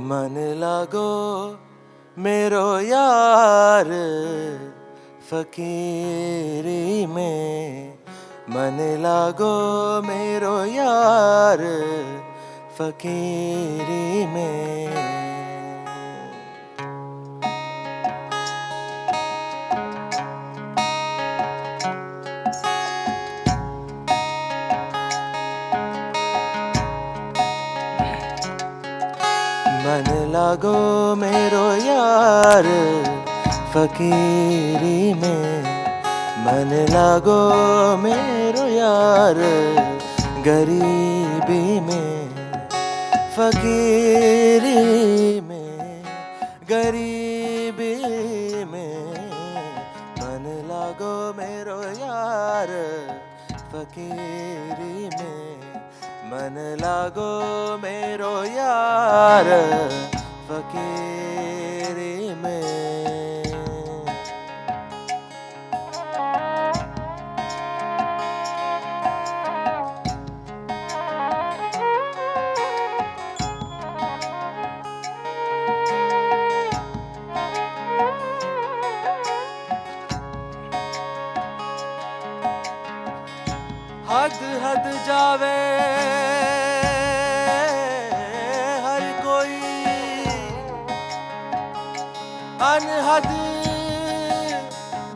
मन लागो मेरो यार फकीरी में, मन लागो मेरो यार फकीरी में। मन लागो मेरो यार फकीरी में, मन लागो मेरो यार गरीबी में, फकीरी में, गरीबी में। मन लागो मेरो यार फकीरी में, मन लागो मेरो यार फकीरी में। हद हद जावे हर कोई, अनहद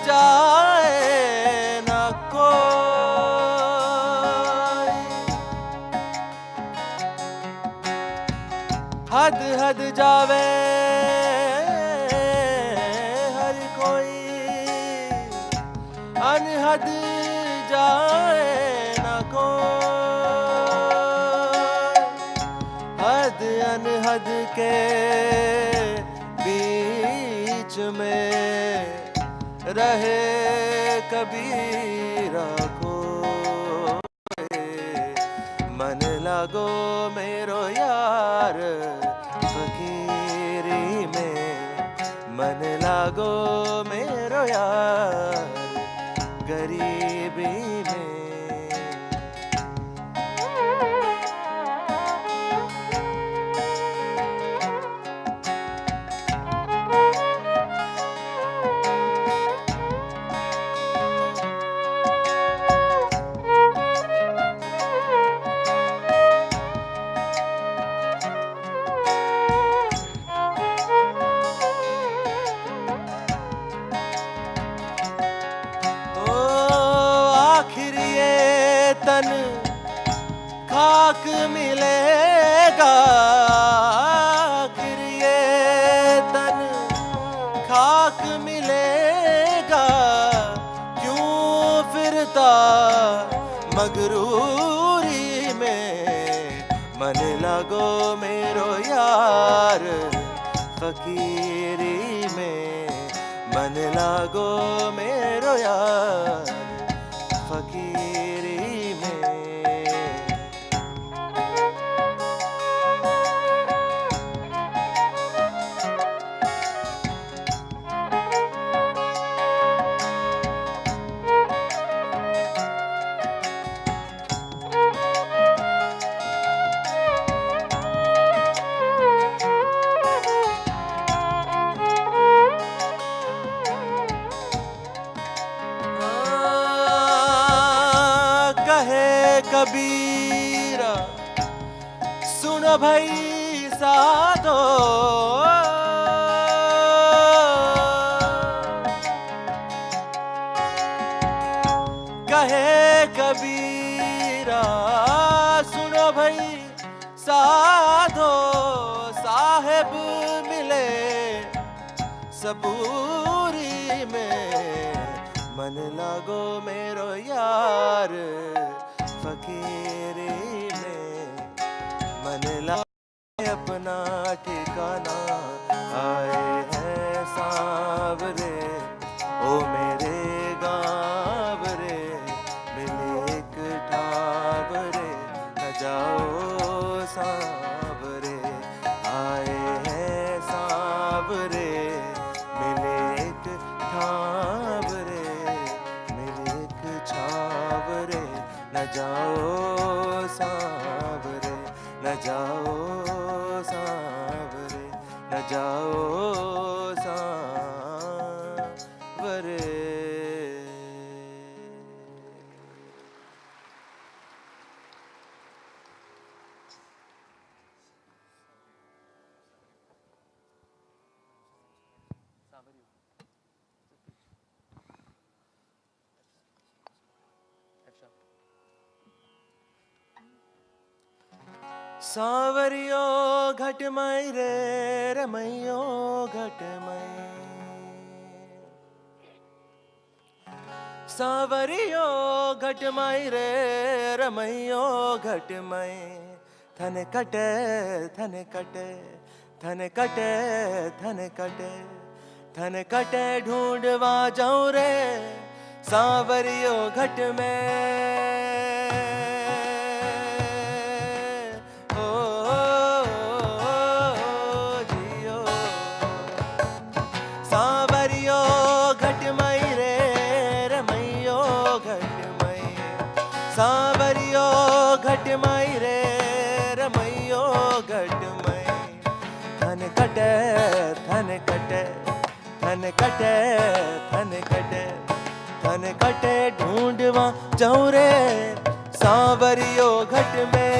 जाए न कोई। हद हद जावे हर कोई, अनहद जाए हद अनहद के बीच में रहे कबीरा को। मन लागो मेरो यार फकीरी में, मन लागो मेरो यार गरीबी में। तन खाक मिलेगा, आखिर ये तन खाक मिलेगा। क्यों फिरता मगरूरी में, मन लागो मेरो यार फकीरी में, मन लागो मेरो यार फकीरी में। कबीरा सुनो भाई साधो, कहे कबीरा सुनो भाई साधो। साहेब मिले सबूरी में, मन लागो मेरो यार फकीरी में, मन लागे अपना ठिकाना। आए हैं सांवरे ओ मेरे गाँव रे, मिले एक ठाव रे न जाओ सांवरे। आए हैं सांवरे मिले एक ठाव रे, मिले एक छाव रे न जाओ सांवरे, न जाओ सांवरे। न जाओ सांवरे। सांवरियो घटमई रे रमैयो घटमई, सांवरियो घटमई रे रमैयो घटमई। थन कटे थन कटे थन कटे थन कटे थन कटे ढूंढवा जाऊं रे सांवरियो घट में। सांवरियो घटमई रे रमैयो घटमई, सांवरियो घटमई रे रमैयो घटमई। थन कटे थन कटे थन कटे थन कटे थन कटे ढूंढवा जाऊं रे सांवरियो घट में।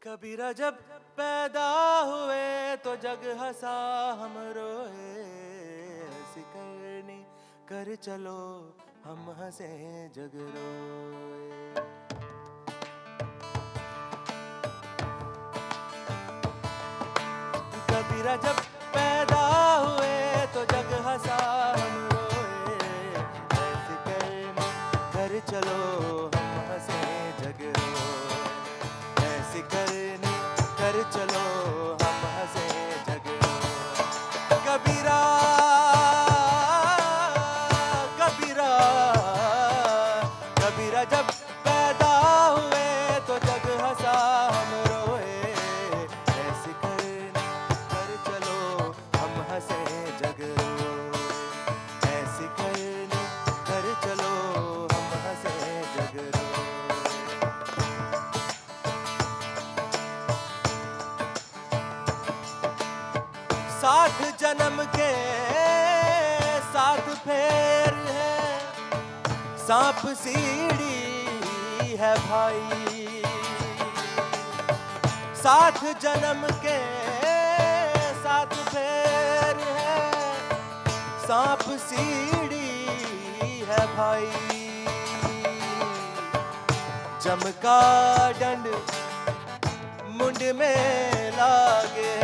कबीरा जब पैदा हुए तो जग हंसा हम रोए, ऐसी करनी कर चलो हम हंसे जग रोए। कबीरा जब पैदा हुए तो जग हंसा हम रोए, ऐसी करनी कर चलो हम हंसे जग रोए। ऐसी करनी कर चलो हम हंसे जग रोए। कबीरा कबीरा कबीरा जब पैदा हुए तो जग हंसा हम रोए, ऐसी करनी कर चलो हम हंसे जग रोए। ऐसी करनी कर चलो हम हंसे जग रोए। सात जन्म के सात फेर है, सांप सीढ़ी है भाई। सात जन्म के सात फेर है, सांप सीढ़ी है भाई। जम का डंड मुंड में लागे,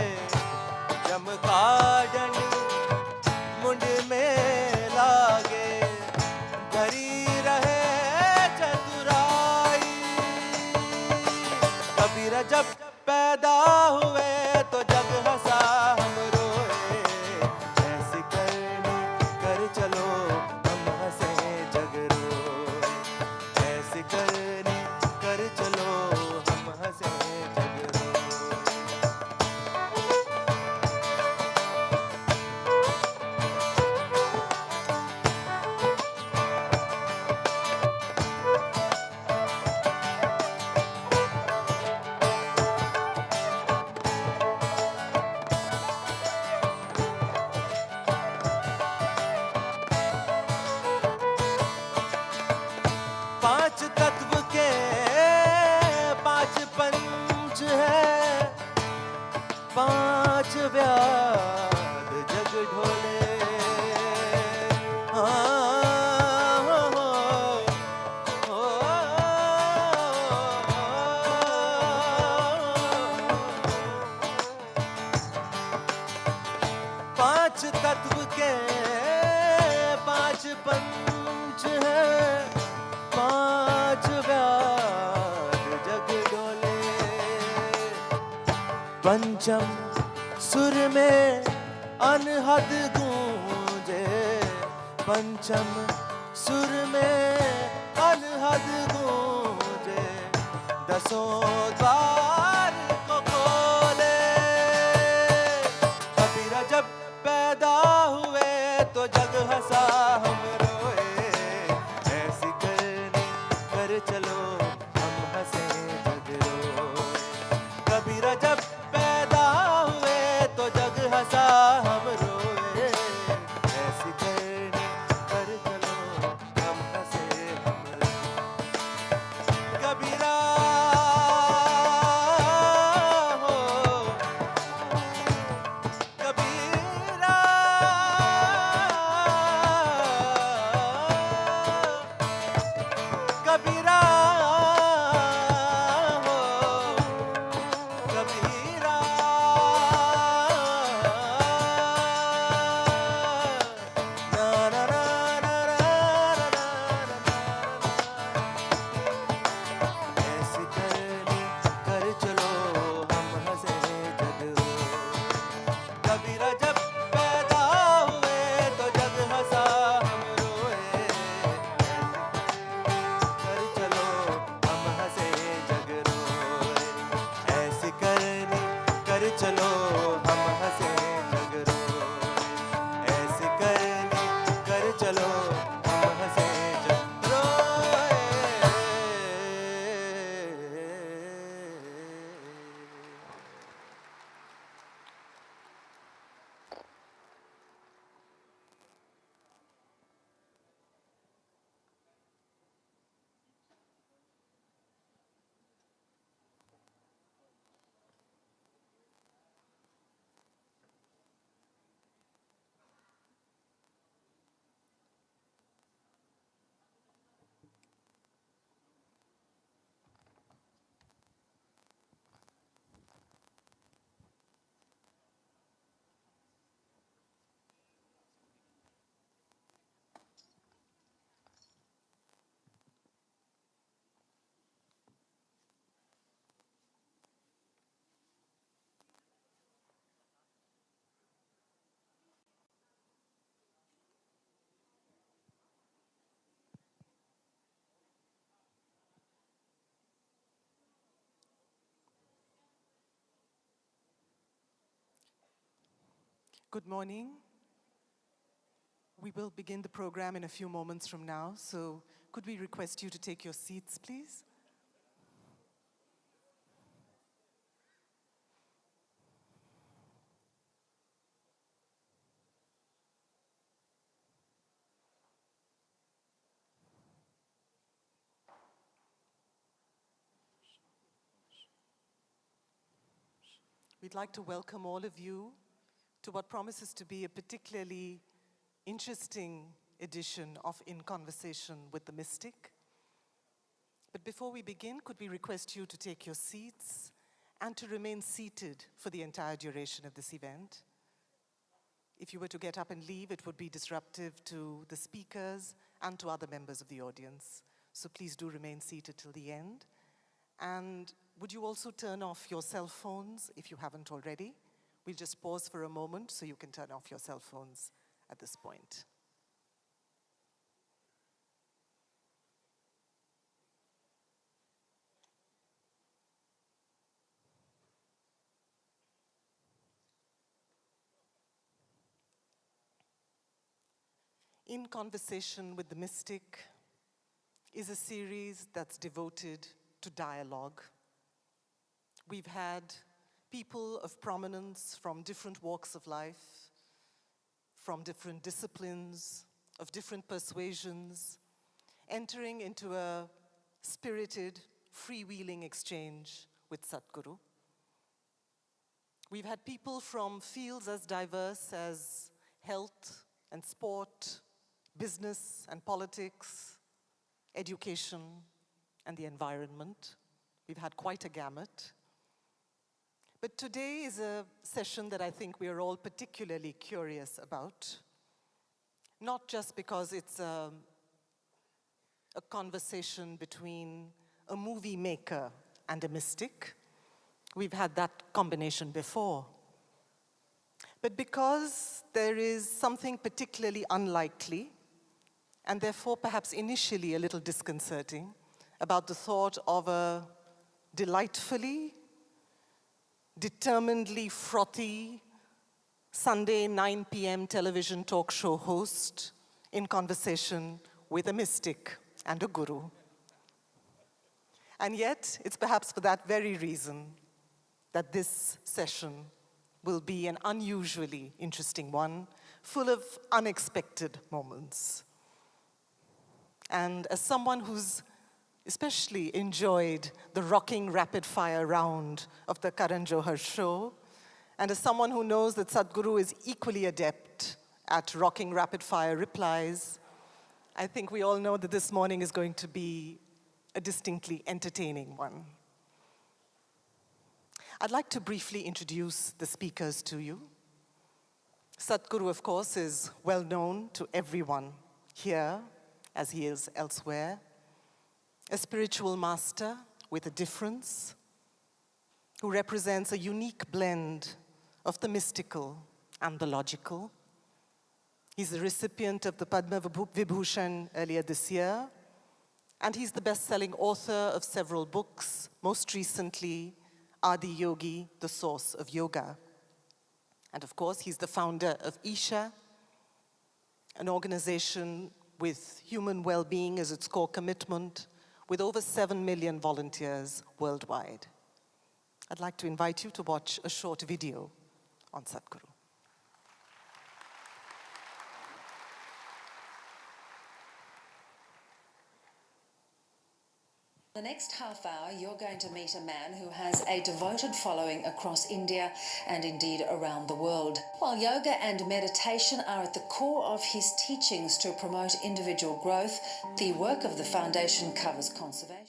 जम का डंड मुंड में लागे, धरी रहे चतुराई। कबीरा जब पैदा हुए तो जग पांच तत्व के पांच पंच हैं, पांच व्याग जग डोले। पंचम सुर में अनहद गूंजे, पंचम सुर में अनहद गूंजे, दसों द्वार को खोले। कबीरा जब पैदा हुए तो जग हंसा हम रोए, ऐसी करनी कर चलो हम हंसे जग रोए। कबीरा जब पैदा हुए तो जग हंसा हम रोए, ऐसी करनी कर चलो हम हंसे हम रोए। कबीरा हो, कबीरा कबीरा हो, कबीरा ना ना ना ना ना ना ऐसी करनी कर चलो हम हंसे जग रोए। कबीरा जब पैदा हुए तो जग हंसा हम रोए, कर चलो हम हंसे जग रोए। ऐसी करनी कर चलो हम हंसे जग रोए, ऐसी करनी कर चलो हम हंसे जग रोए। Good morning. We will begin the program in a few moments from now, so could we request you to take your seats, please? We'd like to welcome all of you to what promises to be a particularly interesting edition of In Conversation with the Mystic. But before we begin, could we request you to take your seats and to remain seated for the entire duration of this event? If you were to get up and leave, it would be disruptive to the speakers and to other members of the audience. So please do remain seated till the end. And would you also turn off your cell phones if you haven't already? We'll just pause for a moment so you can turn off your cell phones at this point. In Conversation with the Mystic is a series that's devoted to dialogue. We've had people of prominence from different walks of life, from different disciplines, of different persuasions, entering into a spirited, freewheeling exchange with Sadhguru. We've had people from fields as diverse as health and sport, business and politics, education and the environment. We've had quite a gamut. But today is a session that I think we are all particularly curious about, not just because it's a conversation between a movie maker and a mystic. We've had that combination before. But because there is something particularly unlikely, and therefore perhaps initially a little disconcerting, about the thought of a delightfully, determinedly frothy Sunday 9 p.m. television talk show host in conversation with a mystic and a guru. And yet, it's perhaps for that very reason that this session will be an unusually interesting one, full of unexpected moments. And as someone who's especially enjoyed the rocking rapid-fire round of the Karan Johar show, and as someone who knows that Sadhguru is equally adept at rocking rapid-fire replies, I think we all know that this morning is going to be a distinctly entertaining one. I'd like to briefly introduce the speakers to you. Sadhguru, of course, is well known to everyone here, as he is elsewhere. A spiritual master with a difference, who represents a unique blend of the mystical and the logical. He's the recipient of the Padma Vibhushan earlier this year, and he's the best-selling author of several books, most recently, Adi Yogi, The Source of Yoga. And of course, he's the founder of Isha, an organization with human well-being as its core commitment, with over 7 million volunteers worldwide. I'd like to invite you to watch a short video on Sadhguru. The next half hour, you're going to meet a man who has a devoted following across India and indeed around the world. While yoga and meditation are at the core of his teachings to promote individual growth, the work of the foundation covers conservation.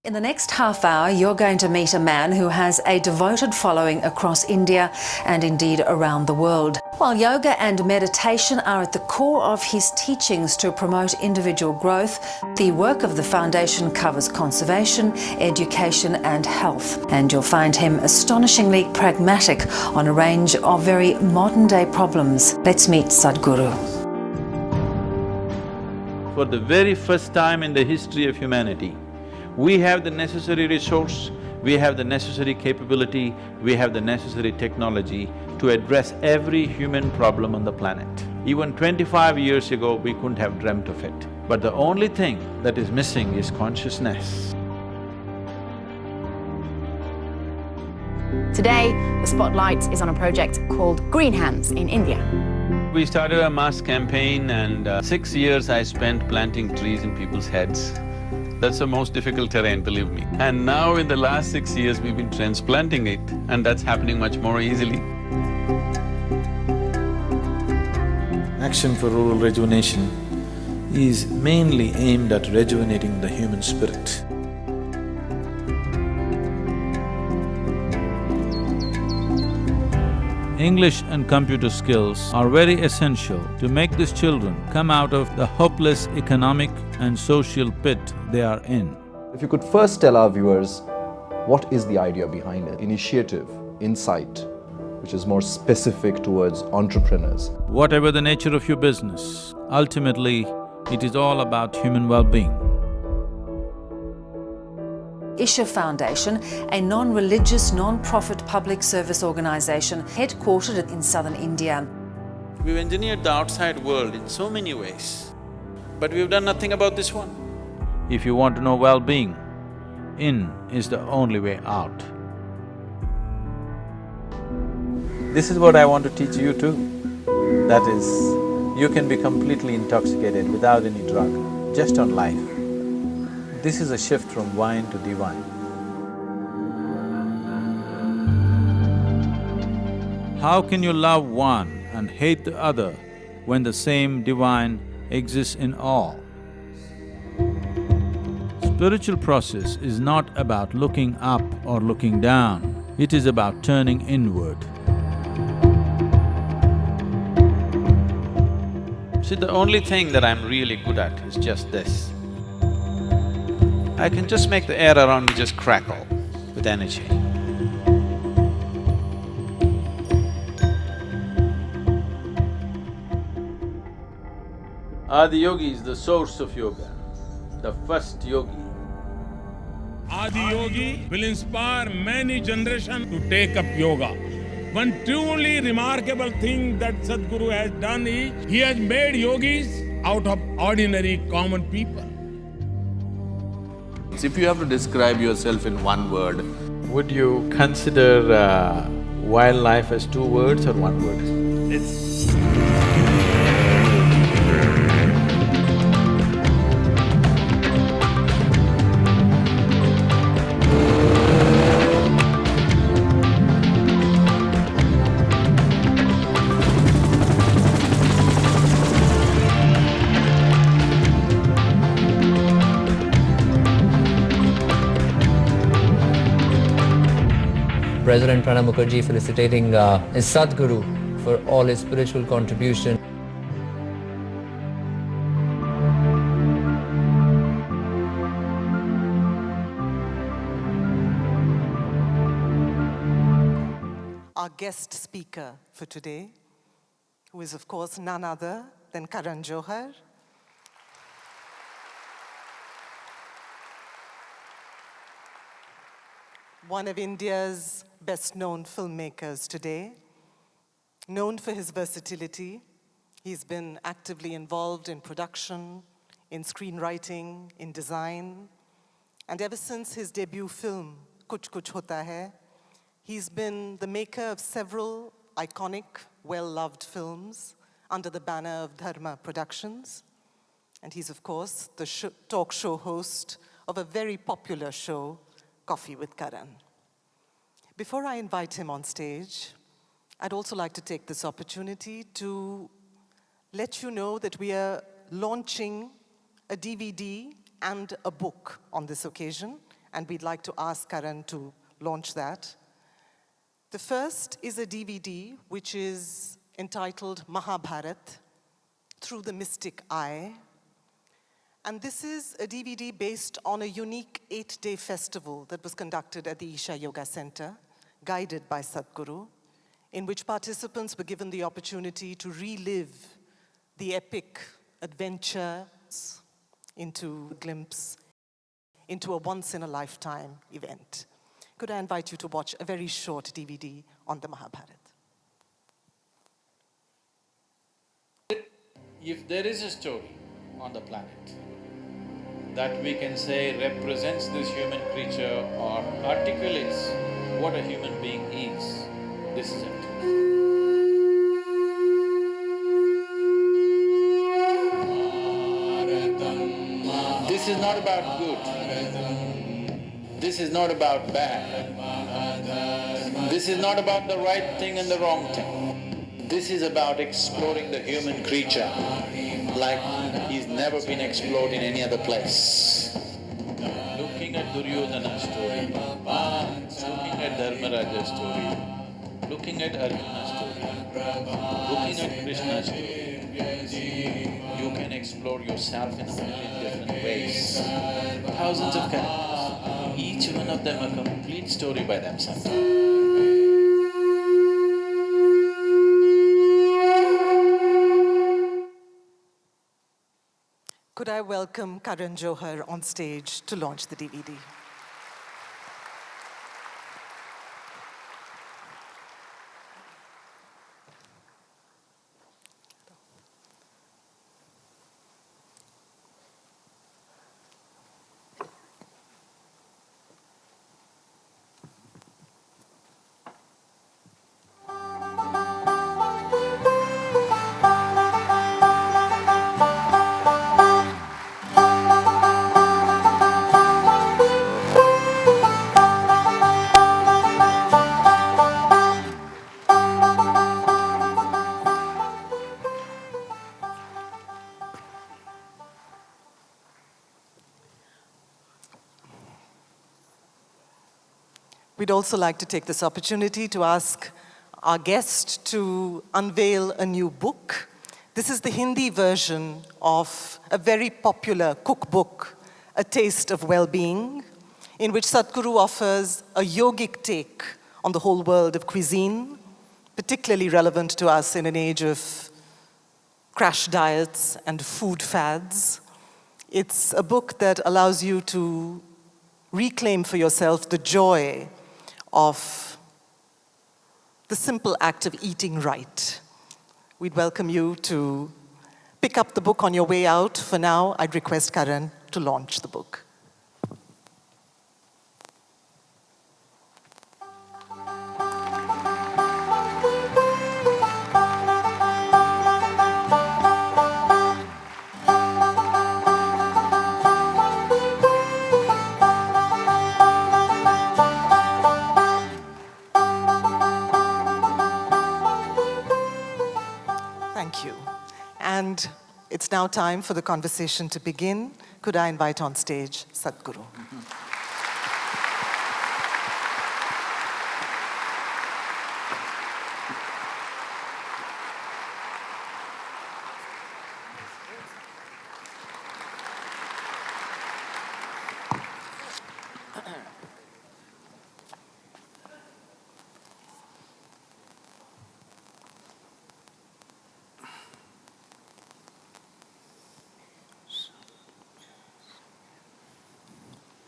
In the next half hour, you're going to meet a man who has a devoted following across India and indeed around the world. While yoga and meditation are at the core of his teachings to promote individual growth, the work of the foundation covers conservation, education and health. And you'll find him astonishingly pragmatic on a range of very modern-day problems. Let's meet Sadhguru. For the very first time in the history of humanity, we have the necessary resource, we have the necessary capability, we have the necessary technology to address every human problem on the planet. Even 25 years ago, we couldn't have dreamt of it. But the only thing that is missing is consciousness. Today, the spotlight is on a project called Green Hands in India. We started a mass campaign and 6 years I spent planting trees in people's heads. That's the most difficult terrain, believe me. And now in the last 6 years, we've been transplanting it, and that's happening much more easily. Action for Rural Rejuvenation is mainly aimed at rejuvenating the human spirit. English and computer skills are very essential to make these children come out of the hopeless economic and social pit they are in. If you could first tell our viewers, what is the idea behind it? Initiative, insight, which is more specific towards entrepreneurs. Whatever the nature of your business, ultimately, it is all about human well-being. Isha Foundation, a non-religious, non-profit public service organisation headquartered in southern India. We've engineered the outside world in so many ways, but we've done nothing about this one. If you want to know well-being, in is the only way out. This is what I want to teach you too. That is, you can be completely intoxicated without any drug, just on life. This is a shift from wine to divine. How can you love one and hate the other when the same divine exists in all? spiritual process is not about looking up or looking down, it is about turning inward. See, the only thing that I'm really good at is just this. I can just make the air around me just crackle with energy. Adiyogi is the source of yoga, the first yogi. Adi Yogi will inspire many generations to take up yoga. One truly remarkable thing that Sadhguru has done is, he has made yogis out of ordinary common people. If you have to describe yourself in one word, Would you consider wildlife as two words or one word? President Pranab Mukherjee felicitating his Sadhguru for all his spiritual contribution. Our guest speaker for today, who is of course none other than Karan Johar. One of India's best-known filmmakers today. Known for his versatility, he's been actively involved in production, in screenwriting, in design, and ever since his debut film, Kuch Kuch Hota Hai, he's been the maker of several iconic, well-loved films under the banner of Dharma Productions. And he's, of course, the talk show host of a very popular show, Coffee with Karan. Before I invite him on stage, I'd also like to take this opportunity to let you know that we are launching a DVD and a book on this occasion, and we'd like to ask Karan to launch that. The first is a DVD which is entitled Mahabharat, Through the Mystic Eye. And this is a DVD based on a unique 8-day festival that was conducted at the Isha Yoga Center, guided by Sadhguru, in which participants were given the opportunity to relive the epic adventure into a glimpse into a once-in-a-lifetime event. Could I invite you to watch a very short DVD on the Mahabharat? If there is a story on the planet that we can say represents this human creature or articulates what a human being is, this is it. This is not about good. This is not about bad. This is not about the right thing and the wrong thing. This is about exploring the human creature like he's never been explored in any other place. Looking at Duryodhana's story, looking at Dharmaraja's story, looking at Arjuna's story, looking at Krishna's story, you can explore yourself in a million different ways. Thousands of characters, each one of them a complete story by themselves. Could I welcome Karan Johar on stage to launch the DVD? We'd also like to take this opportunity to ask our guest to unveil a new book. This is the Hindi version of a very popular cookbook, A Taste of Well-Being, in which Sadhguru offers a yogic take on the whole world of cuisine, particularly relevant to us in an age of crash diets and food fads. It's a book that allows you to reclaim for yourself the joy of the simple act of eating right. We'd welcome you to pick up the book on your way out. For now, I'd request Karan to launch the book. Thank you. And it's now time for the conversation to begin. Could I invite on stage Sadhguru?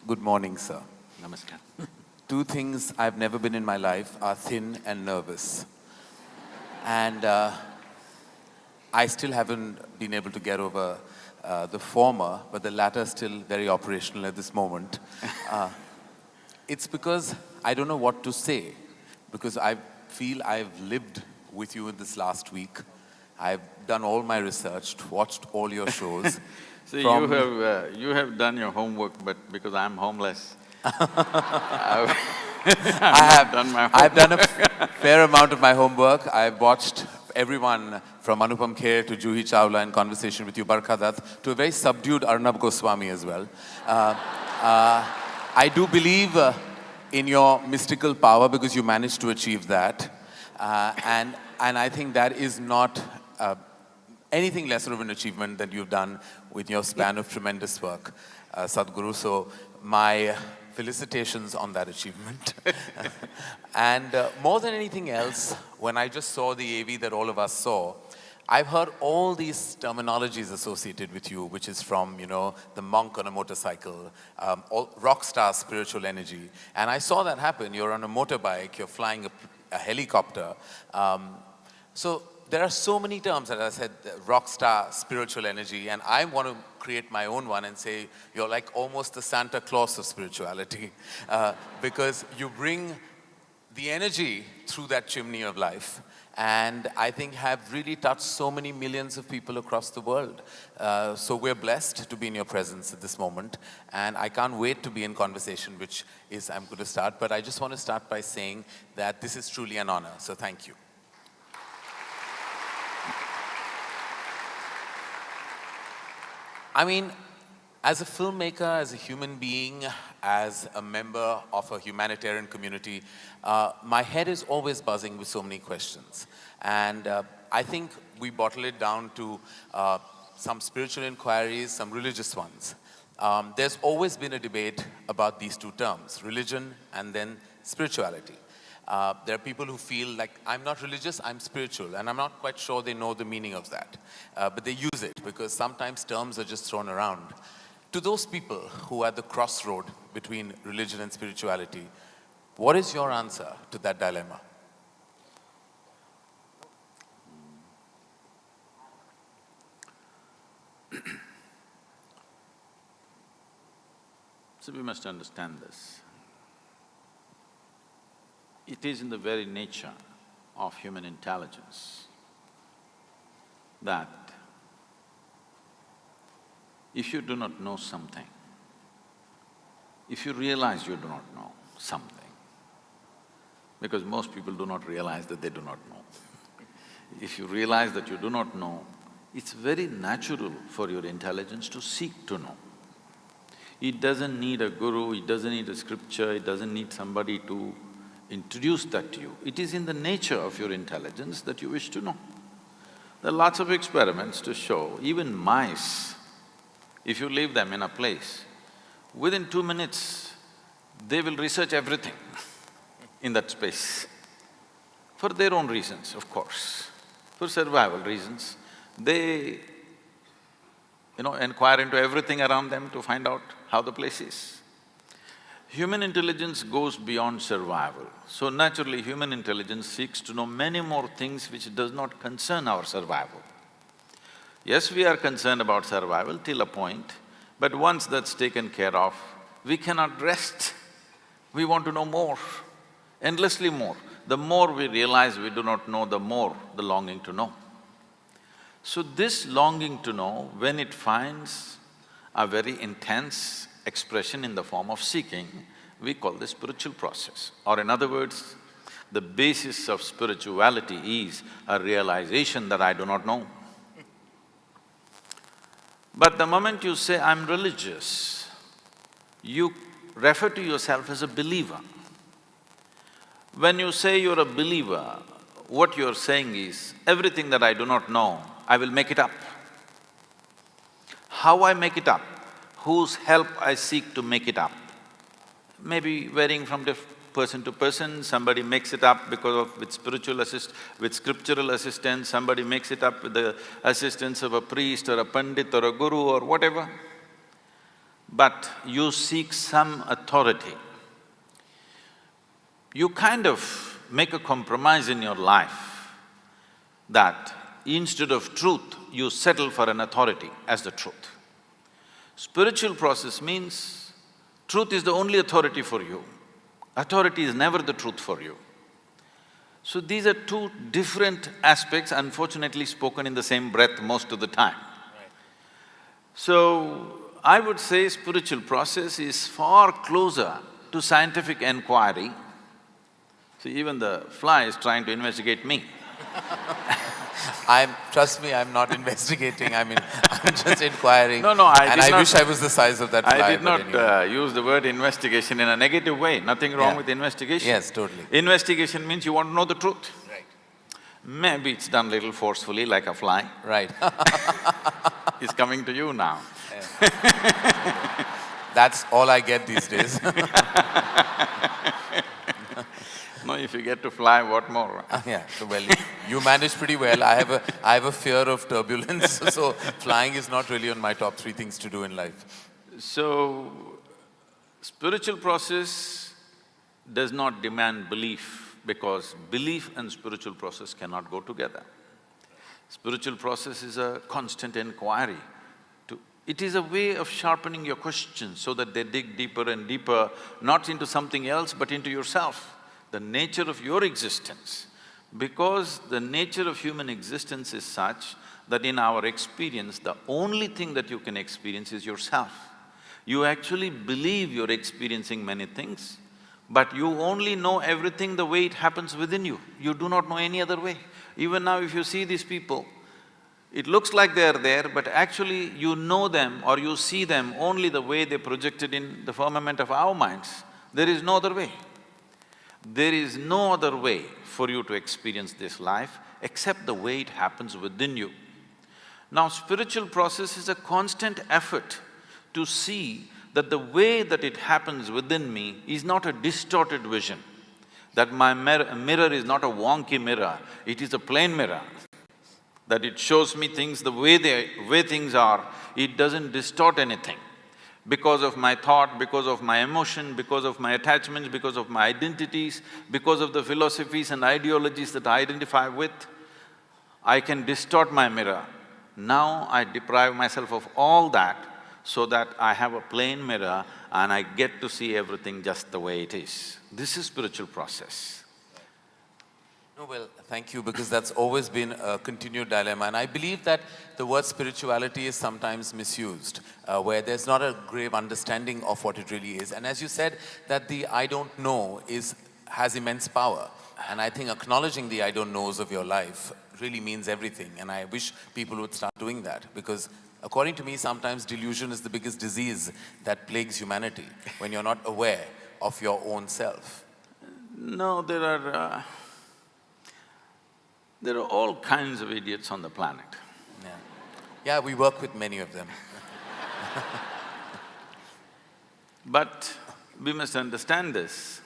Good morning, sir. Namaskar. Two things I've never been in my life are thin and nervous. And I still haven't been able to get over the former, but the latter is still very operational at this moment. It's because I don't know what to say, because I feel I've lived with you in this last week. I've done all my research, watched all your shows. See, you have done your homework, but because I'm homeless, I've done my homework. I've done a fair amount of my homework. I've watched everyone from Anupam Kher to Juhi Chawla in conversation with you, Barkha Dutt, to a very subdued Arnab Goswami as well. I do believe in your mystical power because you managed to achieve that. And I think that is not anything lesser of an achievement that you've done with your span of tremendous work, Sadhguru. So my felicitations on that achievement. And more than anything else, when I just saw the AV that all of us saw, I've heard all these terminologies associated with you, which is from, you know, the monk on a motorcycle, rock star spiritual energy. And I saw that happen. You're on a motorbike, you're flying a helicopter. So there are so many terms, as I said, rock star, spiritual energy, and I want to create my own one and say you're like almost the Santa Claus of spirituality because you bring the energy through that chimney of life, and I think have really touched so many millions of people across the world. So we're blessed to be in your presence at this moment, and I can't wait to be in conversation, which is I'm going to start, but I just want to start by saying that this is truly an honor, so thank you. I mean, as a filmmaker, as a human being, as a member of a humanitarian community, my head is always buzzing with so many questions. And I think we bottle it down to some spiritual inquiries, some religious ones. There's always been a debate about these two terms, religion and then spirituality. There are people who feel like, I'm not religious, I'm spiritual, and I'm not quite sure they know the meaning of that. But they use it because sometimes terms are just thrown around. To those people who are at the crossroad between religion and spirituality, what is your answer to that dilemma? So we must understand this. It is in the very nature of human intelligence that if you do not know something, if you realize you do not know something, because most people do not realize that they do not know. If you realize that you do not know, it's very natural for your intelligence to seek to know. It doesn't need a guru, it doesn't need a scripture, it doesn't need somebody to introduce that to you. It is in the nature of your intelligence that you wish to know. There are lots of experiments to show, even mice, if you leave them in a place, within 2 minutes, they will research everything in that space. For their own reasons, of course, for survival reasons. They, inquire into everything around them to find out how the place is. Human intelligence goes beyond survival. So naturally, human intelligence seeks to know many more things which does not concern our survival. Yes, we are concerned about survival till a point, but once that's taken care of, we cannot rest. We want to know more, endlessly more. The more we realize we do not know, the more the longing to know. So this longing to know, when it finds a very intense expression in the form of seeking, we call this spiritual process. Or in other words, the basis of spirituality is a realization that I do not know. But the moment you say, I'm religious, you refer to yourself as a believer. When you say you're a believer, what you're saying is, everything that I do not know, I will make it up. How I make it up? Whose help I seek to make it up? Maybe varying from person to person, somebody makes it up with scriptural assistance, somebody makes it up with the assistance of a priest or a pandit or a guru or whatever. But you seek some authority. You kind of make a compromise in your life that instead of truth, you settle for an authority as the truth. Spiritual process means truth is the only authority for you. Authority is never the truth for you. So these are two different aspects, unfortunately spoken in the same breath most of the time. So, I would say spiritual process is far closer to scientific inquiry. See, even the fly is trying to investigate me. Trust me, I'm not investigating, I'm just inquiring. No, And I wish I was the size of that fly. I did not use the word investigation in a negative way, nothing wrong with investigation. Yes, totally. Investigation means you want to know the truth. Right. Maybe it's done little forcefully like a fly. Right. It's coming to you now. That's all I get these days. No, if you get to fly, what more? Yeah, so well, you manage pretty well. I have a fear of turbulence, so flying is not really on my top 3 things to do in life. So, spiritual process does not demand belief, because belief and spiritual process cannot go together. Spiritual process is a constant inquiry. It is a way of sharpening your questions so that they dig deeper and deeper, not into something else but into yourself, the nature of your existence. Because the nature of human existence is such that in our experience, the only thing that you can experience is yourself. You actually believe you're experiencing many things, but you only know everything the way it happens within you. You do not know any other way. Even now if you see these people, it looks like they're there, but actually you know them or you see them only the way they projected in the firmament of our minds. There is no other way. There is no other way for you to experience this life except the way it happens within you. Now, spiritual process is a constant effort to see that the way that it happens within me is not a distorted vision, that my mirror is not a wonky mirror, it is a plain mirror, that it shows me things the way things are, it doesn't distort anything. Because of my thought, because of my emotion, because of my attachments, because of my identities, because of the philosophies and ideologies that I identify with, I can distort my mirror. Now I deprive myself of all that so that I have a plain mirror and I get to see everything just the way it is. This is spiritual process. No, well, thank you, because that's always been a continued dilemma. And I believe that the word spirituality is sometimes misused, where there's not a grave understanding of what it really is. And as you said, that the I don't know has immense power. And I think acknowledging the I don't knows of your life really means everything. And I wish people would start doing that, because According to me, sometimes delusion is the biggest disease that plagues humanity, when you're not aware of your own self. No, there are all kinds of idiots on the planet. Yeah, yeah, we work with many of them. But we must understand this.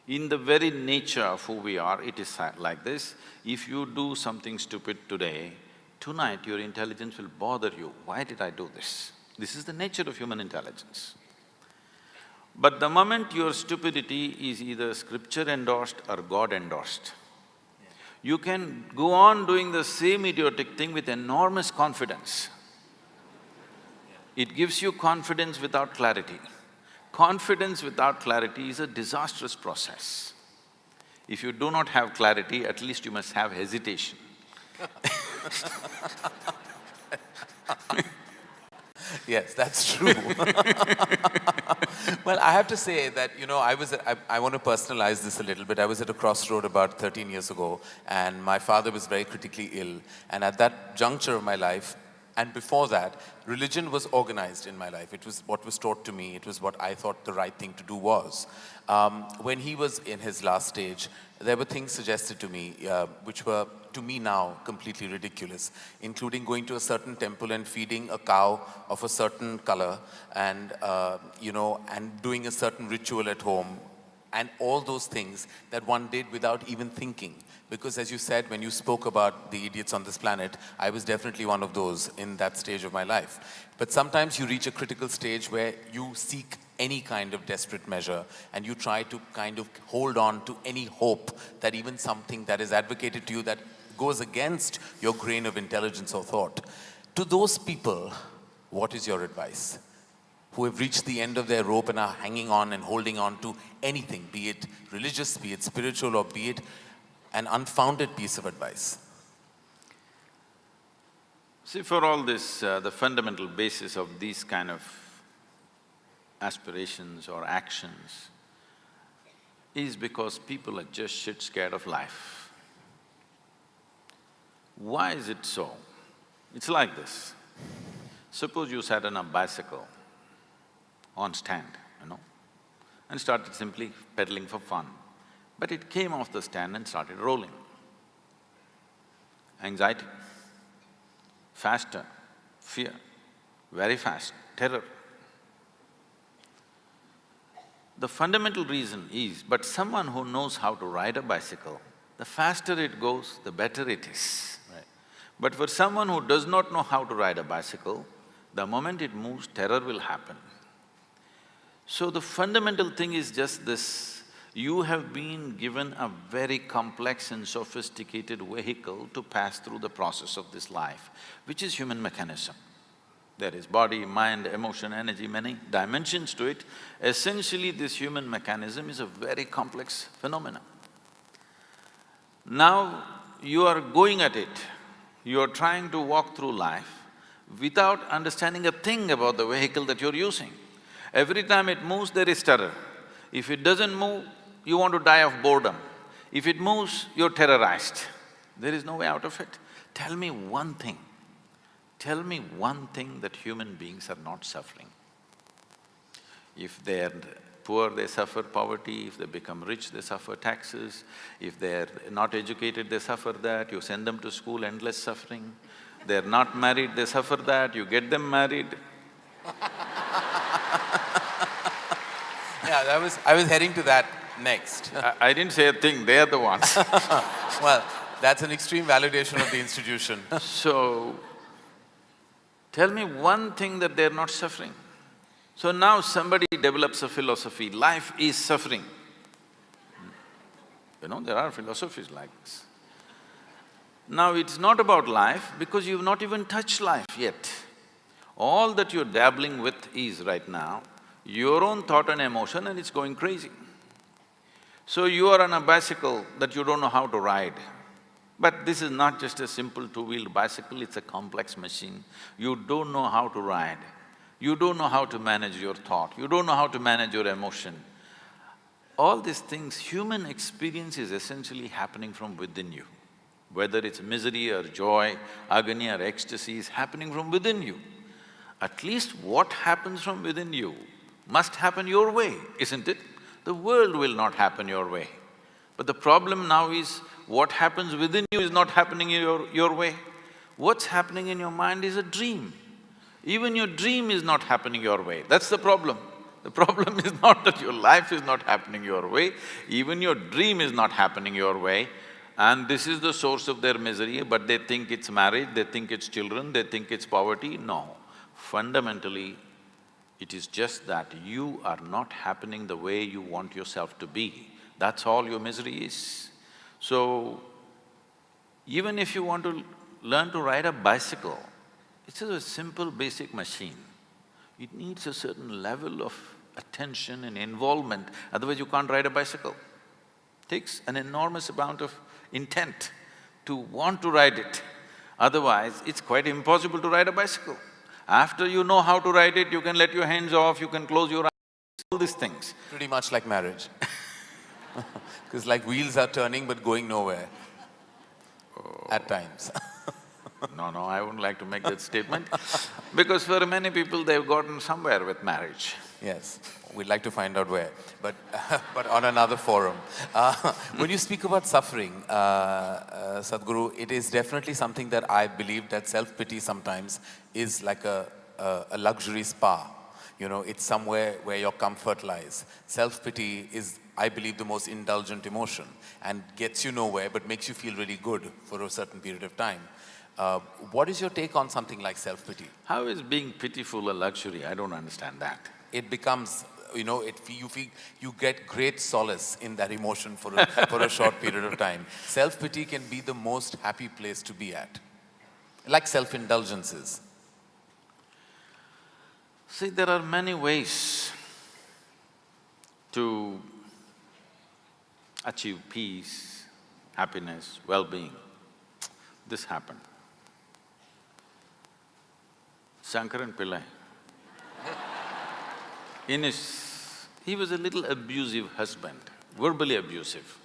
In the very nature of who we are, it is like this. If you do something stupid today, tonight your intelligence will bother you. Why did I do this? This is the nature of human intelligence. But the moment your stupidity is either scripture endorsed or God endorsed, you can go on doing the same idiotic thing with enormous confidence. It gives you confidence without clarity. Confidence without clarity is a disastrous process. If you do not have clarity, at least you must have hesitation. Yes, that's true. Well, I have to say that, I want to personalize this a little bit. I was at a crossroad about 13 years ago, and my father was very critically ill. And at that juncture of my life, and before that, religion was organized in my life. It was what was taught to me. It was what I thought the right thing to do was. When he was in his last stage, there were things suggested to me which were, to me now, completely ridiculous, including going to a certain temple and feeding a cow of a certain color and, and doing a certain ritual at home, and all those things that one did without even thinking. Because as you said, when you spoke about the idiots on this planet, I was definitely one of those in that stage of my life. But sometimes you reach a critical stage where you seek any kind of desperate measure and you try to kind of hold on to any hope that even something that is advocated to you that goes against your grain of intelligence or thought. To those people, what is your advice? Who have reached the end of their rope and are hanging on and holding on to anything, be it religious, be it spiritual, or be it an unfounded piece of advice? See, for all this, the fundamental basis of these kind of aspirations or actions is because people are just shit scared of life. Why is it so? It's like this. Suppose you sat on a bicycle on stand, and started simply pedaling for fun. But it came off the stand and started rolling. Anxiety, faster, fear, very fast, terror. The fundamental reason is, but someone who knows how to ride a bicycle, the faster it goes, the better it is. Right. But for someone who does not know how to ride a bicycle, the moment it moves, terror will happen. So the fundamental thing is just this: you have been given a very complex and sophisticated vehicle to pass through the process of this life, which is human mechanism. There is body, mind, emotion, energy, many dimensions to it. Essentially, this human mechanism is a very complex phenomenon. Now, you are going at it, you are trying to walk through life without understanding a thing about the vehicle that you're using. Every time it moves, there is terror. If it doesn't move, you want to die of boredom. If it moves, you're terrorized. There is no way out of it. Tell me one thing that human beings are not suffering. If they're poor, they suffer poverty. If they become rich, they suffer taxes. If they're not educated, they suffer that. You send them to school, endless suffering. They're not married, they suffer that. You get them married. Yeah, I was heading to that next. I didn't say a thing, they are the ones. Well, that's an extreme validation of the institution. So, tell me one thing that they're not suffering. So now somebody develops a philosophy, life is suffering. There are philosophies like this. Now it's not about life because you've not even touched life yet. All that you're dabbling with is right now your own thought and emotion, and it's going crazy. So you are on a bicycle that you don't know how to ride. But this is not just a simple two-wheeled bicycle, it's a complex machine. You don't know how to ride. You don't know how to manage your thought. You don't know how to manage your emotion. All these things, human experience is essentially happening from within you. Whether it's misery or joy, agony or ecstasy is happening from within you. At least what happens from within you must happen your way, isn't it? The world will not happen your way. But the problem now is, what happens within you is not happening your way. What's happening in your mind is a dream. Even your dream is not happening your way, that's the problem. The problem is not that your life is not happening your way, even your dream is not happening your way. And this is the source of their misery, but they think it's marriage, they think it's children, they think it's poverty. No. Fundamentally, it is just that you are not happening the way you want yourself to be. That's all your misery is. So, even if you want to learn to ride a bicycle, it's just a simple basic machine. It needs a certain level of attention and involvement, otherwise you can't ride a bicycle. Takes an enormous amount of intent to want to ride it, otherwise it's quite impossible to ride a bicycle. After you know how to ride it, you can let your hands off, you can close your eyes, all these things. Pretty much like marriage. Because like wheels are turning but going nowhere at times. No, I wouldn't like to make that statement because for many people they've gotten somewhere with marriage. Yes, we'd like to find out where, but but on another forum. When you speak about suffering, Sadhguru, it is definitely something that I believe that self-pity sometimes is like a luxury spa. You know, it's somewhere where your comfort lies. Self-pity is, I believe, the most indulgent emotion and gets you nowhere but makes you feel really good for a certain period of time. What is your take on something like self-pity? How is being pitiful a luxury? I don't understand that. It becomes, you know, you get great solace in that emotion for a short period of time. Self-pity can be the most happy place to be at, like self-indulgences. See, there are many ways to achieve peace, happiness, well-being. This happened. Shankaran Pillai, he was a little abusive husband, verbally abusive.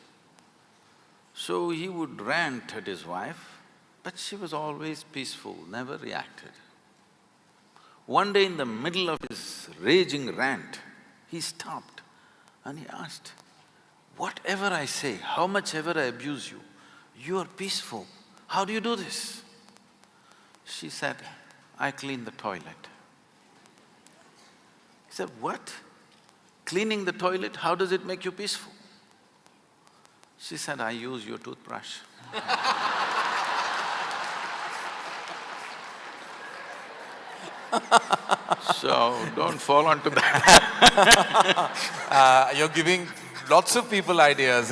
So he would rant at his wife, but she was always peaceful, never reacted. One day in the middle of his raging rant, he stopped and he asked, "Whatever I say, how much ever I abuse you, you are peaceful. How do you do this?" She said, "I clean the toilet." He said, "What? Cleaning the toilet, how does it make you peaceful?" She said, "I use your toothbrush." So, don't fall onto that. You're giving lots of people ideas.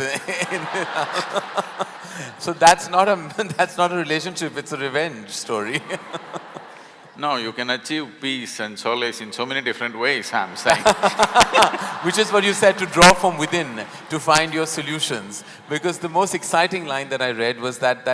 So that's not a relationship, it's a revenge story. No, you can achieve peace and solace in so many different ways, I'm saying. Which is what you said, to draw from within, to find your solutions. Because the most exciting line that I read was that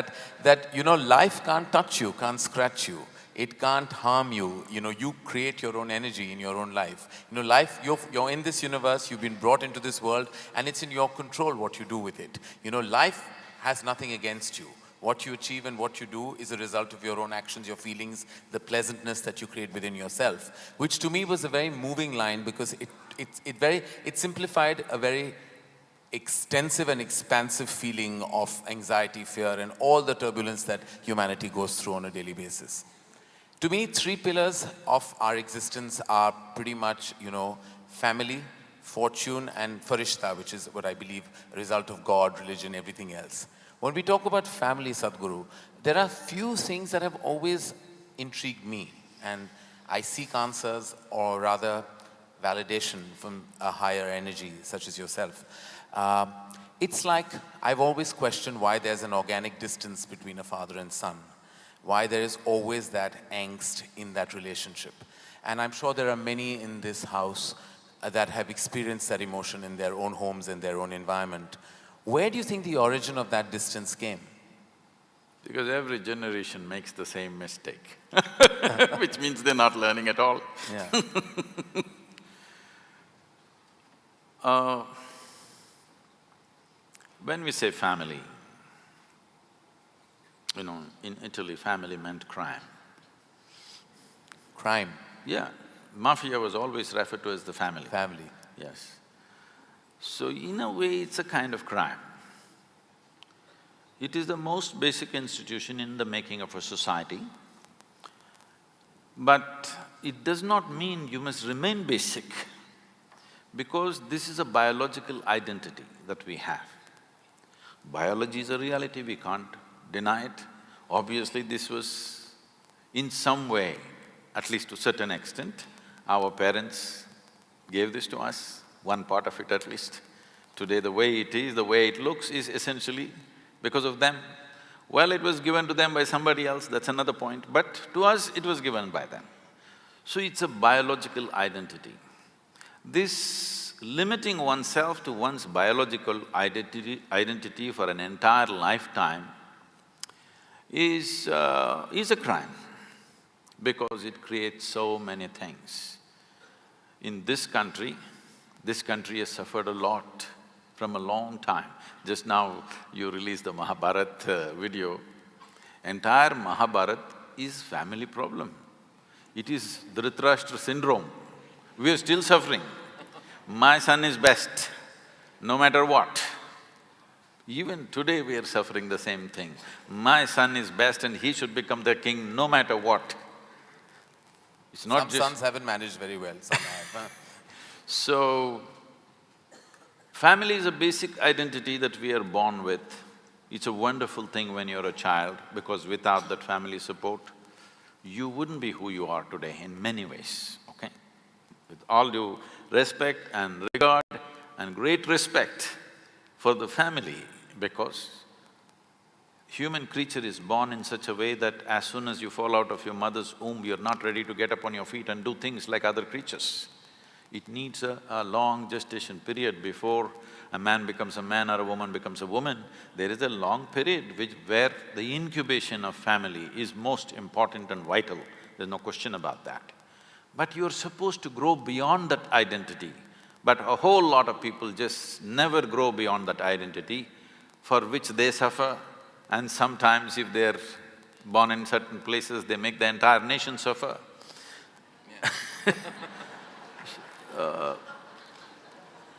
you know, life can't touch you, can't scratch you. It can't harm you, you know, you create your own energy in your own life. You know, life, you're in this universe, you've been brought into this world, and it's in your control what you do with it. You know, life has nothing against you. What you achieve and what you do is a result of your own actions, your feelings, the pleasantness that you create within yourself. Which to me was a very moving line because it simplified a very extensive and expansive feeling of anxiety, fear, and all the turbulence that humanity goes through on a daily basis. To me, three pillars of our existence are pretty much, you know, family, fortune, and farishta, which is what I believe a result of God, religion, everything else. When we talk about family, Sadhguru, there are few things that have always intrigued me, and I seek answers, or rather validation from a higher energy such as yourself. It's like I've always questioned why there's an organic distance between a father and son, why there is always that angst in that relationship. And I'm sure there are many in this house that have experienced that emotion in their own homes and their own environment. Where do you think the origin of that distance came? Because every generation makes the same mistake, which means they're not learning at all. Yeah. When we say family, You know, in Italy, family meant crime. Crime. Yeah, mafia was always referred to as the family. Family. Yes. So in a way, it's a kind of crime. It is the most basic institution in the making of a society, but it does not mean you must remain basic, because this is a biological identity that we have. Biology is a reality, we can't deny it. Obviously, this was in some way, at least to a certain extent, our parents gave this to us, one part of it at least. Today the way it is, the way it looks is essentially because of them. Well, it was given to them by somebody else, that's another point, but to us it was given by them. So it's a biological identity. This limiting oneself to one's biological identity for an entire lifetime is a crime, because it creates so many things. In this country has suffered a lot from a long time. Just now you released the Mahabharata video. Entire Mahabharata is family problem. It is Dhritarashtra syndrome. We are still suffering. My son is best, no matter what. Even today we are suffering the same thing. My son is best and he should become the king no matter what. It's not Some just… sons haven't managed very well, some have. So, family is a basic identity that we are born with. It's a wonderful thing when you're a child, because without that family support, you wouldn't be who you are today in many ways, okay? With all due respect and regard and great respect for the family, because human creature is born in such a way that as soon as you fall out of your mother's womb, you're not ready to get up on your feet and do things like other creatures. It needs a long gestation period before a man becomes a man or a woman becomes a woman. There is a long period where the incubation of family is most important and vital, there's no question about that. But you're supposed to grow beyond that identity. But a whole lot of people just never grow beyond that identity, for which they suffer, and sometimes if they're born in certain places, they make the entire nation suffer.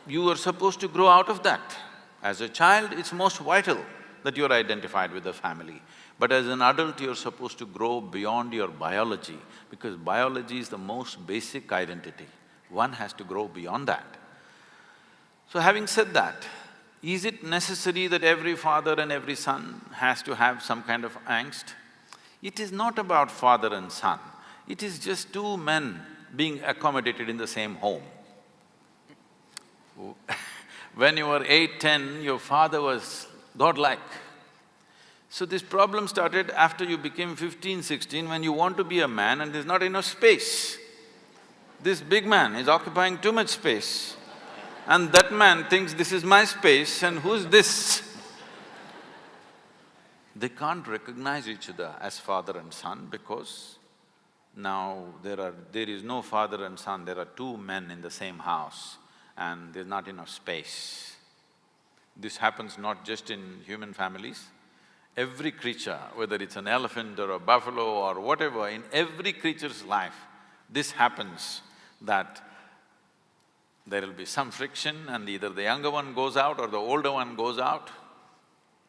You are supposed to grow out of that. As a child, it's most vital that you're identified with the family. But as an adult, you're supposed to grow beyond your biology, because biology is the most basic identity. One has to grow beyond that. So having said that, is it necessary that every father and every son has to have some kind of angst? It is not about father and son, it is just two men being accommodated in the same home. When you were 8, 10, your father was godlike. So this problem started after you became 15, 16, when you want to be a man and there's not enough space. This big man is occupying too much space, and that man thinks this is my space and who's this? They can't recognize each other as father and son, because now there is no father and son, there are two men in the same house and there's not enough space. This happens not just in human families. Every creature, whether it's an elephant or a buffalo or whatever, in every creature's life, this happens, that there will be some friction and either the younger one goes out or the older one goes out.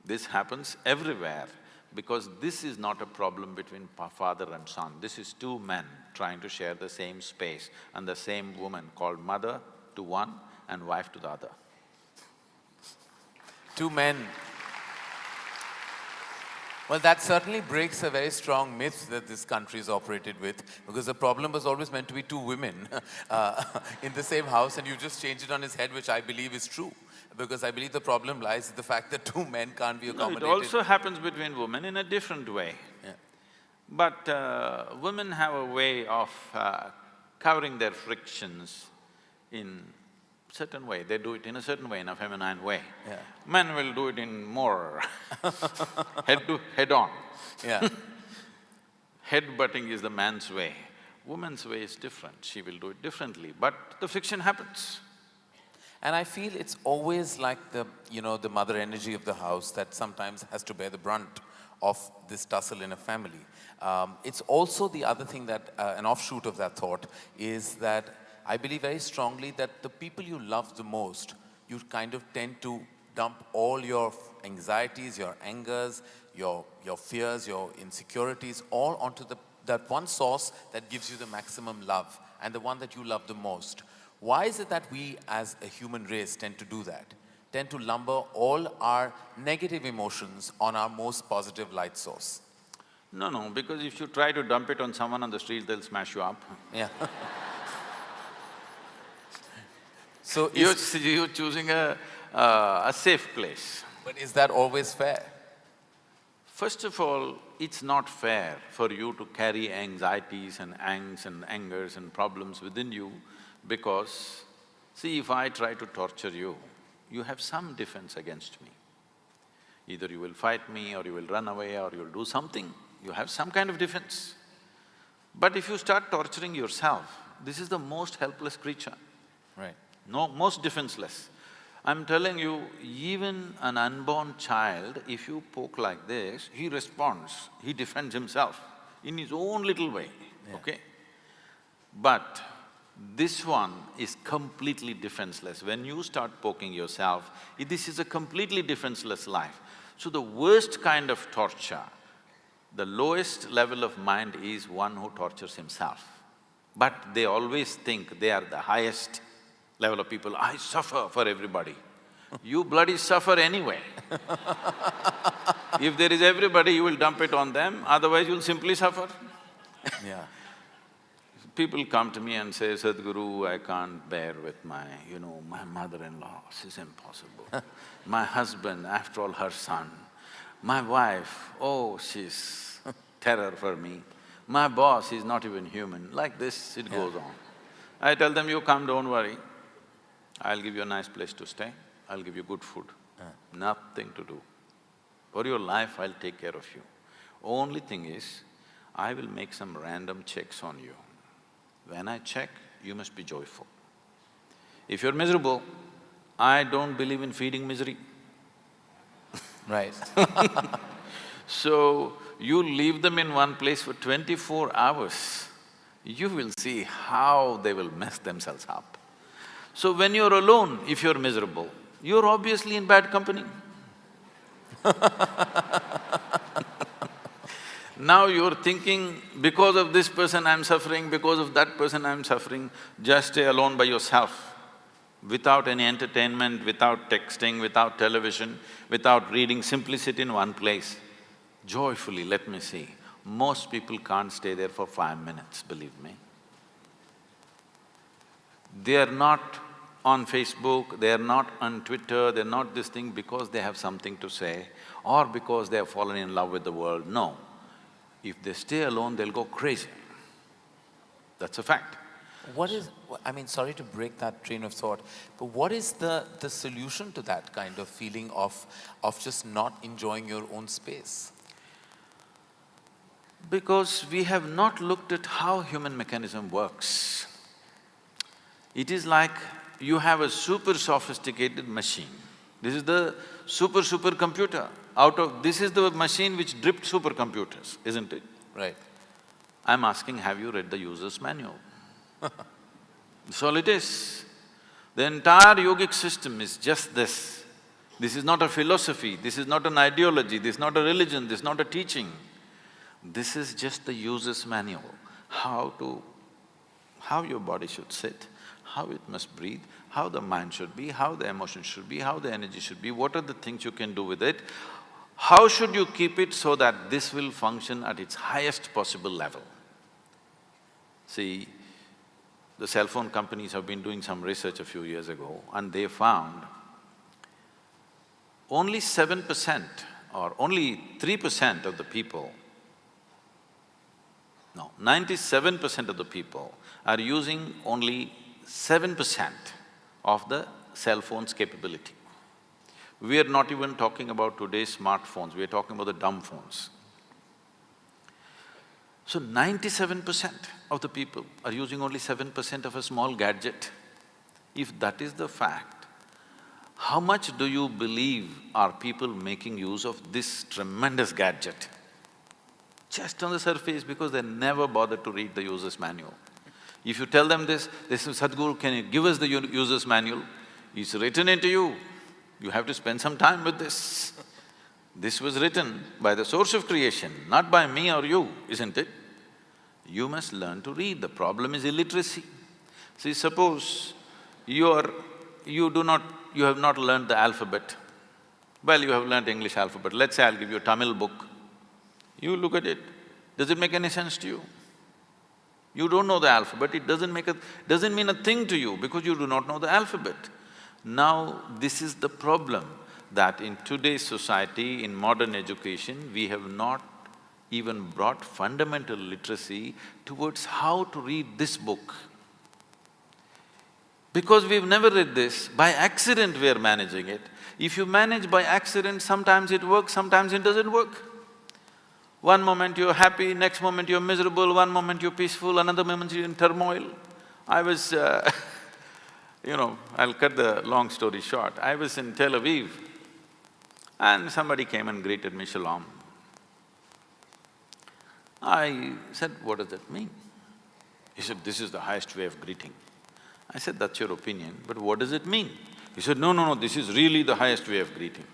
This happens everywhere, because this is not a problem between father and son. This is two men trying to share the same space and the same woman, called mother to one and wife to the other. Two men. Well, that certainly breaks a very strong myth that this country is operated with, because the problem was always meant to be two women in the same house, and you just changed it on its head, which I believe is true. Because I believe the problem lies in the fact that two men can't be accommodated. No, it also happens between women in a different way. Yeah. But women have a way of covering their frictions in certain way. They do it in a certain way, in a feminine way. Yeah. Men will do it in more head-on. Yeah. Head-butting is the man's way. Woman's way is different, she will do it differently, but the friction happens. And I feel it's always like the mother energy of the house that sometimes has to bear the brunt of this tussle in a family. It's also the other thing that, an offshoot of that thought, is that I believe very strongly that the people you love the most, you kind of tend to dump all your anxieties, your angers, your fears, your insecurities, all onto that one source that gives you the maximum love and the one that you love the most. Why is it that we as a human race tend to do that? Tend to lumber all our negative emotions on our most positive light source? No, because if you try to dump it on someone on the street, they'll smash you up. Yeah. So You're choosing a safe place. But is that always fair? First of all, it's not fair for you to carry anxieties and angst and angers and problems within you because, see, if I try to torture you, you have some defense against me. Either you will fight me or you will run away or you'll do something, you have some kind of defense. But if you start torturing yourself, this is the most helpless creature. Right. No, most defenseless. I'm telling you, even an unborn child, if you poke like this, he responds, he defends himself in his own little way, okay? But this one is completely defenseless. When you start poking yourself, this is a completely defenseless life. So the worst kind of torture, the lowest level of mind is one who tortures himself. But they always think they are the highest level of people. I suffer for everybody. You bloody suffer anyway. If there is everybody, you will dump it on them, otherwise you'll simply suffer. Yeah. People come to me and say, Sadhguru, I can't bear with my mother-in-law, she's impossible. My husband, after all, her son. My wife, oh, she's terror for me. My boss is not even human. Like this, it goes on. I tell them, you come, don't worry. I'll give you a nice place to stay, I'll give you good food, nothing to do. For your life, I'll take care of you. Only thing is, I will make some random checks on you. When I check, you must be joyful. If you're miserable, I don't believe in feeding misery. Right. So, you leave them in one place for 24 hours, you will see how they will mess themselves up. So when you're alone, if you're miserable, you're obviously in bad company. Now you're thinking, because of this person I'm suffering, because of that person I'm suffering, just stay alone by yourself, without any entertainment, without texting, without television, without reading, simply sit in one place. Joyfully, let me see. Most people can't stay there for 5 minutes, believe me. They are not on Facebook, they are not on Twitter, they're not this thing because they have something to say or because they have fallen in love with the world, no. If they stay alone, they'll go crazy. That's a fact. I mean, sorry to break that train of thought, but what is the solution to that kind of feeling of just not enjoying your own space? Because we have not looked at how human mechanism works. It is like you have a super sophisticated machine. This is the super computer. This is the machine which dripped supercomputers, isn't it? Right. I'm asking, have you read the user's manual? That's all it is. The entire yogic system is just this. This is not a philosophy, this is not an ideology, this is not a religion, this is not a teaching. This is just the user's manual, how your body should sit, how it must breathe, how the mind should be, how the emotion should be, how the energy should be, what are the things you can do with it, how should you keep it so that this will function at its highest possible level. See, the cell phone companies have been doing some research a few years ago and they found only 7% or only 3% of the people, no, 97% of the people are using only 7% of the cell phone's capability. We are not even talking about today's smartphones, we are talking about the dumb phones. So 97% of the people are using only 7% of a small gadget. If that is the fact, How much do you believe are people making use of this tremendous gadget? Just on the surface, because they never bothered to read the user's manual. If you tell them this, they say, Sadhguru, can you give us the user's manual? It's written into you. You have to spend some time with this. This was written by the source of creation, not by me or you, isn't it? You must learn to read. The problem is illiteracy. See, suppose you have not learned the alphabet. Well, you have learned English alphabet. Let's say I'll give you a Tamil book. You look at it, does it make any sense to you? You don't know the alphabet, it doesn't mean a thing to you because you do not know the alphabet. Now, this is the problem, that in today's society, in modern education, we have not even brought fundamental literacy towards how to read this book. Because we've never read this, by accident we are managing it. If you manage by accident, sometimes it works, sometimes it doesn't work. One moment you're happy, next moment you're miserable, one moment you're peaceful, another moment you're in turmoil. I was I'll cut the long story short. I was in Tel Aviv and somebody came and greeted me, Shalom. I said, what does that mean? He said, this is the highest way of greeting. I said, that's your opinion, but what does it mean? He said, no, this is really the highest way of greeting.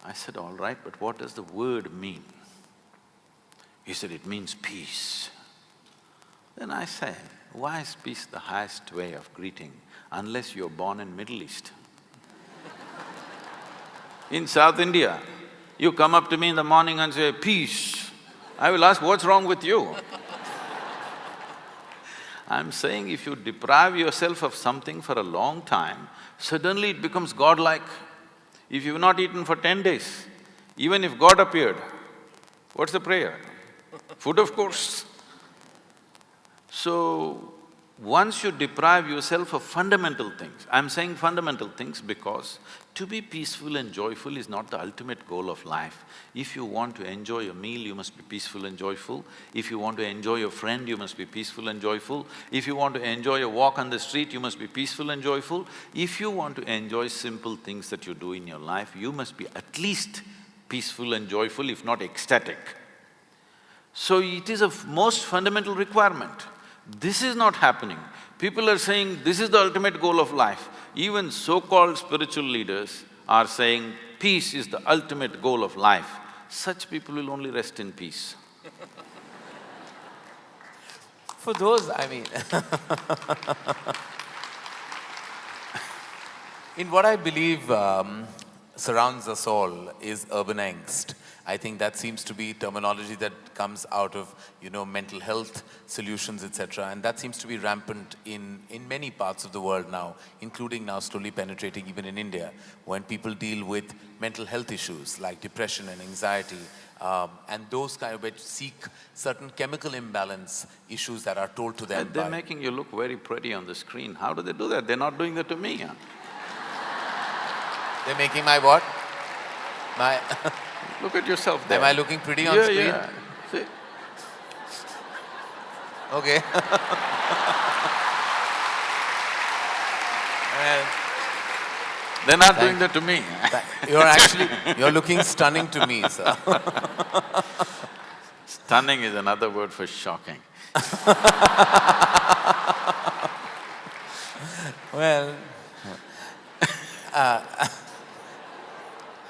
I said, all right, but what does the word mean? He said, it means peace. Then I said, why is peace the highest way of greeting unless you're born in Middle East? In South India, you come up to me in the morning and say, peace. I will ask, what's wrong with you? I'm saying if you deprive yourself of something for a long time, suddenly it becomes godlike. If you've not eaten for 10 days, even if God appeared, what's the prayer? Food, of course. So, once you deprive yourself of fundamental things, I'm saying fundamental things because to be peaceful and joyful is not the ultimate goal of life. If you want to enjoy a meal, you must be peaceful and joyful. If you want to enjoy a friend, you must be peaceful and joyful. If you want to enjoy a walk on the street, you must be peaceful and joyful. If you want to enjoy simple things that you do in your life, you must be at least peaceful and joyful, if not ecstatic. So it is a most fundamental requirement. This is not happening. People are saying, this is the ultimate goal of life. Even so-called spiritual leaders are saying, peace is the ultimate goal of life. Such people will only rest in peace. For those, in what I believe surrounds us all is urban angst. I think that seems to be terminology that comes out of, mental health solutions, etc. And that seems to be rampant in many parts of the world now, including now slowly penetrating even in India, when people deal with mental health issues like depression and anxiety, and those kind of which seek certain chemical imbalance issues that are told to them. They're making you look very pretty on the screen. How do they do that? They're not doing that to me, huh? They're making my what? My… Look at yourself there. Am I looking pretty on screen? Yeah. See? Okay. Well, they're not doing that to me. You're looking stunning to me, sir. Stunning is another word for shocking. Well,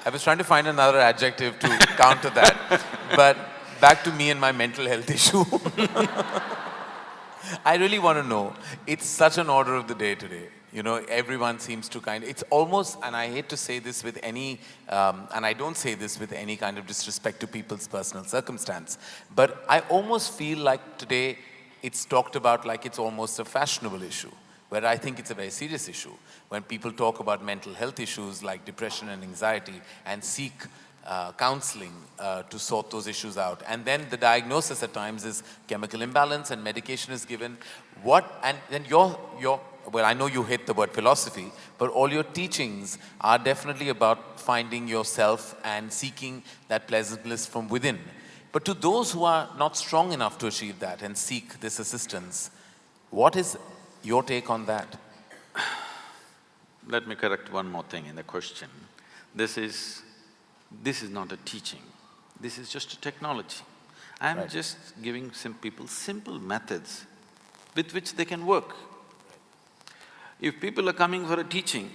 I was trying to find another adjective to counter that, but back to me and my mental health issue. I really want to know, it's such an order of the day today. Everyone seems to it's almost, and I hate to say this with any, and I don't say this with any kind of disrespect to people's personal circumstance, but I almost feel like today it's talked about like it's almost a fashionable issue, where I think it's a very serious issue. When people talk about mental health issues like depression and anxiety and seek counseling to sort those issues out. And then the diagnosis at times is chemical imbalance and medication is given. And then well, I know you hate the word philosophy, but all your teachings are definitely about finding yourself and seeking that pleasant bliss from within. But to those who are not strong enough to achieve that and seek this assistance, what is your take on that? let me correct one more thing in the question. This is not a teaching, this is just a technology. I'm just giving some people simple methods with which they can work. If people are coming for a teaching,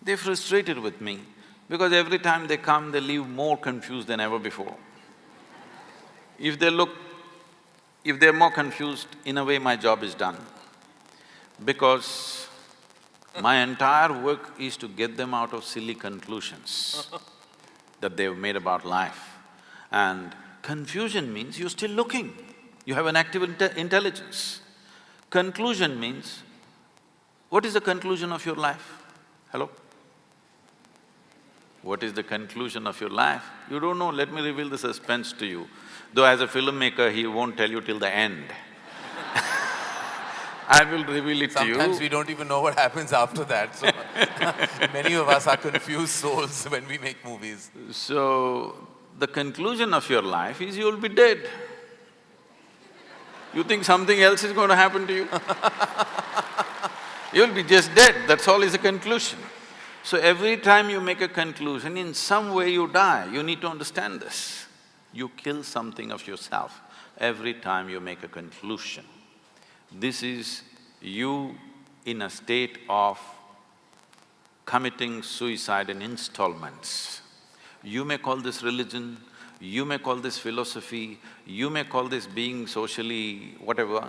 they're frustrated with me because every time they come, they leave more confused than ever before. If they're more confused, in a way my job is done. Because my entire work is to get them out of silly conclusions that they've made about life. And confusion means you're still looking, you have an active intelligence. Conclusion means, what is the conclusion of your life? Hello? What is the conclusion of your life? You don't know, let me reveal the suspense to you. Though as a filmmaker, he won't tell you till the end. I will reveal it to you. Sometimes we don't even know what happens after that, so many of us are confused souls when we make movies. So, the conclusion of your life is you'll be dead. You think something else is going to happen to you? You'll be just dead, that's all is the conclusion. So every time you make a conclusion, in some way you die, you need to understand this. You kill something of yourself every time you make a conclusion. This is you in a state of committing suicide in installments. You may call this religion, you may call this philosophy, you may call this being socially whatever,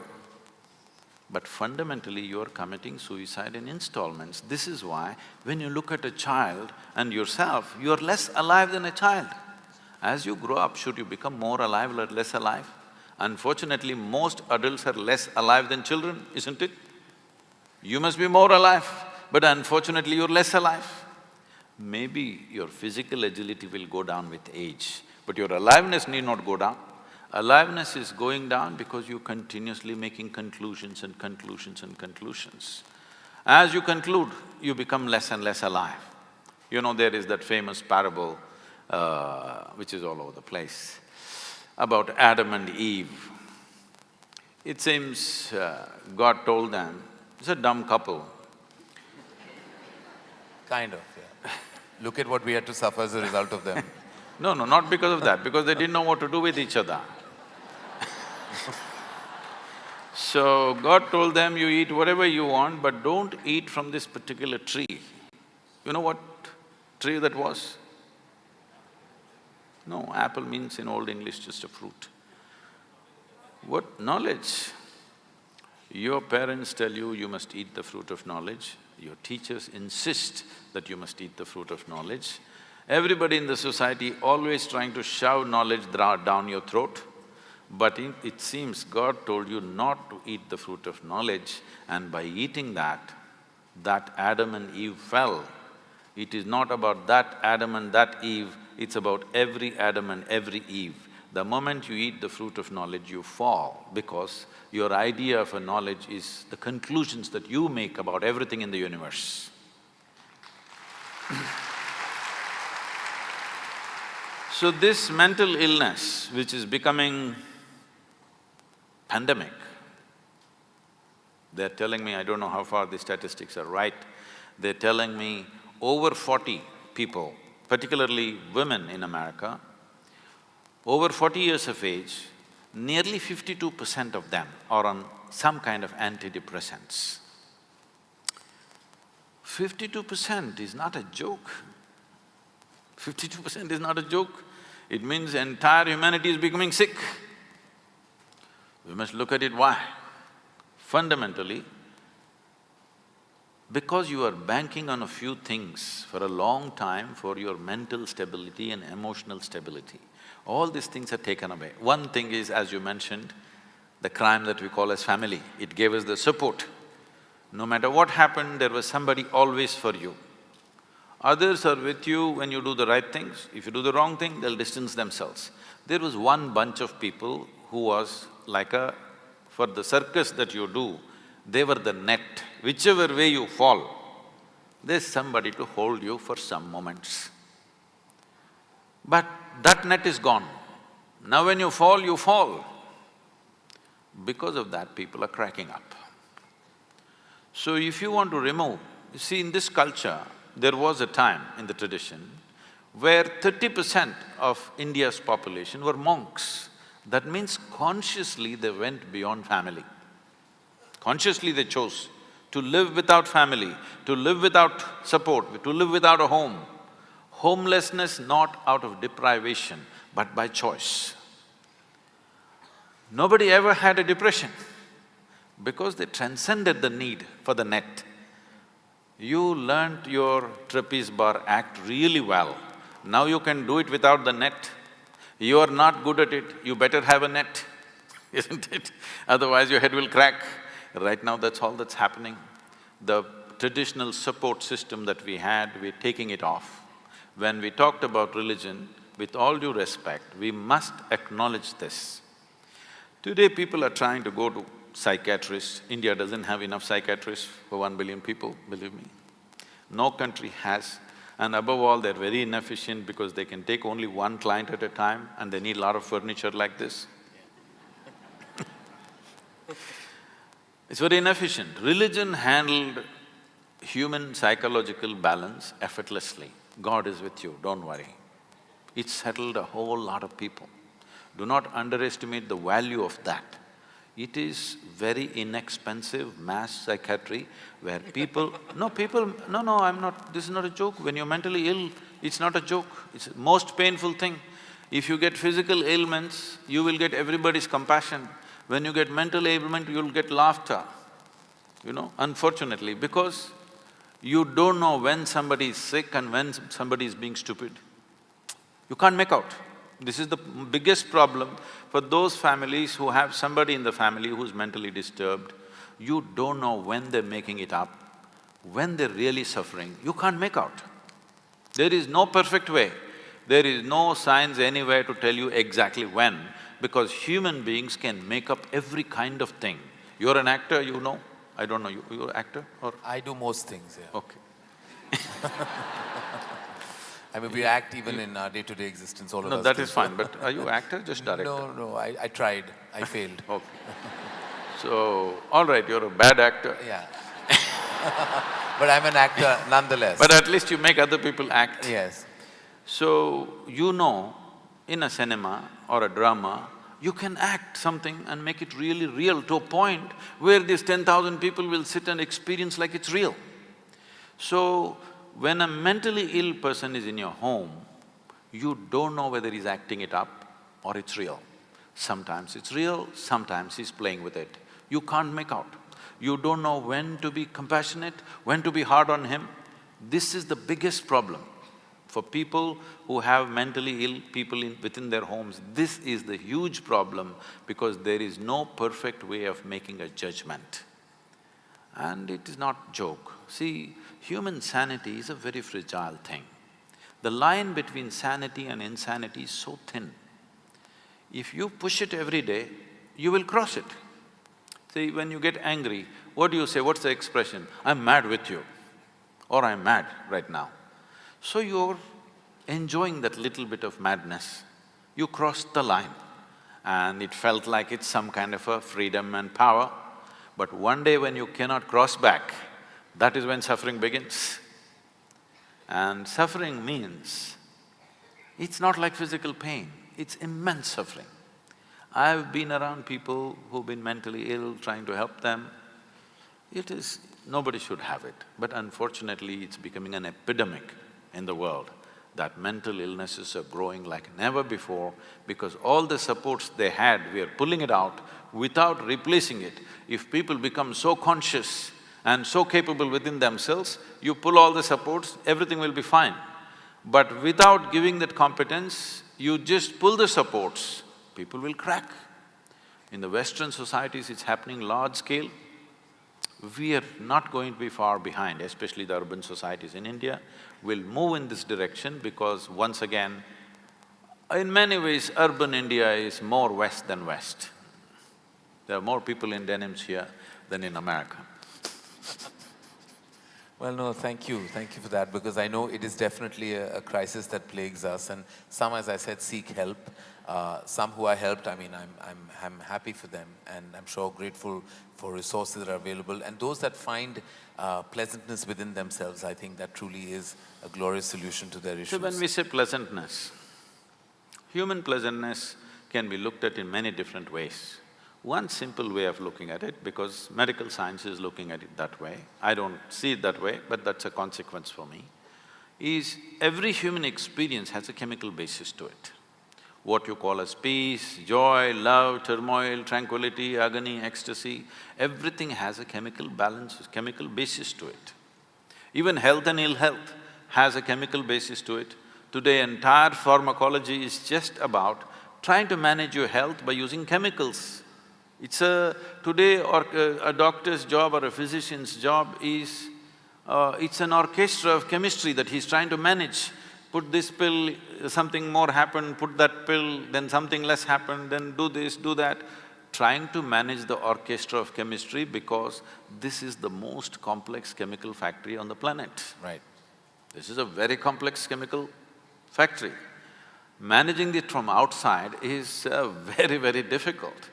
but fundamentally you're committing suicide in installments. This is why when you look at a child and yourself, you're less alive than a child. As you grow up, should you become more alive or less alive? Unfortunately, most adults are less alive than children, isn't it? You must be more alive, but unfortunately you're less alive. Maybe your physical agility will go down with age, but your aliveness need not go down. Aliveness is going down because you're continuously making conclusions and conclusions and conclusions. As you conclude, you become less and less alive. You know, there is that famous parable, which is all over the place, about Adam and Eve. It seems God told them, it's a dumb couple. Kind of, yeah. Look at what we had to suffer as a result of them. No, not because of that, because they didn't know what to do with each other. So God told them, you eat whatever you want, but don't eat from this particular tree. You know what tree that was? No, apple means in Old English just a fruit. What knowledge? Your parents tell you, you must eat the fruit of knowledge. Your teachers insist that you must eat the fruit of knowledge. Everybody in the society always trying to shove knowledge down your throat. But it seems God told you not to eat the fruit of knowledge, and by eating that Adam and Eve fell. It is not about that Adam and that Eve, it's about every Adam and every Eve. The moment you eat the fruit of knowledge, you fall, because your idea of a knowledge is the conclusions that you make about everything in the universe. So this mental illness, which is becoming pandemic, they're telling me, I don't know how far the statistics are right, they're telling me over 40 people, particularly women in America, over 40 years of age, nearly 52% of them are on some kind of antidepressants. 52% is not a joke. 52% is not a joke. It means entire humanity is becoming sick. We must look at it why. Fundamentally, because you are banking on a few things for a long time for your mental stability and emotional stability, all these things are taken away. One thing is, as you mentioned, the crime that we call as family. It gave us the support. No matter what happened, there was somebody always for you. Others are with you when you do the right things. If you do the wrong thing, they'll distance themselves. There was one bunch of people who was like for the circus that you do, they were the net. Whichever way you fall, there's somebody to hold you for some moments. But that net is gone. Now when you fall, you fall. Because of that, people are cracking up. So if you want to remove You see, in this culture, there was a time in the tradition where 30% of India's population were monks. That means consciously they went beyond family. Consciously they chose to live without family, to live without support, to live without a home. Homelessness not out of deprivation, but by choice. Nobody ever had a depression because they transcended the need for the net. You learnt your trapeze bar act really well. Now you can do it without the net. You are not good at it, you better have a net, isn't it? Otherwise your head will crack. Right now that's all that's happening. The traditional support system that we had, we're taking it off. When we talked about religion, with all due respect, we must acknowledge this. Today people are trying to go to psychiatrists. India doesn't have enough psychiatrists for 1 billion people, believe me. No country has. And above all, they're very inefficient because they can take only one client at a time and they need a lot of furniture like this. It's very inefficient. Religion handled human psychological balance effortlessly. God is with you, don't worry. It settled a whole lot of people. Do not underestimate the value of that. It is very inexpensive mass psychiatry where people… No, I'm not… this is not a joke. When you're mentally ill, it's not a joke. It's the most painful thing. If you get physical ailments, you will get everybody's compassion. When you get mental ailment, you'll get laughter, unfortunately, because you don't know when somebody is sick and when somebody is being stupid. You can't make out. This is the biggest problem for those families who have somebody in the family who's mentally disturbed. You don't know when they're making it up, when they're really suffering, you can't make out. There is no perfect way. There is no science anywhere to tell you exactly when, because human beings can make up every kind of thing. You're an actor, you know. I don't know, you're an actor or… I do most things, yeah. Okay. I mean, we act even in our day-to-day existence, all of us. No, that is fine, but are you actor, just director? No, I tried, I failed. Okay. So, all right, you're a bad actor. Yeah. But I'm an actor nonetheless. But at least you make other people act. Yes. So, in a cinema or a drama, you can act something and make it really real to a point where these 10,000 people will sit and experience like it's real. So, when a mentally ill person is in your home, you don't know whether he's acting it up or it's real. Sometimes it's real, sometimes he's playing with it. You can't make out. You don't know when to be compassionate, when to be hard on him. This is the biggest problem. For people who have mentally ill people within their homes, this is the huge problem because there is no perfect way of making a judgment. And it is not joke. See, human sanity is a very fragile thing. The line between sanity and insanity is so thin. If you push it every day, you will cross it. See, when you get angry, what do you say? What's the expression? I'm mad with you, or I'm mad right now. So you're enjoying that little bit of madness. You crossed the line and it felt like it's some kind of a freedom and power. But one day when you cannot cross back, that is when suffering begins. And suffering means, it's not like physical pain, it's immense suffering. I've been around people who've been mentally ill, trying to help them. Nobody should have it, but unfortunately it's becoming an epidemic in the world that mental illnesses are growing like never before because all the supports they had, we are pulling it out without replacing it. If people become so conscious and so capable within themselves, you pull all the supports, everything will be fine. But without giving that competence, you just pull the supports, people will crack. In the Western societies, it's happening large scale. We are not going to be far behind, especially the urban societies in India will move in this direction because once again, in many ways, urban India is more West than West. There are more people in denims here than in America. Well, no, thank you. Thank you for that, because I know it is definitely a crisis that plagues us, and some, as I said, seek help. Some who are helped, I mean, I'm happy for them, and I'm sure grateful for resources that are available. And those that find pleasantness within themselves, I think that truly is a glorious solution to their issues. So when we say pleasantness, human pleasantness can be looked at in many different ways. One simple way of looking at it, because medical science is looking at it that way, I don't see it that way, but that's a consequence for me, is every human experience has a chemical basis to it. What you call as peace, joy, love, turmoil, tranquility, agony, ecstasy, everything has a chemical balance, chemical basis to it. Even health and ill health has a chemical basis to it. Today, entire pharmacology is just about trying to manage your health by using chemicals. It's today a doctor's job or a physician's job is, it's an orchestra of chemistry that he's trying to manage. Put this pill, something more happened, put that pill, then something less happened, then do this, do that. Trying to manage the orchestra of chemistry, because this is the most complex chemical factory on the planet. Right. This is a very complex chemical factory. Managing it from outside is very, very difficult.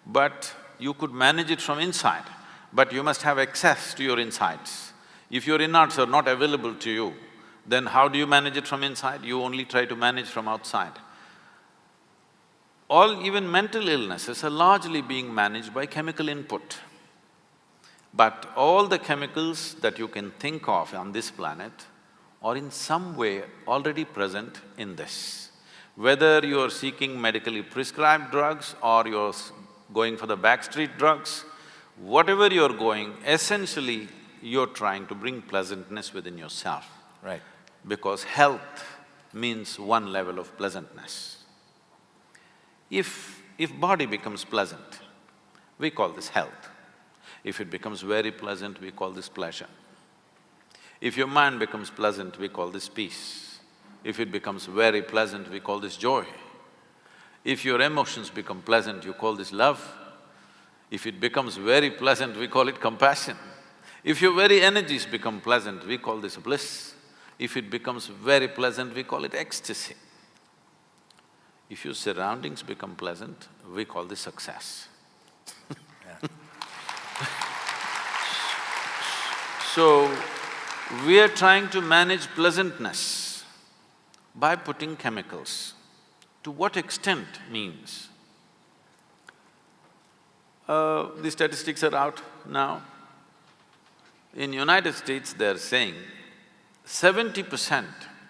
But you could manage it from inside, but you must have access to your insides. If your innards are not available to you, then how do you manage it from inside? You only try to manage from outside. Even mental illnesses are largely being managed by chemical input. But all the chemicals that you can think of on this planet are in some way already present in this. Whether you are seeking medically prescribed drugs or you're going for the backstreet drugs, whatever you're going, essentially you're trying to bring pleasantness within yourself. Right. Because health means one level of pleasantness. If body becomes pleasant, we call this health. If it becomes very pleasant, we call this pleasure. If your mind becomes pleasant, we call this peace. If it becomes very pleasant, we call this joy. If your emotions become pleasant, you call this love. If it becomes very pleasant, we call it compassion. If your very energies become pleasant, we call this bliss. If it becomes very pleasant, we call it ecstasy. If your surroundings become pleasant, we call this success. So, we are trying to manage pleasantness by putting chemicals. To what extent means, the statistics are out now. In United States, they're saying 70%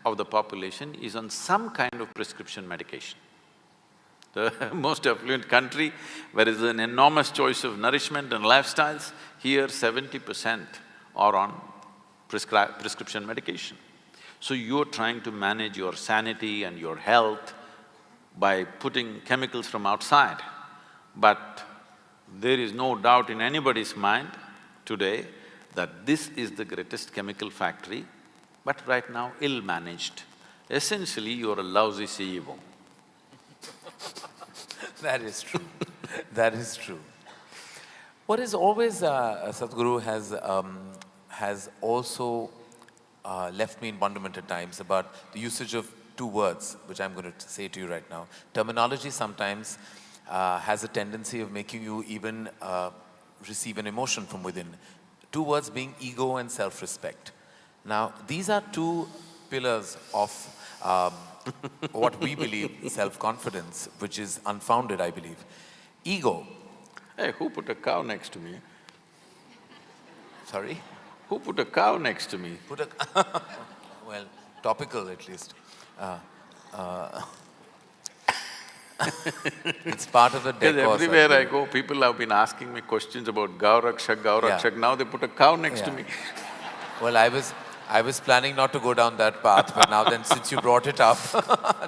of the population is on some kind of prescription medication. The most affluent country, where there is an enormous choice of nourishment and lifestyles, here 70% are on prescription medication. So you're trying to manage your sanity and your health by putting chemicals from outside. But there is no doubt in anybody's mind today that this is the greatest chemical factory, but right now ill-managed. Essentially, you're a lousy CEO. That is true. That is true. What is always, Sadhguru has also left me in wonderment at times about the usage of two words, which I'm going to say to you right now. Terminology sometimes has a tendency of making you even receive an emotion from within. Two words being ego and self-respect. Now, these are two pillars of what we believe self-confidence, which is unfounded, I believe. Ego. Hey, who put a cow next to me? Sorry? Who put a cow next to me? Put a… well, topical at least. It's part of the decor. Because everywhere I go, people have been asking me questions about Gaurakshak, Gaurakshak. Yeah. Now they put a cow next to me. Well, I was planning not to go down that path, but now then since you brought it up,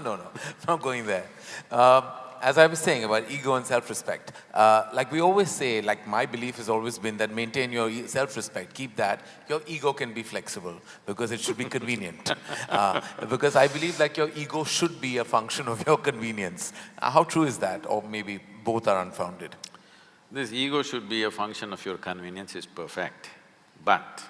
no, not going there. As I was saying about ego and self-respect, like we always say, like my belief has always been that maintain your self-respect, keep that. Your ego can be flexible because it should be convenient. Because I believe like your ego should be a function of your convenience. How true is that? Or maybe both are unfounded? This ego should be a function of your convenience is perfect, but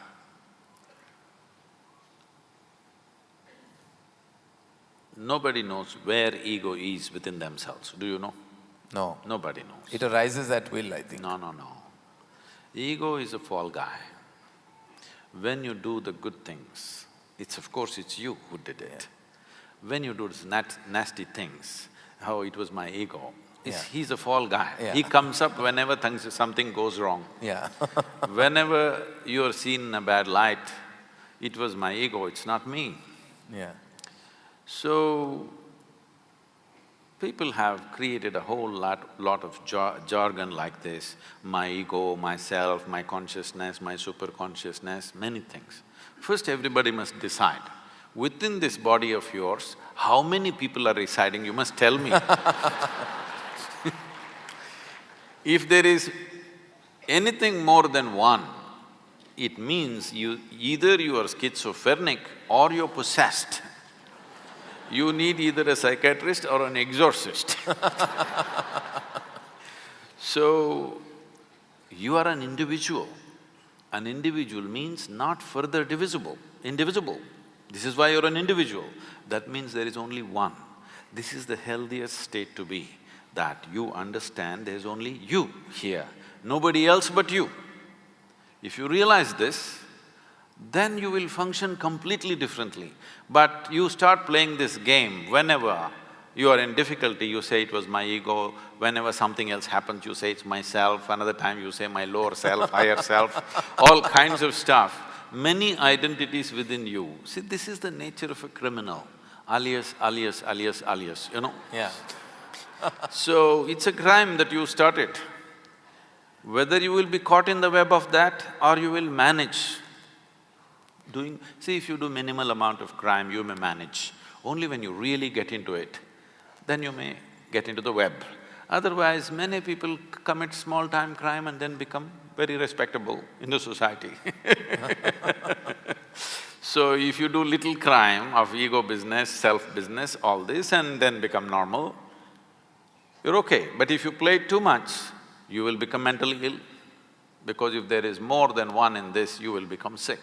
nobody knows where ego is within themselves. Do you know? No. Nobody knows. It arises at will, I think. No, no, no. Ego is a fall guy. When you do the good things, of course it's you who did it. When you do nasty things, oh, it was my ego. He's a fall guy. He comes up whenever something goes wrong. Whenever you're seen in a bad light, it was my ego, it's not me. So, people have created a whole lot of jargon like this, my ego, myself, my consciousness, my superconsciousness, many things. First, everybody must decide, within this body of yours, how many people are residing, you must tell me. If there is anything more than one, it means either you are schizophrenic or you're possessed. You need either a psychiatrist or an exorcist. So, you are an individual. An individual means not further indivisible. This is why you're an individual. That means there is only one. This is the healthiest state to be, that you understand there's only you here, nobody else but you. If you realize this, then you will function completely differently. But you start playing this game, whenever you are in difficulty, you say it was my ego, whenever something else happens, you say it's myself, another time you say my lower self, higher self, all kinds of stuff. Many identities within you. See, this is the nature of a criminal, alias, you know? So, it's a crime that you started. Whether you will be caught in the web of that or you will manage doing… See, if you do minimal amount of crime, you may manage. Only when you really get into it, then you may get into the web. Otherwise, many people commit small-time crime and then become very respectable in the society. So, if you do little crime of ego business, self-business, all this and then become normal, you're okay. But if you play too much, you will become mentally ill. Because if there is more than one in this, you will become sick.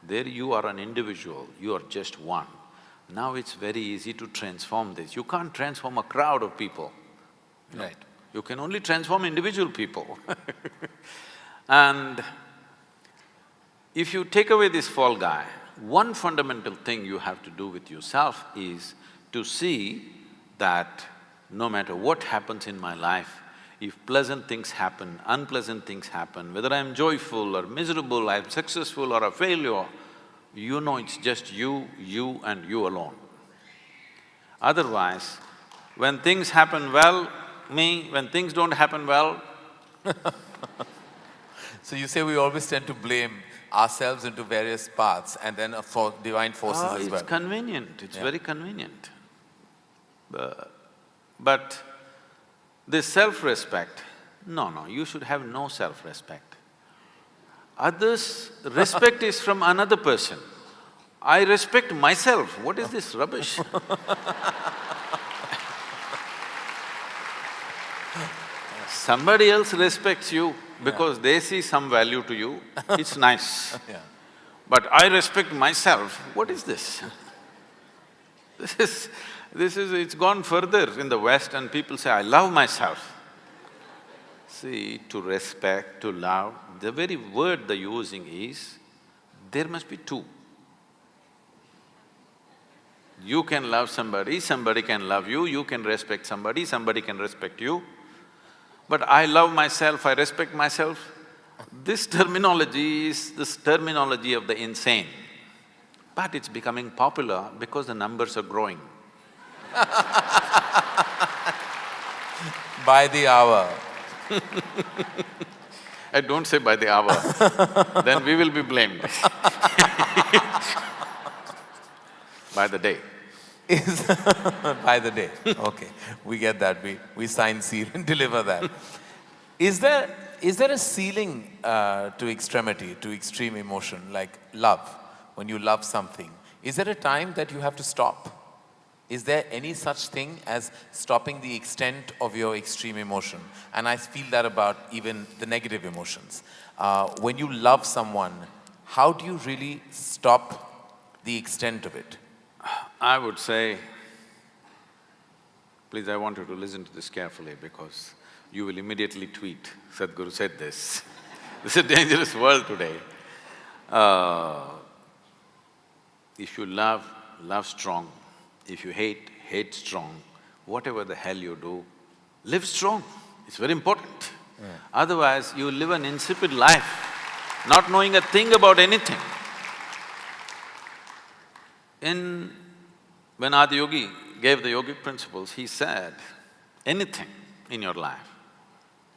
There you are an individual, you are just one. Now it's very easy to transform this. You can't transform a crowd of people. Right. You can only transform individual people. And if you take away this fall guy, one fundamental thing you have to do with yourself is to see that no matter what happens in my life, if pleasant things happen, unpleasant things happen, whether I'm joyful or miserable, I'm successful or a failure, you know it's just you and you alone. Otherwise, when things happen well, me, when things don't happen well… So you say we always tend to blame ourselves into various paths and then for divine forces as well. It's convenient, it's very convenient. But this self-respect, no, you should have no self-respect. Others… respect is from another person. I respect myself, what is this rubbish? Somebody else respects you because they see some value to you, it's nice. But I respect myself, what is this? It's gone further in the West and people say, I love myself. See, to respect, to love, the very word they're using is, there must be two. You can love somebody, somebody can love you, you can respect somebody, somebody can respect you. But I love myself, I respect myself, this terminology is this terminology of the insane. But it's becoming popular because the numbers are growing. By the hour. Don't say by the hour, then we will be blamed. By the day. By the day, okay. We get that, we sign, seal and deliver that. Is there a ceiling to extremity, to extreme emotion, like love? When you love something, is there a time that you have to stop? Is there any such thing as stopping the extent of your extreme emotion? And I feel that about even the negative emotions. When you love someone, how do you really stop the extent of it? I would say, Please, I want you to listen to this carefully because you will immediately tweet, Sadhguru said this. This is a dangerous world today. If you love, love strong. If you hate, hate strong. Whatever the hell you do, live strong. It's very important. Otherwise, you live an insipid life, not knowing a thing about anything. When Adi Yogi gave the yogic principles, he said, anything in your life,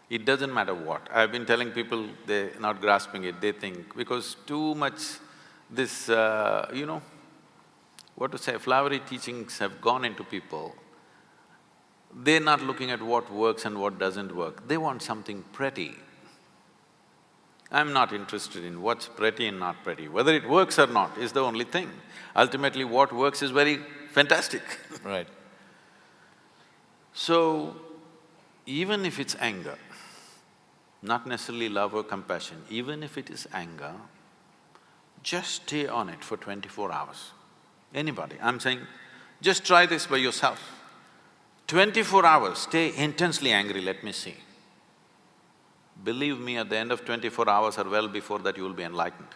it doesn't matter what. I've been telling people, they're not grasping it, they think, because too much this, what to say, flowery teachings have gone into people, they're not looking at what works and what doesn't work, they want something pretty. I'm not interested in what's pretty and not pretty. Whether it works or not is the only thing. Ultimately, what works is very fantastic. Right. So, even if it's anger, not necessarily love or compassion, even if it is anger, just stay on it for 24 hours. Anybody, I'm saying, just try this by yourself. 24 hours, stay intensely angry, let me see. Believe me, at the end of 24 hours or well before that, you will be enlightened.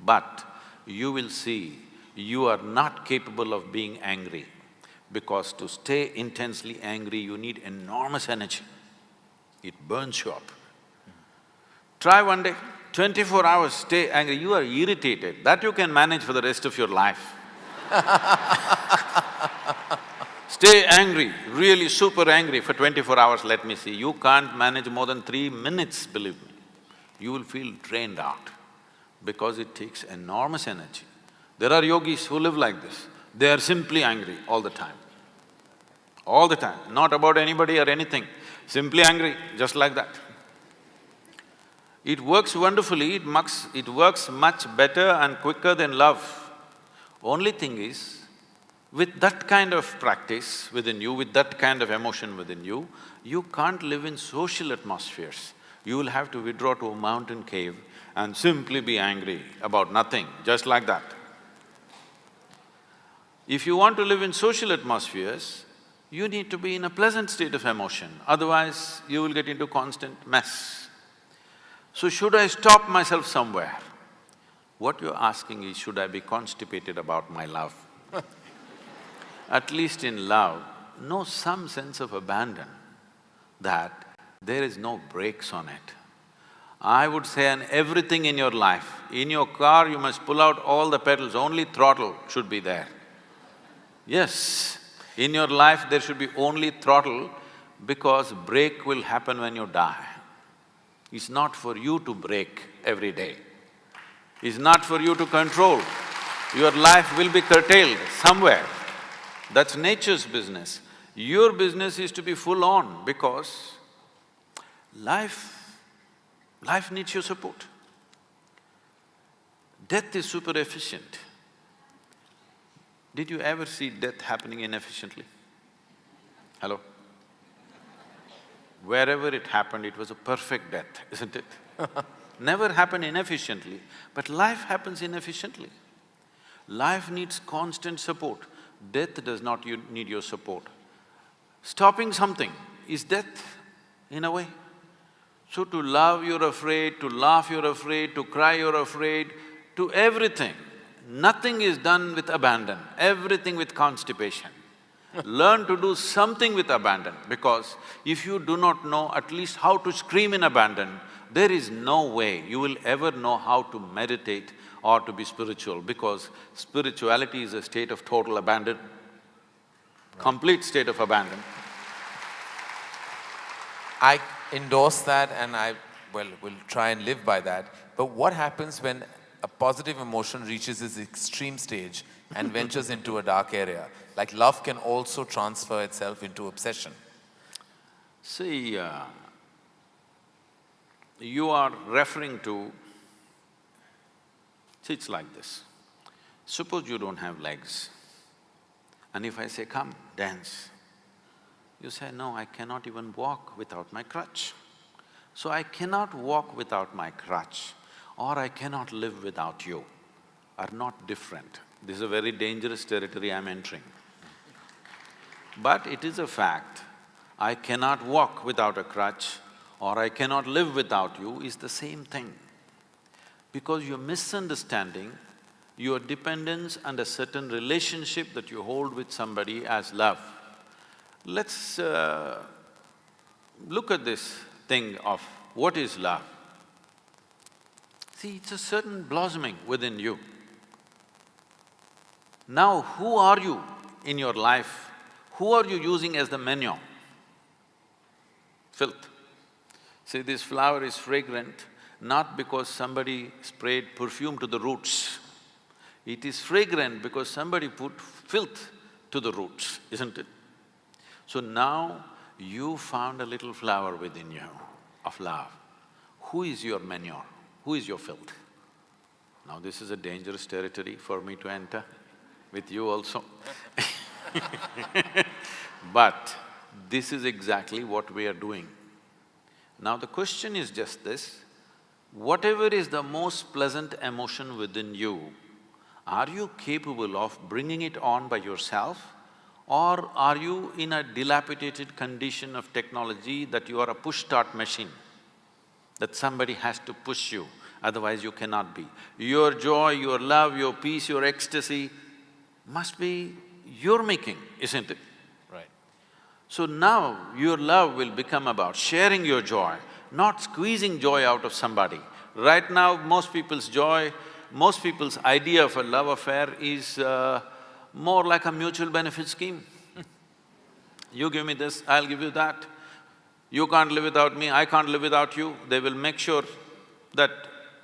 But you will see you are not capable of being angry, because to stay intensely angry, you need enormous energy. It burns you up. Try one day, 24 hours, stay angry. You are irritated, that you can manage for the rest of your life. Stay angry, really super angry for 24 hours, let me see. You can't manage more than 3 minutes, believe me. You will feel drained out because it takes enormous energy. There are yogis who live like this. They are simply angry all the time. All the time, not about anybody or anything, simply angry, just like that. It works wonderfully, it works much better and quicker than love. Only thing is, with that kind of practice within you, with that kind of emotion within you, you can't live in social atmospheres. You will have to withdraw to a mountain cave and simply be angry about nothing, just like that. If you want to live in social atmospheres, you need to be in a pleasant state of emotion, otherwise you will get into constant mess. So should I stop myself somewhere? What you're asking is, should I be constipated about my love? At least in love, know some sense of abandon, that there is no brakes on it. I would say in everything in your life, in your car you must pull out all the pedals, only throttle should be there. Yes, in your life there should be only throttle, because brake will happen when you die. It's not for you to brake every day. It's not for you to control. Your life will be curtailed somewhere. That's nature's business. Your business is to be full on, because life needs your support. Death is super efficient. Did you ever see death happening inefficiently? Hello? Wherever it happened, it was a perfect death, isn't it? Never happened inefficiently, but life happens inefficiently. Life needs constant support. Death does not need your support. Stopping something is death, in a way. So to love you're afraid, to laugh you're afraid, to cry you're afraid, to everything. Nothing is done with abandon, everything with constipation. Learn to do something with abandon, because if you do not know at least how to scream in abandon, there is no way you will ever know how to meditate or to be spiritual, because spirituality is a state of total abandon, complete state of abandon. I endorse that and will try and live by that. But what happens when a positive emotion reaches its extreme stage and ventures into a dark area? Like love can also transfer itself into obsession. See, you are referring to… See, it's like this. Suppose you don't have legs, and if I say, come, dance, you say, no, I cannot even walk without my crutch. So I cannot walk without my crutch, or I cannot live without you, are not different. This is a very dangerous territory I'm entering. But it is a fact, I cannot walk without a crutch or I cannot live without you is the same thing. Because you're misunderstanding your dependence and a certain relationship that you hold with somebody as love. Let's look at this thing of what is love. See, it's a certain blossoming within you. Now, who are you in your life? Who are you using as the manure? Filth. See, this flower is fragrant not because somebody sprayed perfume to the roots. It is fragrant because somebody put filth to the roots, isn't it? So now you found a little flower within you of love. Who is your manure? Who is your filth? Now this is a dangerous territory for me to enter, with you also. But this is exactly what we are doing. Now the question is just this, whatever is the most pleasant emotion within you, are you capable of bringing it on by yourself? Or are you in a dilapidated condition of technology that you are a push-start machine, that somebody has to push you, otherwise you cannot be? Your joy, your love, your peace, your ecstasy must be your making, isn't it? Right. So now your love will become about sharing your joy, not squeezing joy out of somebody. Right now, most people's joy, most people's idea of a love affair is more like a mutual benefit scheme. You give me this, I'll give you that. You can't live without me, I can't live without you. They will make sure that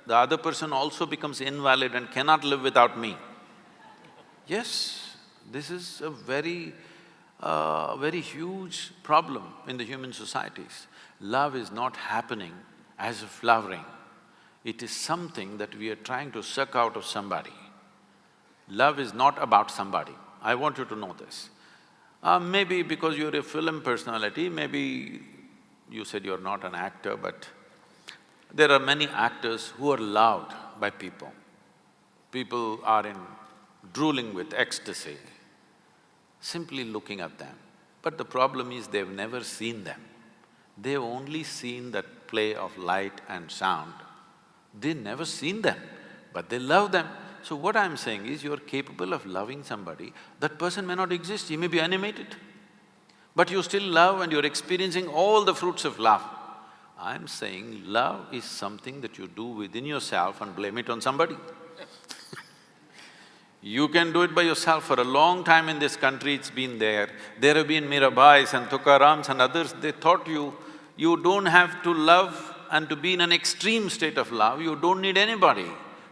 the other person also becomes invalid and cannot live without me. Yes, this is a very huge problem in the human societies. Love is not happening as a flowering. It is something that we are trying to suck out of somebody. Love is not about somebody. I want you to know this. Maybe because you're a film personality, maybe you said you're not an actor, but there are many actors who are loved by people. People are drooling with ecstasy, simply looking at them. But the problem is they've never seen them. They've only seen that play of light and sound. They've never seen them, but they love them. So what I'm saying is, you're capable of loving somebody, that person may not exist, he may be animated, but you still love and you're experiencing all the fruits of love. I'm saying love is something that you do within yourself and blame it on somebody. You can do it by yourself. For a long time in this country, it's been there. There have been Mirabais and Tukarams and others, they taught you don't have to love and to be in an extreme state of love, you don't need anybody.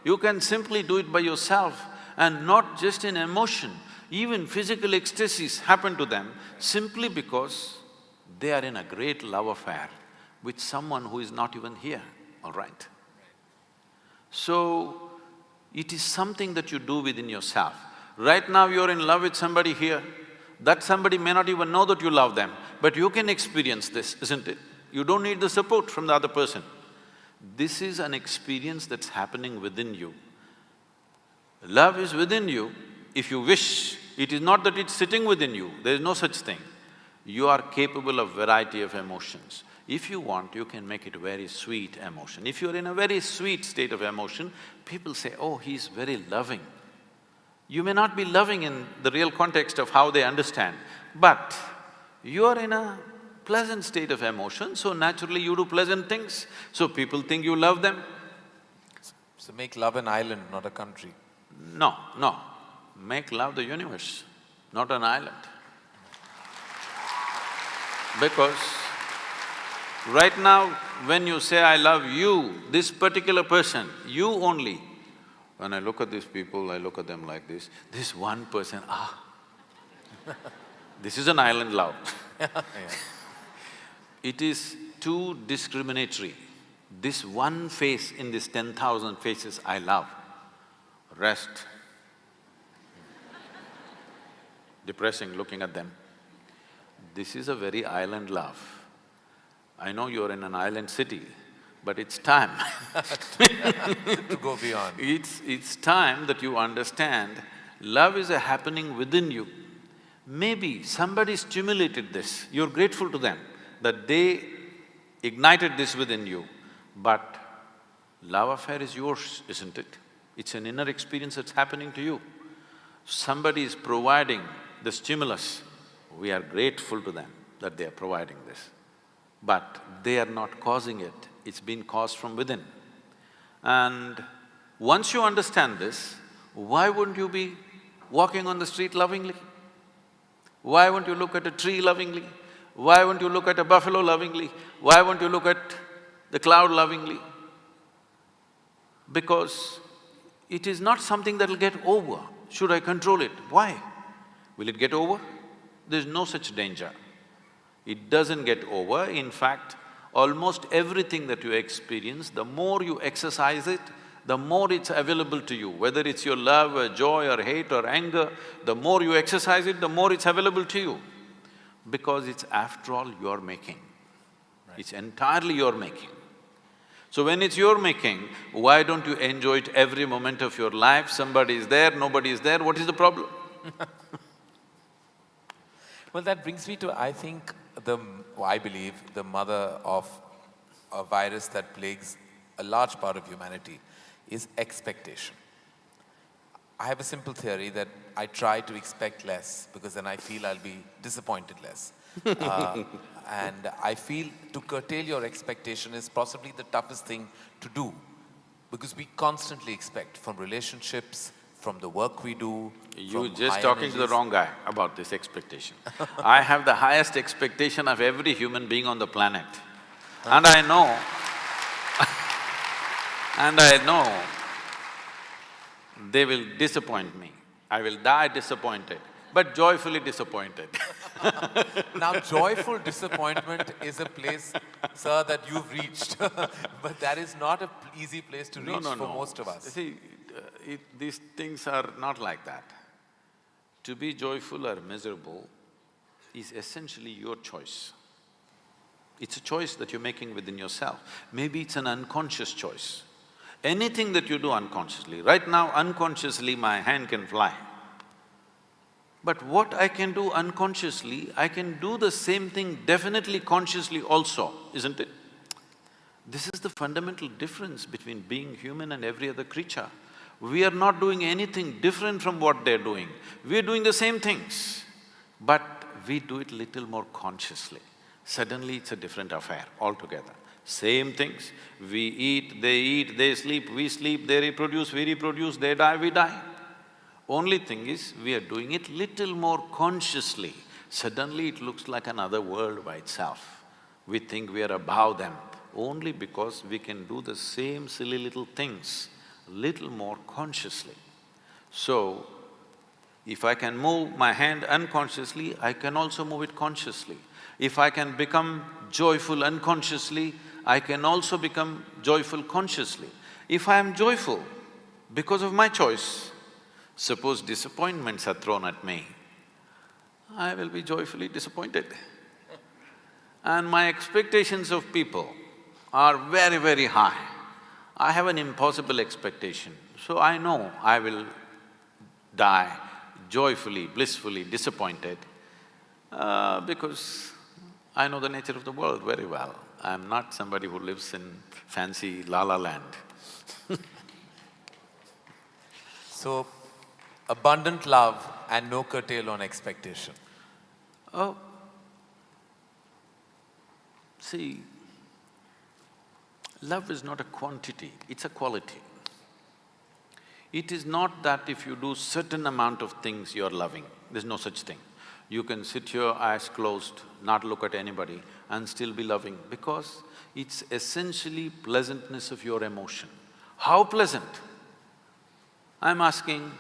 You can simply do it by yourself, and not just in emotion. Even physical ecstasies happen to them simply because they are in a great love affair with someone who is not even here, all right? So, it is something that you do within yourself. Right now you're in love with somebody here, that somebody may not even know that you love them, but you can experience this, isn't it? You don't need the support from the other person. This is an experience that's happening within you. Love is within you, if you wish. It is not that it's sitting within you, there is no such thing. You are capable of variety of emotions. If you want, you can make it a very sweet emotion. If you're in a very sweet state of emotion, people say, oh, he's very loving. You may not be loving in the real context of how they understand, but you are in a pleasant state of emotion, so naturally you do pleasant things, so people think you love them. So make love an island, not a country. No, no. Make love the universe, not an island. Because right now, when you say, I love you, this particular person, you only, when I look at these people, I look at them like this one person, this is an island love. It is too discriminatory. This one face in this 10,000 faces I love, rest. Depressing looking at them. This is a very island love. I know you're in an island city, but it's time to go beyond. It's time that you understand love is a happening within you. maybe somebody stimulated this, you're grateful to them that they ignited this within you, but love affair is yours, isn't it? It's an inner experience that's happening to you. Somebody is providing the stimulus, we are grateful to them that they are providing this. But they are not causing it, it's been caused from within. And once you understand this, why wouldn't you be walking on the street lovingly? Why won't you look at a tree lovingly? Why won't you look at a buffalo lovingly? Why won't you look at the cloud lovingly? Because it is not something that'll get over. Should I control it? Why? Will it get over? There's no such danger. It doesn't get over. In fact, almost everything that you experience, the more you exercise it, the more it's available to you. Whether it's your love or joy or hate or anger, the more you exercise it, the more it's available to you. Because it's after all your making. Right. It's entirely your making. So when it's your making, why don't you enjoy it every moment of your life? Somebody is there, nobody is there, what is the problem? Well, that brings me to, I think, I believe, the mother of a virus that plagues a large part of humanity is expectation. I have a simple theory that I try to expect less because then I feel I'll be disappointed less. And I feel to curtail your expectation is possibly the toughest thing to do because we constantly expect from relationships, from the work we do, You're just talking to the wrong guy about this expectation. I have the highest expectation of every human being on the planet. And I know and I know they will disappoint me. I will die disappointed, but joyfully disappointed. Now, joyful disappointment is a place, sir, that you've reached but that is not an easy place to reach for most of us. See, these things are not like that. To be joyful or miserable is essentially your choice. It's a choice that you're making within yourself. Maybe it's an unconscious choice. Anything that you do unconsciously, right now unconsciously my hand can fly. But what I can do unconsciously, I can do the same thing definitely consciously also, isn't it? This is the fundamental difference between being human and every other creature. We are not doing anything different from what they're doing. We're doing the same things, but we do it little more consciously. Suddenly it's a different affair altogether. Same things, we eat, they sleep, we sleep, they reproduce, we reproduce, they die, we die. Only thing is, we are doing it little more consciously. Suddenly it looks like another world by itself. We think we are above them, only because we can do the same silly little things little more consciously. So, if I can move my hand unconsciously, I can also move it consciously. If I can become joyful unconsciously, I can also become joyful consciously. If I am joyful because of my choice, suppose disappointments are thrown at me, I will be joyfully disappointed. And my expectations of people are very, very high. I have an impossible expectation, so I know I will die joyfully, blissfully disappointed because I know the nature of the world very well. I'm not somebody who lives in fancy la-la land. So, abundant love and no curtail on expectation. Oh, see, love is not a quantity, it's a quality. It is not that if you do certain amount of things you're loving, there's no such thing. You can sit here, eyes closed, not look at anybody and still be loving because it's essentially pleasantness of your emotion. How pleasant? I'm asking,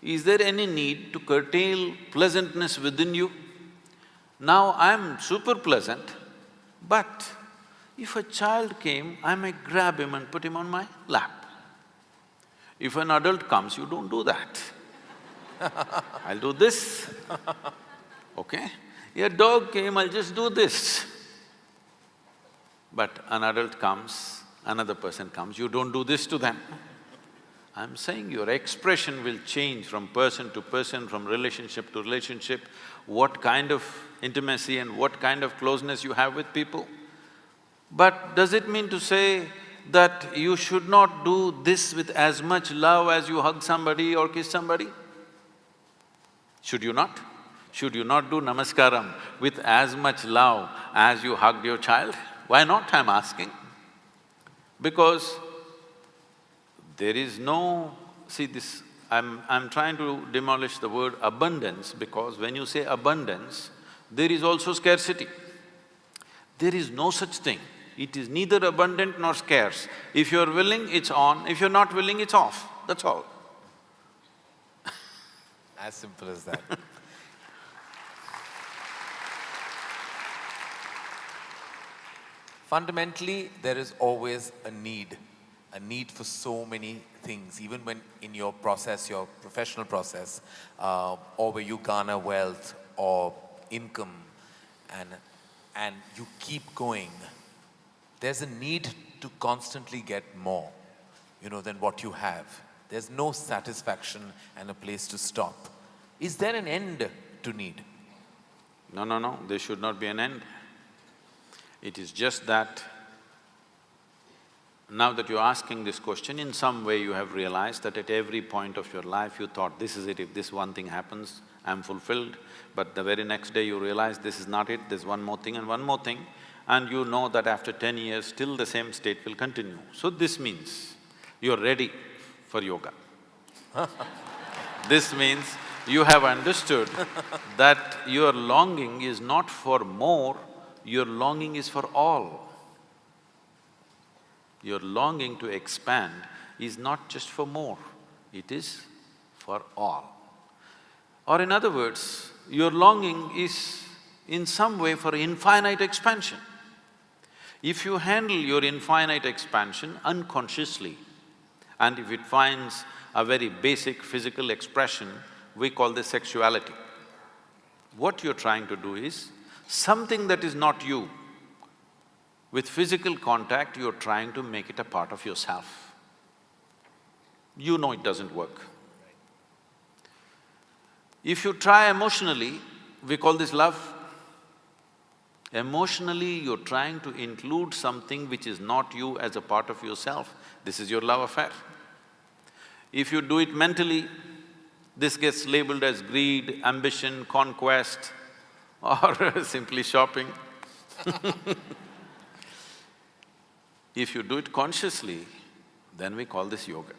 is there any need to curtail pleasantness within you? Now I'm super pleasant, but if a child came, I might grab him and put him on my lap. If an adult comes, you don't do that. I'll do this, okay? A dog came, I'll just do this. But an adult comes, another person comes, you don't do this to them. I'm saying your expression will change from person to person, from relationship to relationship, what kind of intimacy and what kind of closeness you have with people. But does it mean to say that you should not do this with as much love as you hug somebody or kiss somebody? Should you not? Should you not do namaskaram with as much love as you hugged your child? Why not, I'm asking? Because there is no… See this… I'm trying to demolish the word abundance, because when you say abundance, there is also scarcity. There is no such thing. It is neither abundant nor scarce. If you're willing, it's on. If you're not willing, it's off. That's all. As simple as that. Fundamentally, there is always a need for so many things, even when in your process, your professional process, or where you garner wealth or income and you keep going, there's a need to constantly get more, than what you have. There's no satisfaction and a place to stop. Is there an end to need? No, there should not be an end. It is just that now that you're asking this question, in some way you have realized that at every point of your life you thought, this is it, if this one thing happens, I'm fulfilled. But the very next day you realize this is not it, there's one more thing and one more thing, and you know that after 10 years still the same state will continue. So this means you're ready for yoga. This means you have understood that your longing is not for more, your longing is for all. Your longing to expand is not just for more, it is for all. Or in other words, your longing is in some way for infinite expansion. If you handle your infinite expansion unconsciously, and if it finds a very basic physical expression, we call this sexuality. What you're trying to do is, something that is not you, with physical contact, you're trying to make it a part of yourself. You know it doesn't work. If you try emotionally, we call this love. Emotionally, you're trying to include something which is not you as a part of yourself. This is your love affair. If you do it mentally, this gets labeled as greed, ambition, conquest, or simply shopping. If you do it consciously, then we call this yoga.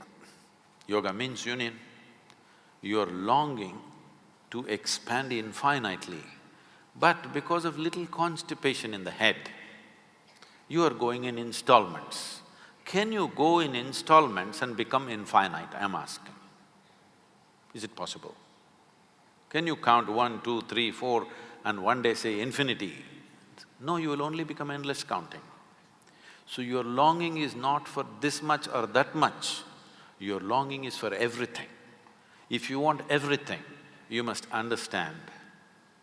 Yoga means union. You're longing to expand infinitely, but because of little constipation in the head, you are going in installments. Can you go in installments and become infinite, I'm asking? Is it possible? Can you count 1, 2, 3, 4 and one day say infinity? No, you will only become endless counting. So your longing is not for this much or that much, your longing is for everything. If you want everything, you must understand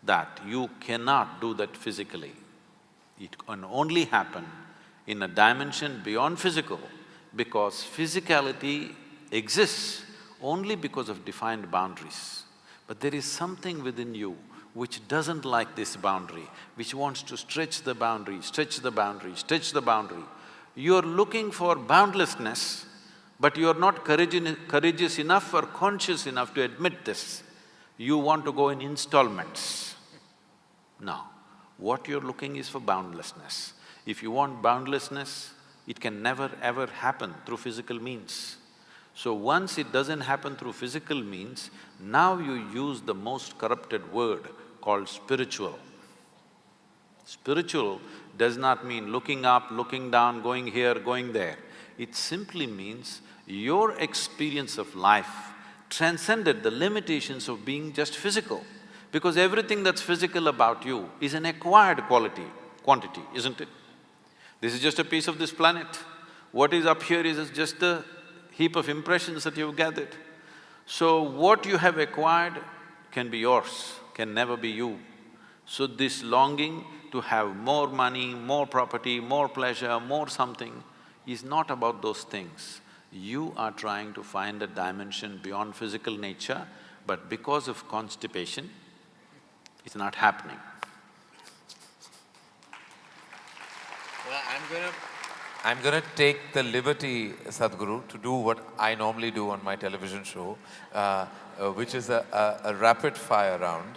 that you cannot do that physically. It can only happen in a dimension beyond physical, because physicality exists only because of defined boundaries. But there is something within you which doesn't like this boundary, which wants to stretch the boundary, stretch the boundary, stretch the boundary. You're looking for boundlessness, but you're not courageous enough or conscious enough to admit this. You want to go in installments. No, what you're looking is for boundlessness. If you want boundlessness, it can never ever happen through physical means. So once it doesn't happen through physical means, now you use the most corrupted word called spiritual. Spiritual does not mean looking up, looking down, going here, going there. It simply means your experience of life transcended the limitations of being just physical. Because everything that's physical about you is an acquired quantity, isn't it? This is just a piece of this planet. What is up here is just a heap of impressions that you've gathered. So what you have acquired can be yours, can never be you. So this longing to have more money, more property, more pleasure, more something is not about those things. You are trying to find a dimension beyond physical nature, but because of constipation, it's not happening. Well, I'm gonna take the liberty, Sadhguru, to do what I normally do on my television show, which is a rapid fire round.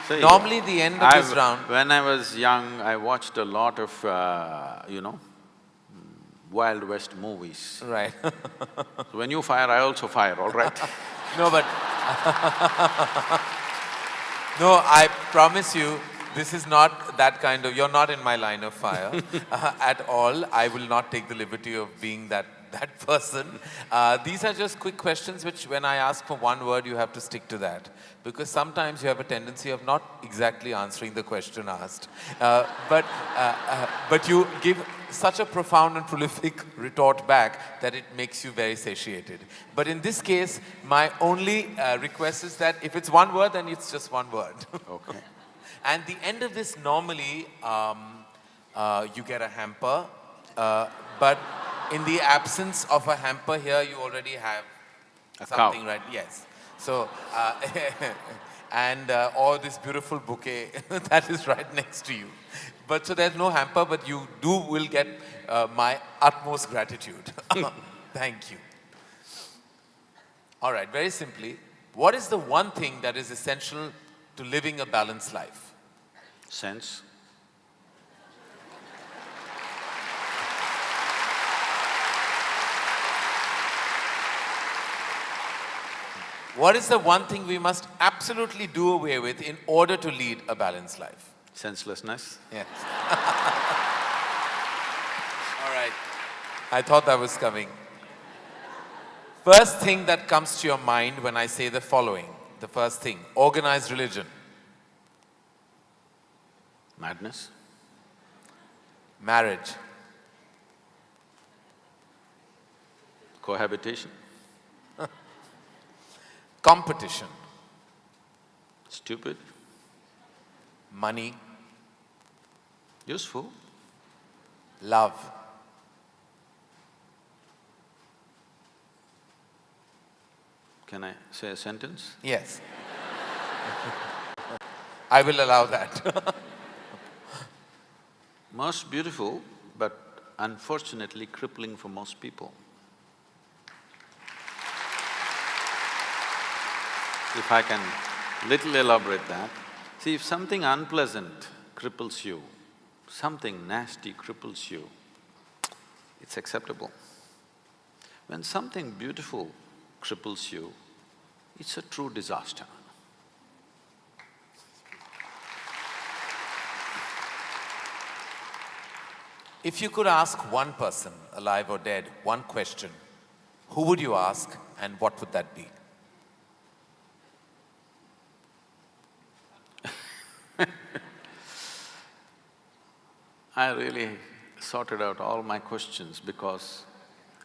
Normally the end of this round… When I was young, I watched a lot of, Wild West movies. Right. So when you fire, I also fire, all right? No, but no, I promise you, this is not that kind of… You're not in my line of fire at all. I will not take the liberty of being that person. These are just quick questions which when I ask for one word, you have to stick to that. Because sometimes you have a tendency of not exactly answering the question asked. But you give such a profound and prolific retort back that it makes you very satiated. But in this case, my only request is that if it's one word, then it's just one word. Okay. And the end of this, normally, you get a hamper, but in the absence of a hamper here, you already have something, right? Yes. So, or this beautiful bouquet that is right next to you. But so there's no hamper, but you will get my utmost gratitude. Thank you. All right, very simply, what is the one thing that is essential to living a balanced life? Sense. What is the one thing we must absolutely do away with in order to lead a balanced life? Senselessness. Yes. All right. I thought that was coming. First thing that comes to your mind when I say the following. The first thing, organized religion. Madness. Marriage. Cohabitation. Competition. Stupid. Money. Useful. Love. Can I say a sentence? Yes. I will allow that. Most beautiful, but unfortunately crippling for most people. If I can little elaborate that, see, if something unpleasant cripples you, something nasty cripples you, it's acceptable. When something beautiful cripples you, it's a true disaster. If you could ask one person, alive or dead, one question, who would you ask and what would that be? I really sorted out all my questions because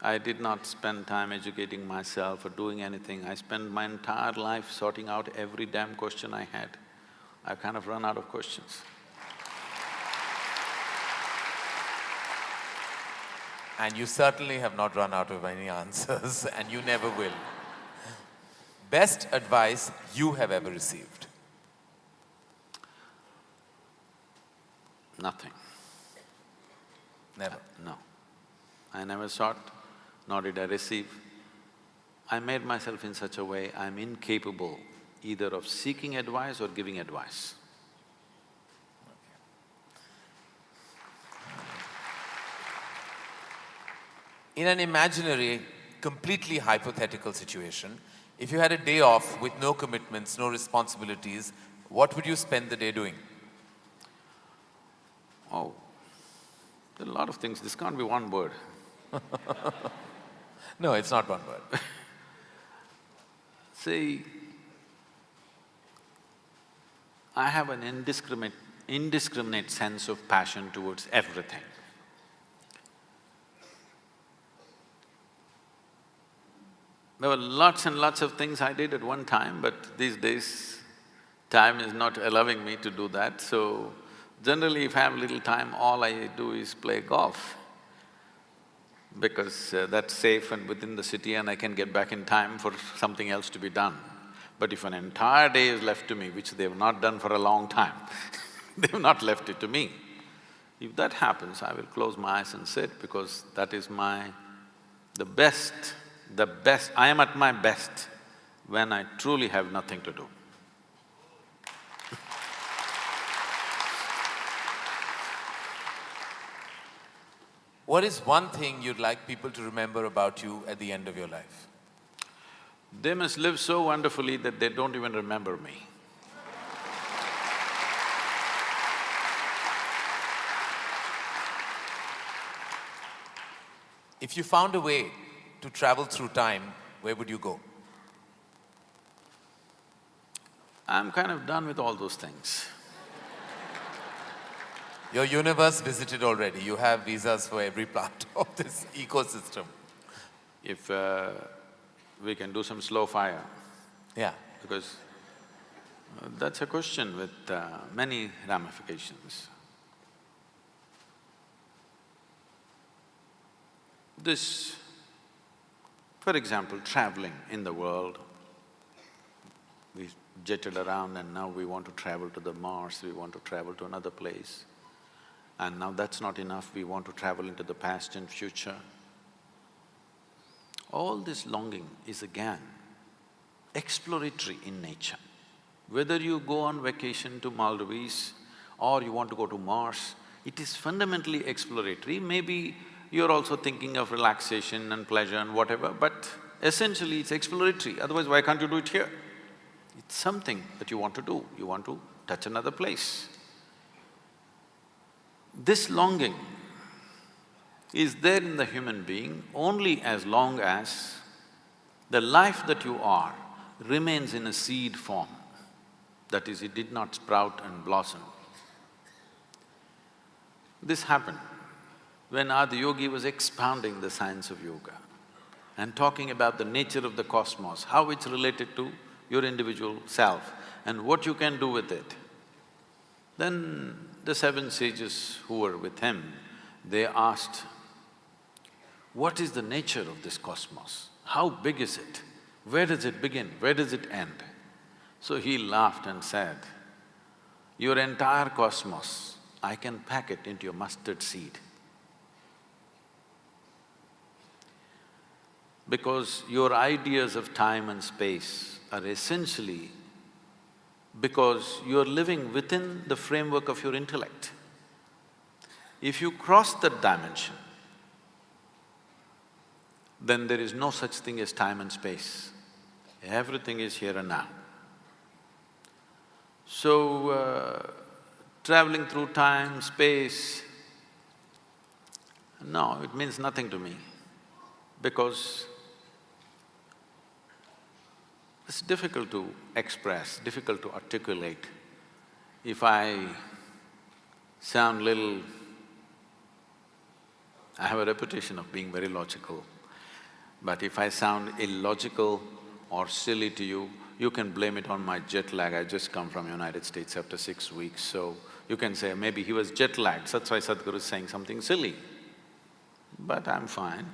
I did not spend time educating myself or doing anything. I spent my entire life sorting out every damn question I had. I've kind of run out of questions. And you certainly have not run out of any answers, and you never will. Best advice you have ever received? Nothing. Never? No. I never sought, nor did I receive. I made myself in such a way I'm incapable either of seeking advice or giving advice. In an imaginary, completely hypothetical situation, if you had a day off with no commitments, no responsibilities, what would you spend the day doing? Oh, there are a lot of things. This can't be one word. No, it's not one word. See, I have an indiscriminate sense of passion towards everything. There were lots and lots of things I did at one time, but these days, time is not allowing me to do that, so Generally, if I have little time, all I do is play golf because that's safe and within the city and I can get back in time for something else to be done. But if an entire day is left to me, which they've not done for a long time, they've not left it to me. If that happens, I will close my eyes and sit because that is the best, I am at my best when I truly have nothing to do. What is one thing you'd like people to remember about you at the end of your life? They must live so wonderfully that they don't even remember me. If you found a way to travel through time, where would you go? I'm kind of done with all those things. Your universe visited already. You have visas for every part of this ecosystem. If we can do some slow fire. Yeah. Because that's a question with many ramifications. This, for example, traveling in the world, we jetted around and now we want to travel to the Mars, we want to travel to another place. And now that's not enough, we want to travel into the past and future. All this longing is again exploratory in nature. Whether you go on vacation to Maldives or you want to go to Mars, it is fundamentally exploratory. Maybe you're also thinking of relaxation and pleasure and whatever, but essentially it's exploratory, otherwise why can't you do it here? It's something that you want to do, you want to touch another place. This longing is there in the human being only as long as the life that you are remains in a seed form. That is, it did not sprout and blossom. This happened when Adiyogi was expounding the science of yoga and talking about the nature of the cosmos, how it's related to your individual self and what you can do with it. Then the seven sages who were with him, they asked, what is the nature of this cosmos? How big is it? Where does it begin? Where does it end? So he laughed and said, your entire cosmos, I can pack it into your mustard seed. Because your ideas of time and space are essentially because you're living within the framework of your intellect. If you cross that dimension, then there is no such thing as time and space. Everything is here and now. So, traveling through time, space, no, it means nothing to me because it's difficult to express, difficult to articulate. If I sound little… I have a reputation of being very logical, but if I sound illogical or silly to you, you can blame it on my jet lag. I just come from United States after 6 weeks, so you can say maybe he was jet lagged, that's why Sadhguru is saying something silly. But I'm fine.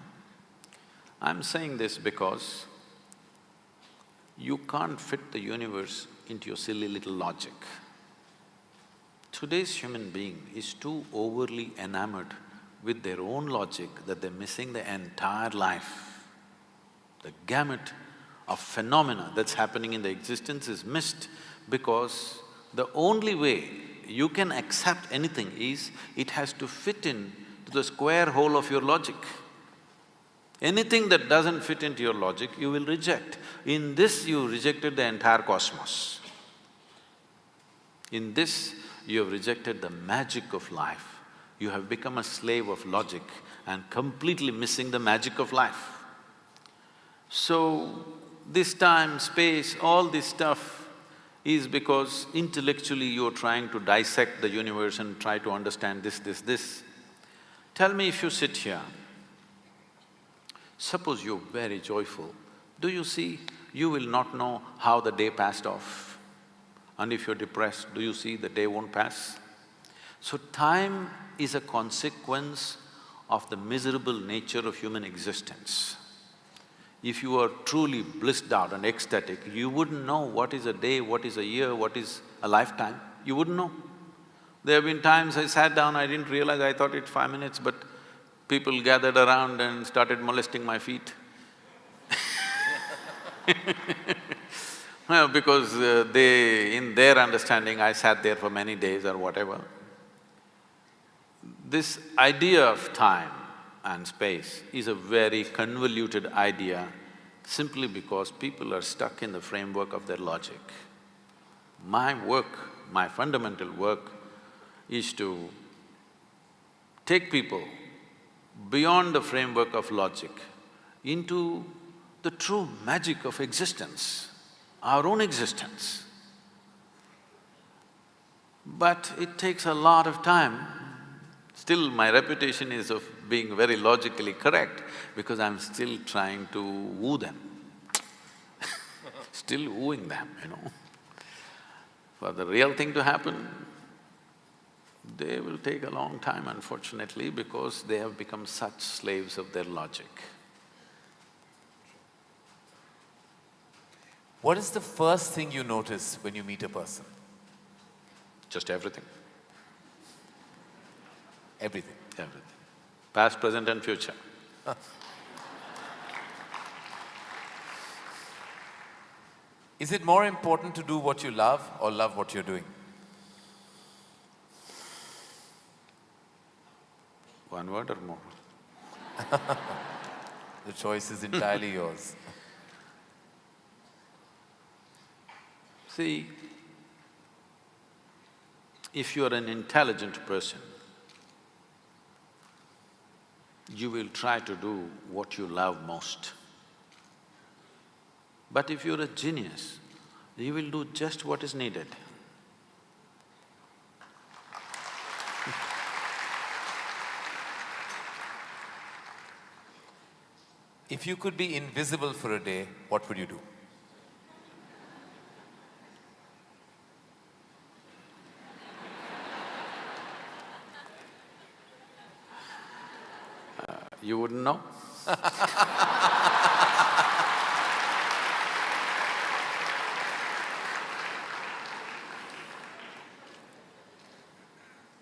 I'm saying this because you can't fit the universe into your silly little logic. Today's human being is too overly enamored with their own logic that they're missing the entire life. The gamut of phenomena that's happening in the existence is missed because the only way you can accept anything is it has to fit in to the square hole of your logic. Anything that doesn't fit into your logic, you will reject. In this, you rejected the entire cosmos. In this, you have rejected the magic of life. You have become a slave of logic and completely missing the magic of life. So, this time, space, all this stuff is because intellectually you're trying to dissect the universe and try to understand this. Tell me if you sit here, suppose you're very joyful, do you see, you will not know how the day passed off. And if you're depressed, do you see the day won't pass? So time is a consequence of the miserable nature of human existence. If you are truly blissed out and ecstatic, you wouldn't know what is a day, what is a year, what is a lifetime. You wouldn't know. There have been times I sat down, I didn't realize, I thought it's 5 minutes, but people gathered around and started molesting my feet. Well, because in their understanding, I sat there for many days or whatever. This idea of time and space is a very convoluted idea simply because people are stuck in the framework of their logic. My work, my fundamental work is to take people beyond the framework of logic into the true magic of existence, our own existence. But it takes a lot of time. Still, my reputation is of being very logically correct because I'm still trying to woo them still wooing them, you know. For the real thing to happen, they will take a long time, unfortunately, because they have become such slaves of their logic. What is the first thing you notice when you meet a person? Just everything. Everything. Everything. Past, present and future. Is it more important to do what you love or love what you're doing? One word or more? The choice is entirely yours. See, if you are an intelligent person, you will try to do what you love most. But if you're a genius, you will do just what is needed. If you could be invisible for a day, what would you do? You wouldn't know?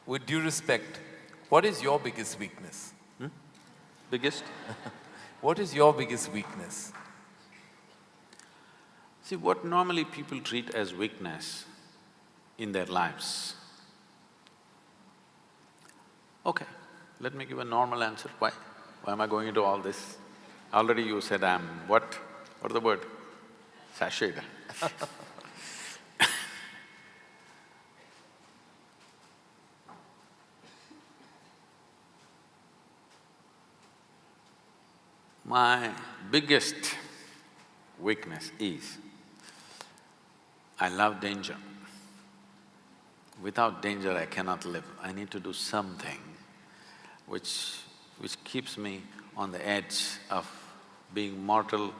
With due respect, what is your biggest weakness? Biggest? What is your biggest weakness? See, what normally people treat as weakness in their lives. Okay, let me give a normal answer. Why? Why am I going into all this? Already you said I'm what? What is the word? Sashayed. My biggest weakness is, I love danger. Without danger, I cannot live. I need to do something which keeps me on the edge of being mortal,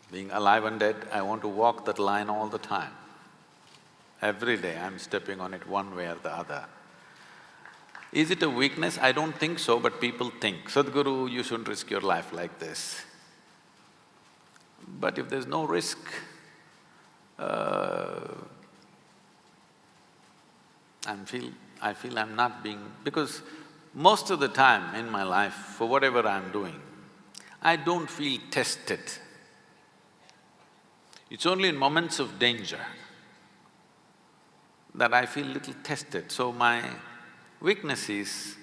being alive and dead. I want to walk that line all the time. Every day I'm stepping on it one way or the other. Is it a weakness? I don't think so, but people think, Sadhguru, you shouldn't risk your life like this. But if there's no risk, I feel I'm not being… because most of the time in my life, for whatever I'm doing, I don't feel tested. It's only in moments of danger that I feel little tested. So my weakness is,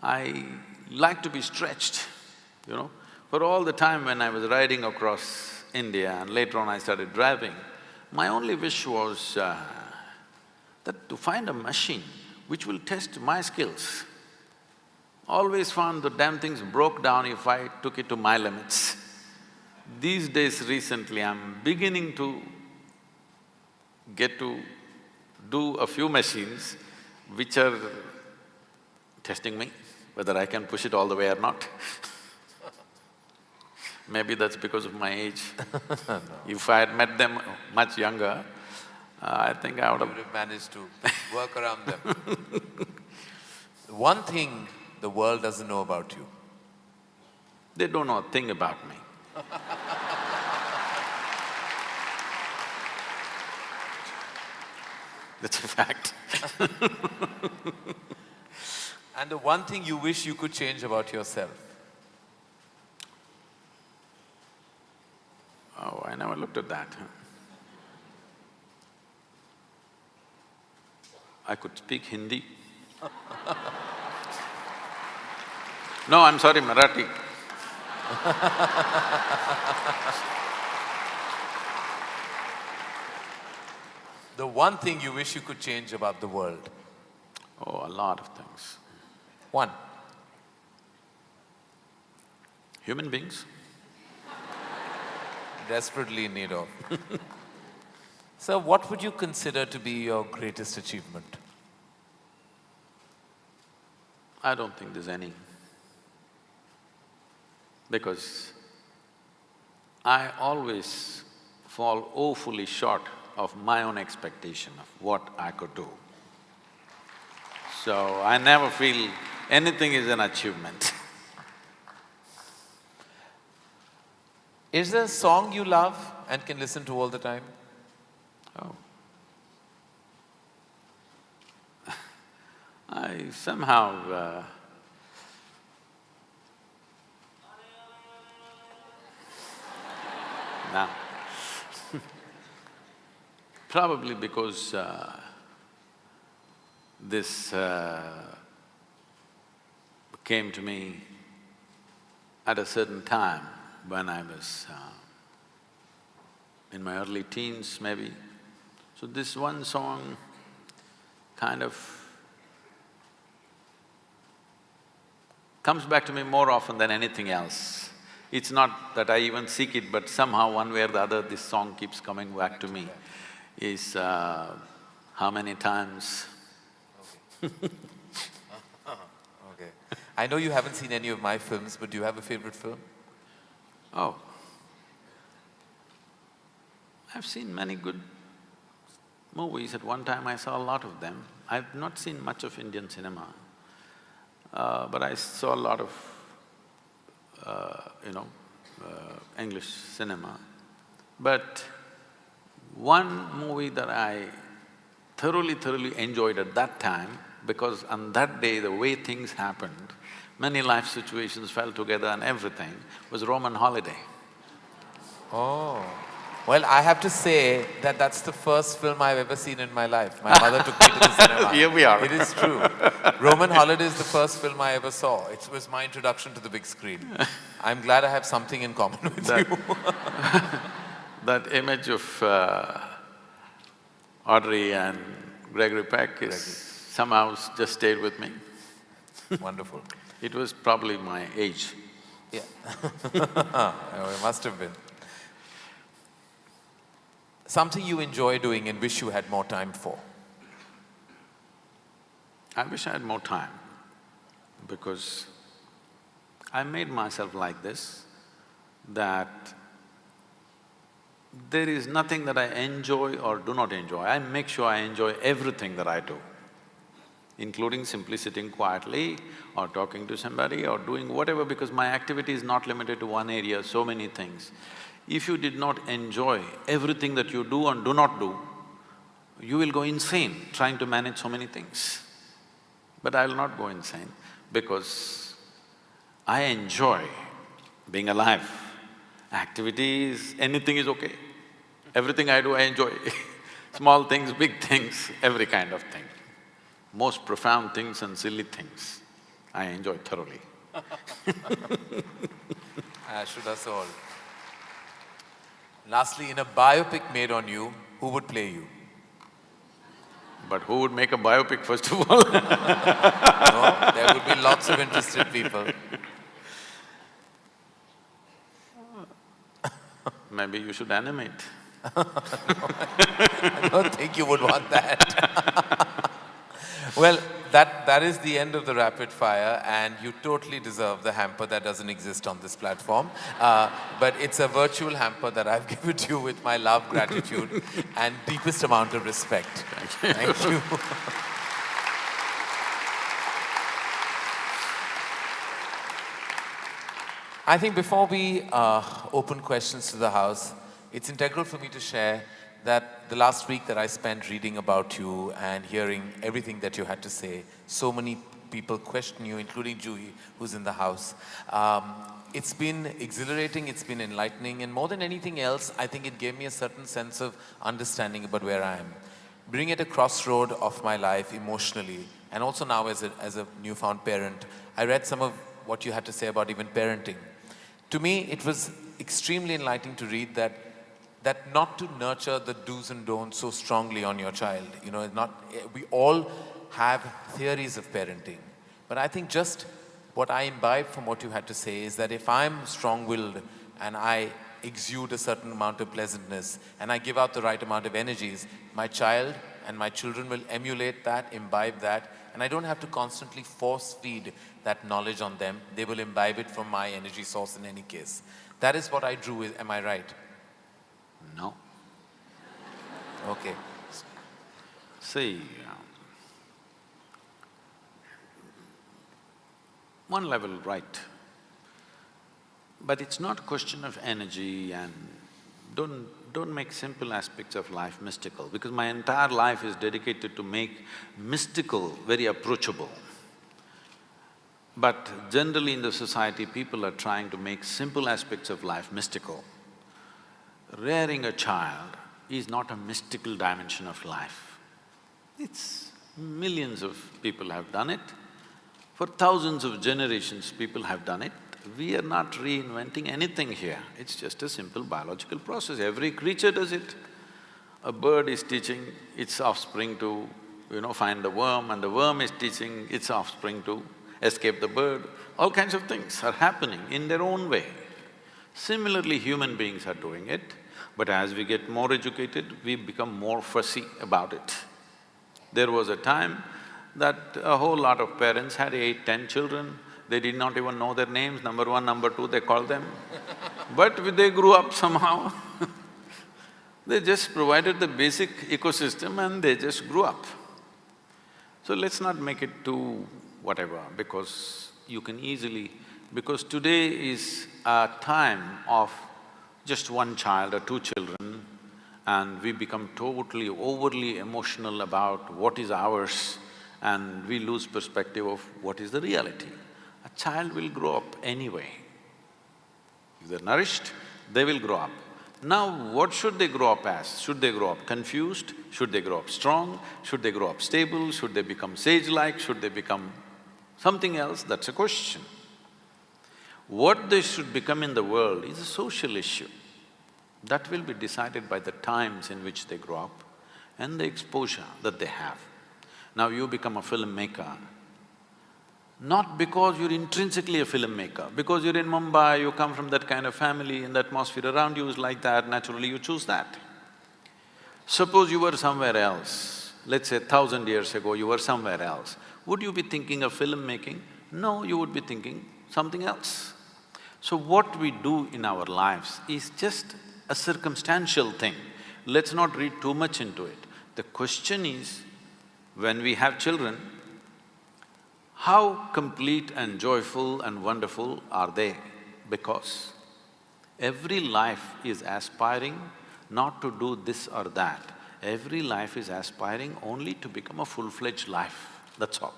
I like to be stretched, you know. For all the time when I was riding across India and later on I started driving, my only wish was that to find a machine which will test my skills. Always found the damn things broke down if I took it to my limits. These days recently, I'm beginning to get to do a few machines which are testing me, whether I can push it all the way or not. Maybe that's because of my age. If I had met them much younger, I think I would have… You would have managed to… Work around them. One thing the world doesn't know about you. They don't know a thing about me. That's a fact. And the one thing you wish you could change about yourself. Oh, I never looked at that. I could speak Hindi. No, I'm sorry, Marathi. The one thing you wish you could change about the world. Oh, a lot of things. One. Human beings. Desperately in need of. Sir, what would you consider to be your greatest achievement? I don't think there's any. Because I always fall woefully short of my own expectation of what I could do. So I never feel anything is an achievement. Is there a song you love and can listen to all the time? Oh. I somehow no. Probably because this came to me at a certain time when I was in my early teens maybe. So this one song kind of comes back to me more often than anything else. It's not that I even seek it, but somehow one way or the other this song keeps coming back to me. Is how many times Okay. I know you haven't seen any of my films, but do you have a favorite film? Oh. I've seen many good movies. At one time I saw a lot of them. I've not seen much of Indian cinema, but I saw a lot of, English cinema. But one movie that I thoroughly enjoyed at that time, because on that day the way things happened, many life situations fell together and everything, was Roman Holiday. Oh. Well, I have to say that that's the first film I've ever seen in my life. My mother took me to the cinema. Here we are. It is true. Roman Holiday is the first film I ever saw. It was my introduction to the big screen. I'm glad I have something in common with you. That image of Audrey and Gregory Peck is somehow just stayed with me. Wonderful. It was probably my age. Yeah. Oh, it must have been. Something you enjoy doing and wish you had more time for? I wish I had more time, because I made myself like this, that there is nothing that I enjoy or do not enjoy. I make sure I enjoy everything that I do, including simply sitting quietly or talking to somebody or doing whatever, because my activity is not limited to one area, so many things. If you did not enjoy everything that you do and do not do, you will go insane trying to manage so many things. But I will not go insane because I enjoy being alive. Activities, anything is okay. Everything I do, I enjoy. Small things, big things, every kind of thing. Most profound things and silly things, I enjoy thoroughly. Should us all. Lastly, in a biopic made on you, who would play you? But who would make a biopic first of all? No, there would be lots of interested people. Maybe you should animate. No, I don't think you would want that. Well, that is the end of the rapid fire, and you totally deserve the hamper that doesn't exist on this platform. But it's a virtual hamper that I've given to you with my love, gratitude, and deepest amount of respect. Thank you. I think before we open questions to the house, it's integral for me to share that the last week that I spent reading about you and hearing everything that you had to say, so many people question you, including Juhi, who's in the house. It's been exhilarating, it's been enlightening, and more than anything else, I think it gave me a certain sense of understanding about where I am. Being at a crossroad of my life emotionally, and also now as a newfound parent, I read some of what you had to say about even parenting. To me, it was extremely enlightening to read that not to nurture the do's and don'ts so strongly on your child. You know, we all have theories of parenting. But I think just what I imbibe from what you had to say is that if I'm strong-willed and I exude a certain amount of pleasantness and I give out the right amount of energies, my child and my children will emulate that, imbibe that, and I don't have to constantly force feed that knowledge on them. They will imbibe it from my energy source in any case. That is what I drew, am I right? No. Okay. See, one level right, but it's not a question of energy, and don't make simple aspects of life mystical, because my entire life is dedicated to make mystical very approachable. But generally in the society, people are trying to make simple aspects of life mystical. Rearing a child is not a mystical dimension of life. It's… millions of people have done it. For thousands of generations, people have done it. We are not reinventing anything here. It's just a simple biological process. Every creature does it. A bird is teaching its offspring to, find the worm, and the worm is teaching its offspring to escape the bird. All kinds of things are happening in their own way. Similarly, human beings are doing it, but as we get more educated, we become more fussy about it. There was a time that a whole lot of parents had 8, 10 children. They did not even know their names, number one, number two, they called them. But they grew up somehow. They just provided the basic ecosystem and they just grew up. So let's not make it too whatever, because you can easily… because today is a time of just one child or 2 children, and we become totally, overly emotional about what is ours, and we lose perspective of what is the reality. A child will grow up anyway. If they're nourished, they will grow up. Now, what should they grow up as? Should they grow up confused? Should they grow up strong? Should they grow up stable? Should they become sage-like? Should they become something else? That's a question. What they should become in the world is a social issue. That will be decided by the times in which they grow up and the exposure that they have. Now you become a filmmaker, not because you're intrinsically a filmmaker, because you're in Mumbai, you come from that kind of family and the atmosphere around you is like that, naturally you choose that. Suppose you were somewhere else, let's say 1,000 years ago you were somewhere else, would you be thinking of filmmaking? No, you would be thinking something else. So what we do in our lives is just a circumstantial thing. Let's not read too much into it. The question is, when we have children, how complete and joyful and wonderful are they? Because every life is aspiring not to do this or that. Every life is aspiring only to become a full-fledged life, that's all.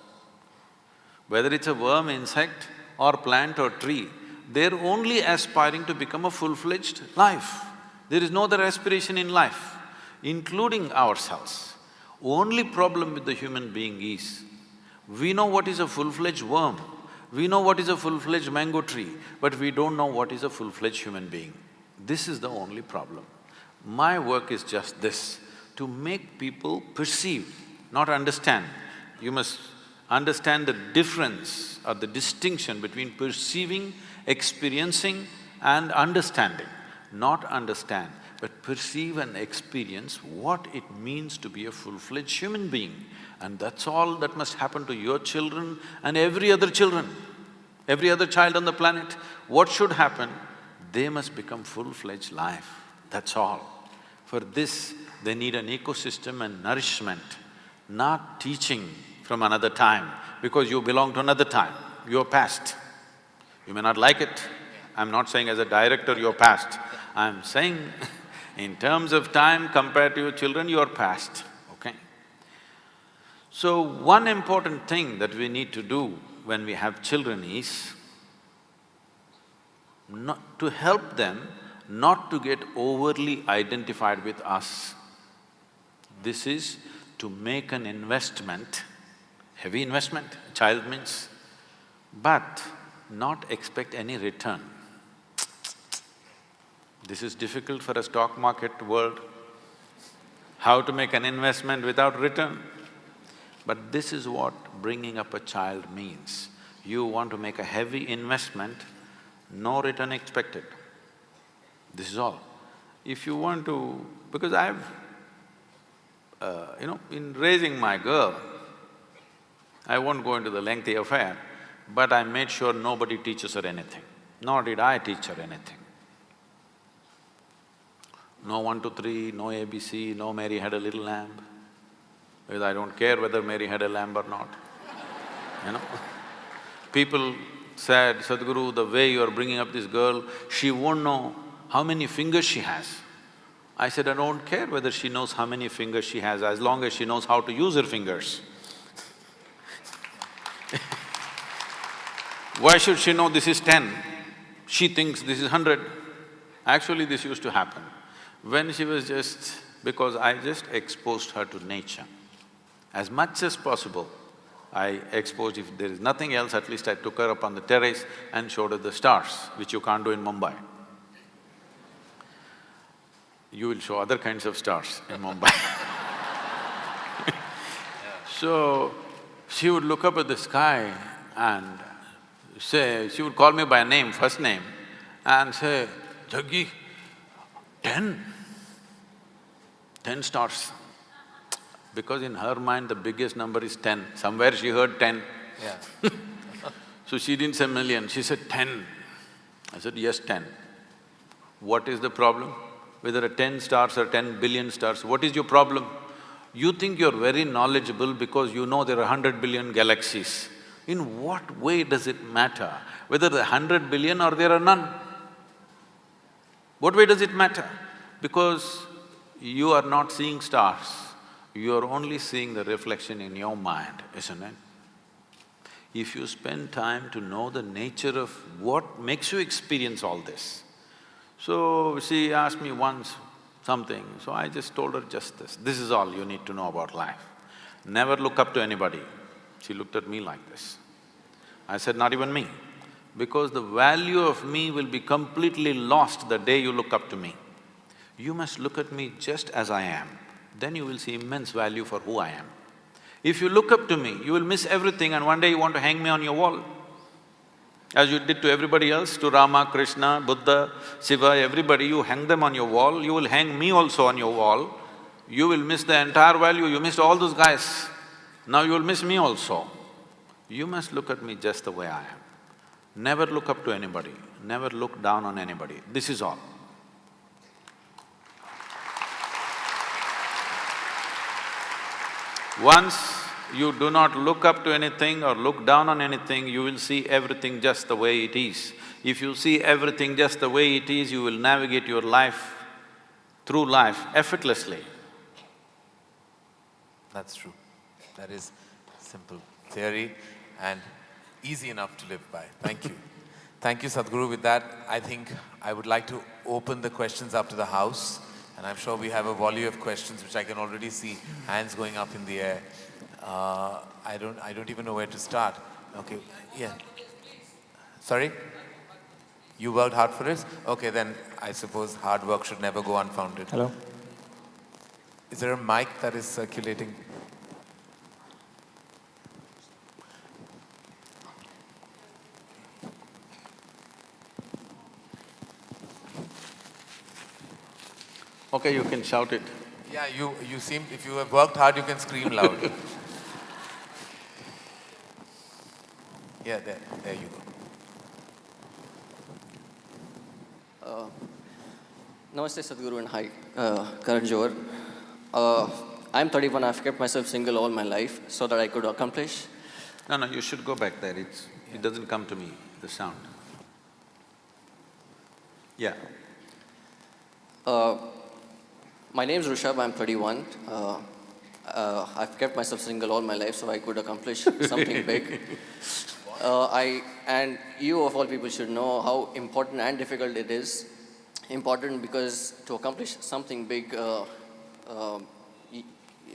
Whether it's a worm, insect or plant or tree, they're only aspiring to become a full-fledged life. There is no other aspiration in life, including ourselves. Only problem with the human being is, we know what is a full-fledged worm, we know what is a full-fledged mango tree, but we don't know what is a full-fledged human being. This is the only problem. My work is just this, to make people perceive, not understand. You must understand the difference or the distinction between perceiving, experiencing and understanding. Not understand, but perceive and experience what it means to be a full-fledged human being. And that's all that must happen to your children and every other children, every other child on the planet. What should happen? They must become full-fledged life, that's all. For this, they need an ecosystem and nourishment, not teaching from another time, because you belong to another time, you're past. You may not like it. I'm not saying as a director you're past. I'm saying in terms of time compared to your children, you're past, okay? So one important thing that we need to do when we have children is not to help them not to get overly identified with us. This is to make an investment, heavy investment, child means, but not expect any return. This is difficult for a stock market world, how to make an investment without return. But this is what bringing up a child means. You want to make a heavy investment, no return expected. This is all. If you want to… because I've… in raising my girl, I won't go into the lengthy affair, but I made sure nobody teaches her anything, nor did I teach her anything. No 1, 2, 3, no ABC, no Mary had a little lamb, because I don't care whether Mary had a lamb or not, you know. People said, Sadhguru, the way you are bringing up this girl, she won't know how many fingers she has. I said, I don't care whether she knows how many fingers she has, as long as she knows how to use her fingers. Why should she know this is 10? She thinks this is 100. Actually, this used to happen. When she was just… because I just exposed her to nature. As much as possible, I exposed… if there is nothing else, at least I took her up on the terrace and showed her the stars, which you can't do in Mumbai. You will show other kinds of stars in Mumbai. So, she would look up at the sky and say… she would call me by name, first name, and say, Jaggi, 10 stars. Because in her mind the biggest number is 10. Somewhere she heard 10. Yeah. So she didn't say million, she said 10. I said, yes, 10. What is the problem? Whether 10 stars or 10 billion stars, what is your problem? You think you're very knowledgeable because you know there are 100 billion galaxies. In what way does it matter whether there are 100 billion or there are none? What way does it matter? Because you are not seeing stars, you are only seeing the reflection in your mind, isn't it? If you spend time to know the nature of what makes you experience all this. So, she asked me once something, so I just told her just this, this is all you need to know about life. Never look up to anybody. She looked at me like this. I said, not even me, because the value of me will be completely lost the day you look up to me. You must look at me just as I am, then you will see immense value for who I am. If you look up to me, you will miss everything and one day you want to hang me on your wall. As you did to everybody else, to Rama, Krishna, Buddha, Shiva, everybody, you hang them on your wall, you will hang me also on your wall. You will miss the entire value, you missed all those guys. Now you will miss me also. You must look at me just the way I am. Never look up to anybody, never look down on anybody, this is all. Once you do not look up to anything or look down on anything, you will see everything just the way it is. If you see everything just the way it is, you will navigate your life, through life, effortlessly. That's true. That is simple theory and easy enough to live by. Thank you. Thank you, Sadhguru. With that, I think I would like to open the questions up to the house. And I'm sure we have a volley of questions which I can already see hands going up in the air. I don't even know where to start. Okay, yeah. Sorry? You worked hard for it? Okay, then I suppose hard work should never go unfounded. Hello? Is there a mic that is circulating? Okay, you can shout it. Yeah, you seem, if you have worked hard, you can scream loud. Yeah, there you go. Namaste Sadhguru and hi, Karan Johar. I'm 31, I've kept myself single all my life so that I could accomplish. No, you should go back there. It doesn't come to me, the sound. Yeah. My name's Rishabh, I'm 31. I've kept myself single all my life so I could accomplish something big. And you of all people should know how important and difficult it is. Important because to accomplish something big,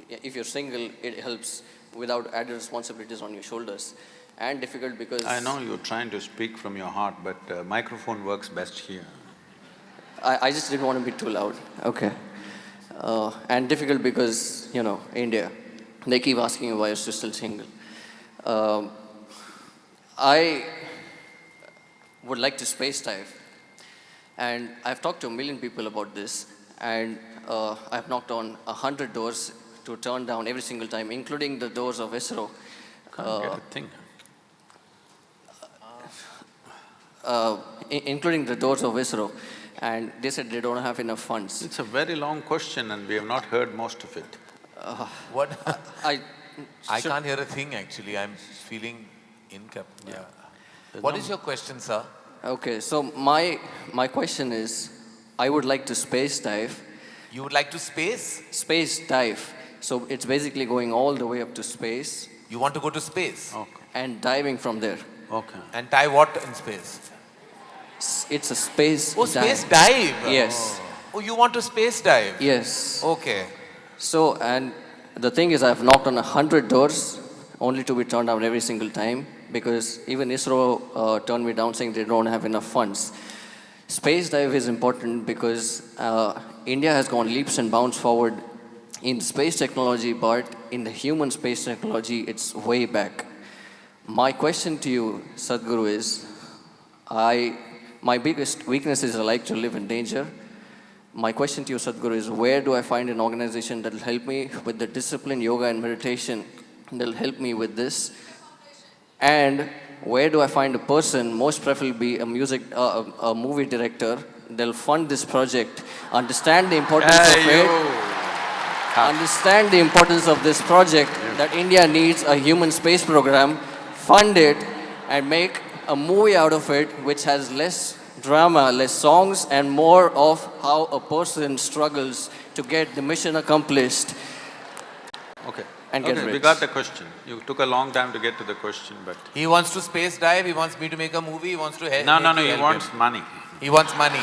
if you're single, it helps without added responsibilities on your shoulders. And difficult because… I know you're trying to speak from your heart, but microphone works best here. I just didn't want to be too loud. Okay. And difficult because, you know, India, they keep asking you why you're still single. I would like to space dive. And I've talked to 1 million people about this, and I've knocked on 100 doors to turn down every single time, including the doors of ISRO. Can't get a thing. Including the doors of ISRO, and they said they don't have enough funds. It's a very long question and we have not heard most of it. What? I can't hear a thing actually, I'm feeling incapable. Yeah. What is your question, sir? Okay, so my question is, I would like to space dive. You would like to space? Space dive. So it's basically going all the way up to space. You want to go to space? Okay. And diving from there. Okay. And dive what in space? It's a space dive. Space dive? Yes. Oh, you want to space dive? Yes. Okay. So, and the thing is, I've knocked on 100 doors, only to be turned down every single time, because even ISRO turned me down saying they don't have enough funds. Space dive is important because India has gone leaps and bounds forward in space technology, but in the human space technology, it's way back. My question to you, Sadhguru, is, my biggest weakness is I like to live in danger. My question to you, Sadhguru, is where do I find an organization that will help me with the discipline, yoga and meditation, that will help me with this? And where do I find a person, most preferably a movie director, they'll fund this project, understand the importance of it, understand the importance of this project, that India needs a human space program, fund it, and make a movie out of it which has less drama, less songs, and more of how a person struggles to get the mission accomplished. Okay. And get rich. We got the question. You took a long time to get to the question, but… He wants to space dive, he wants me to make a movie, he wants to help. No, he wants money. He wants money.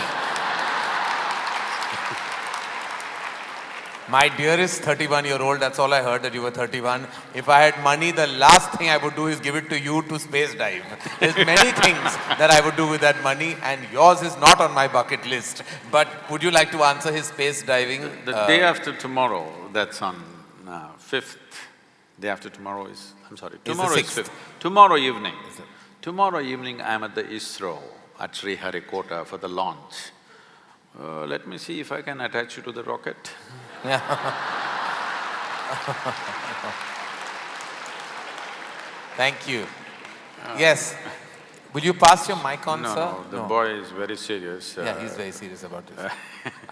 My dearest 31-year-old, that's all I heard, that you were 31. If I had money, the last thing I would do is give it to you to space dive. There's many things that I would do with that money, and yours is not on my bucket list. But would you like to answer his space diving? The day after tomorrow, that's on 5th. Day after tomorrow is… I'm sorry, tomorrow is 5th. Tomorrow evening. Tomorrow evening, I'm at the ISRO at Sriharikota for the launch. Let me see if I can attach you to the rocket. Yeah. Thank you. Yes. Will you pass your mic on, sir? No, the boy is very serious. Yeah, he's very serious about this.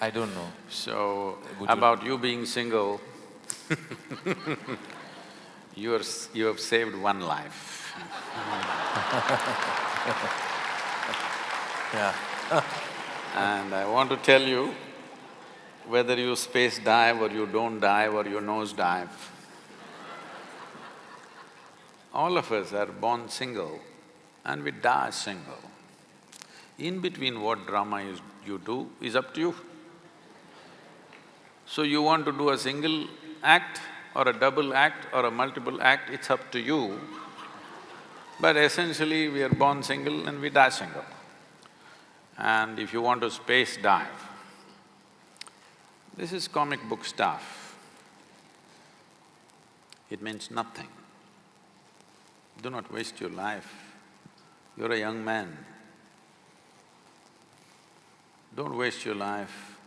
I don't know. So, about you being single, you have saved one life. Yeah. And I want to tell you, whether you space dive or you don't dive or you nose dive, all of us are born single and we die single. In between what drama you do is up to you. So you want to do a single act or a double act or a multiple act, it's up to you. But essentially we are born single and we die single. And if you want to space dive, this is comic book stuff. It means nothing. Do not waste your life. You're a young man. Don't waste your life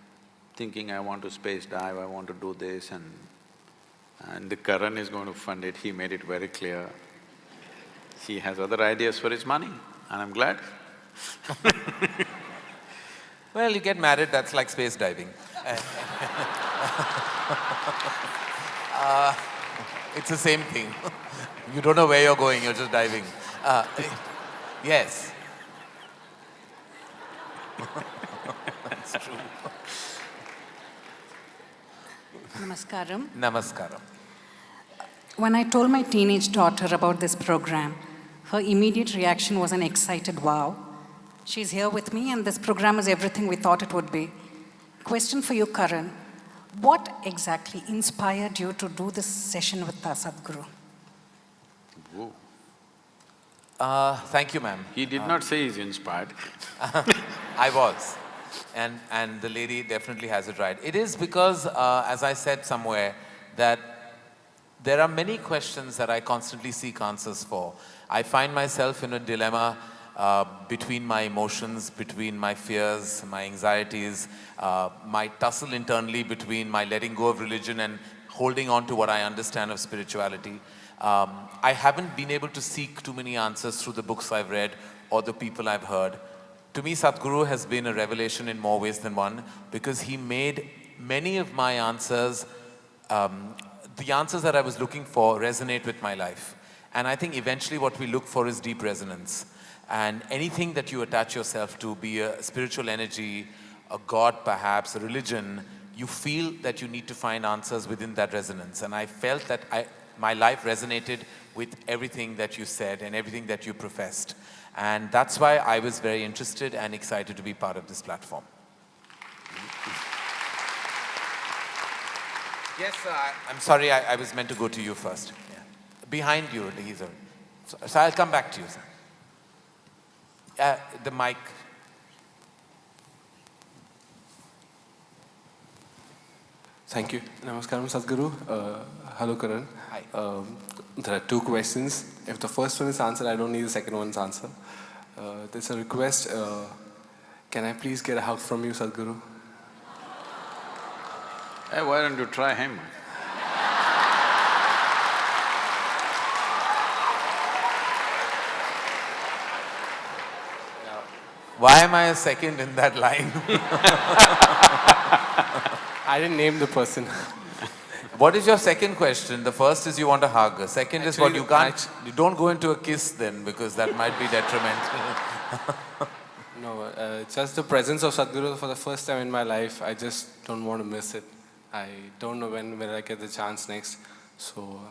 thinking, I want to space dive, I want to do this, and the Karan is going to fund it. He made it very clear. He has other ideas for his money, and I'm glad. Well, you get married, that's like space diving. It's the same thing. You don't know where you're going, you're just diving. Yes. That's true. Namaskaram. Namaskaram. When I told my teenage daughter about this program, her immediate reaction was an excited wow. She's here with me, and this program is everything we thought it would be. Question for you, Karan. What exactly inspired you to do this session with Sadhguru? Whoa. Thank you, ma'am. He did not say he's inspired. I was. And the lady definitely has it right. It is because, as I said somewhere, that there are many questions that I constantly seek answers for. I find myself in a dilemma between my emotions, between my fears, my anxieties, my tussle internally between my letting go of religion and holding on to what I understand of spirituality. I haven't been able to seek too many answers through the books I've read or the people I've heard. To me, Sadhguru has been a revelation in more ways than one, because he made many of my answers, the answers that I was looking for, resonate with my life. And I think eventually what we look for is deep resonance. And anything that you attach yourself to, be a spiritual energy, a god perhaps, a religion, you feel that you need to find answers within that resonance. And I felt that my life resonated with everything that you said and everything that you professed. And that's why I was very interested and excited to be part of this platform. Yes, I'm sorry, I was meant to go to you first. Yeah. Behind you, so I'll come back to you, sir. The mic. Thank you. Namaskaram, Sadhguru. Hello, Karan. Hi. There are two questions. If the first one is answered, I don't need the second one's answer. There's a request. Can I please get a hug from you, Sadhguru? Hey, why don't you try him? Why am I a second in that line? I didn't name the person. What is your second question? The first is you want a hug. The second is what you can't… You don't go into a kiss then, because that might be detrimental. No, just the presence of Sadhguru for the first time in my life. I just don't want to miss it. I don't know when will I get the chance next. So,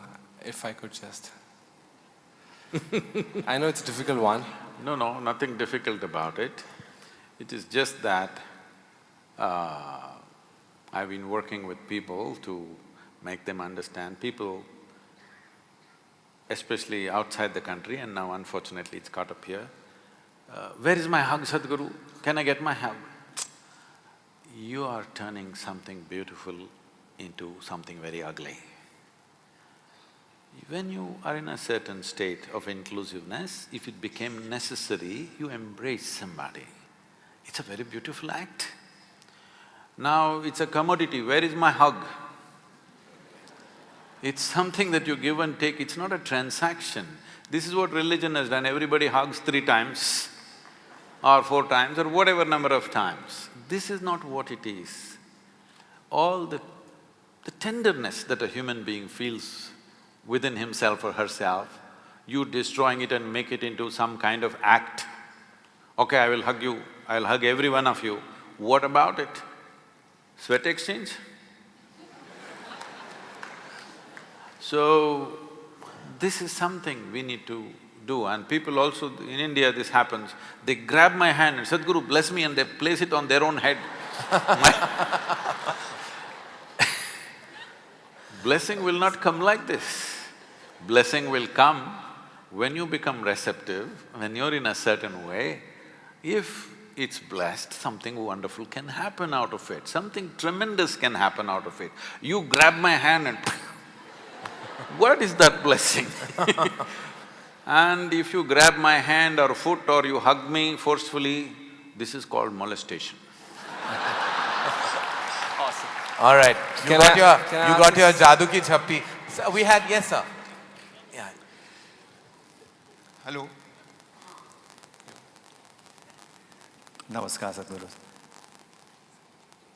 if I could just… I know it's a difficult one. No, nothing difficult about it. It is just that I've been working with people to make them understand. People, especially outside the country, and now unfortunately it's caught up here. Where is my hug, Sadhguru? Can I get my hug? You are turning something beautiful into something very ugly. When you are in a certain state of inclusiveness, if it became necessary, you embrace somebody. It's a very beautiful act. Now it's a commodity, where is my hug? It's something that you give and take, it's not a transaction. This is what religion has done, everybody hugs 3 times or 4 times or whatever number of times. This is not what it is. All the tenderness that a human being feels within himself or herself, you destroying it and make it into some kind of act. Okay, I will hug you, I'll hug every one of you. What about it? Sweat exchange? So, this is something we need to do, and people also… in India this happens, they grab my hand and Sadhguru bless me, and they place it on their own head. Blessing will not come like this. Blessing will come when you become receptive, when you're in a certain way. If it's blessed, something wonderful can happen out of it, something tremendous can happen out of it. You grab my hand and what is that blessing? And if you grab my hand or foot or you hug me forcefully, this is called molestation. All right. You Can got I- your can I you ask got your this? jadoo ki chappi. So we had, yes sir. Yeah. Hello. Namaskar, Sadhguru.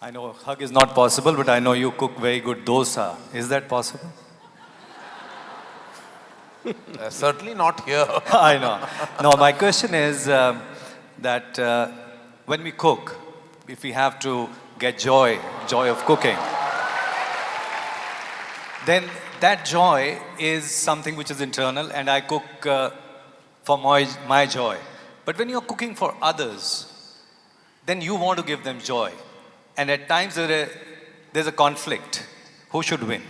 I know hug is not possible, but I know you cook very good dosa. Is that possible? Certainly not here. I know. No, my question is that when we cook, if we have to get joy of cooking, then that joy is something which is internal, and I cook for my joy. But when you're cooking for others, then you want to give them joy. And at times there's a conflict. Who should win?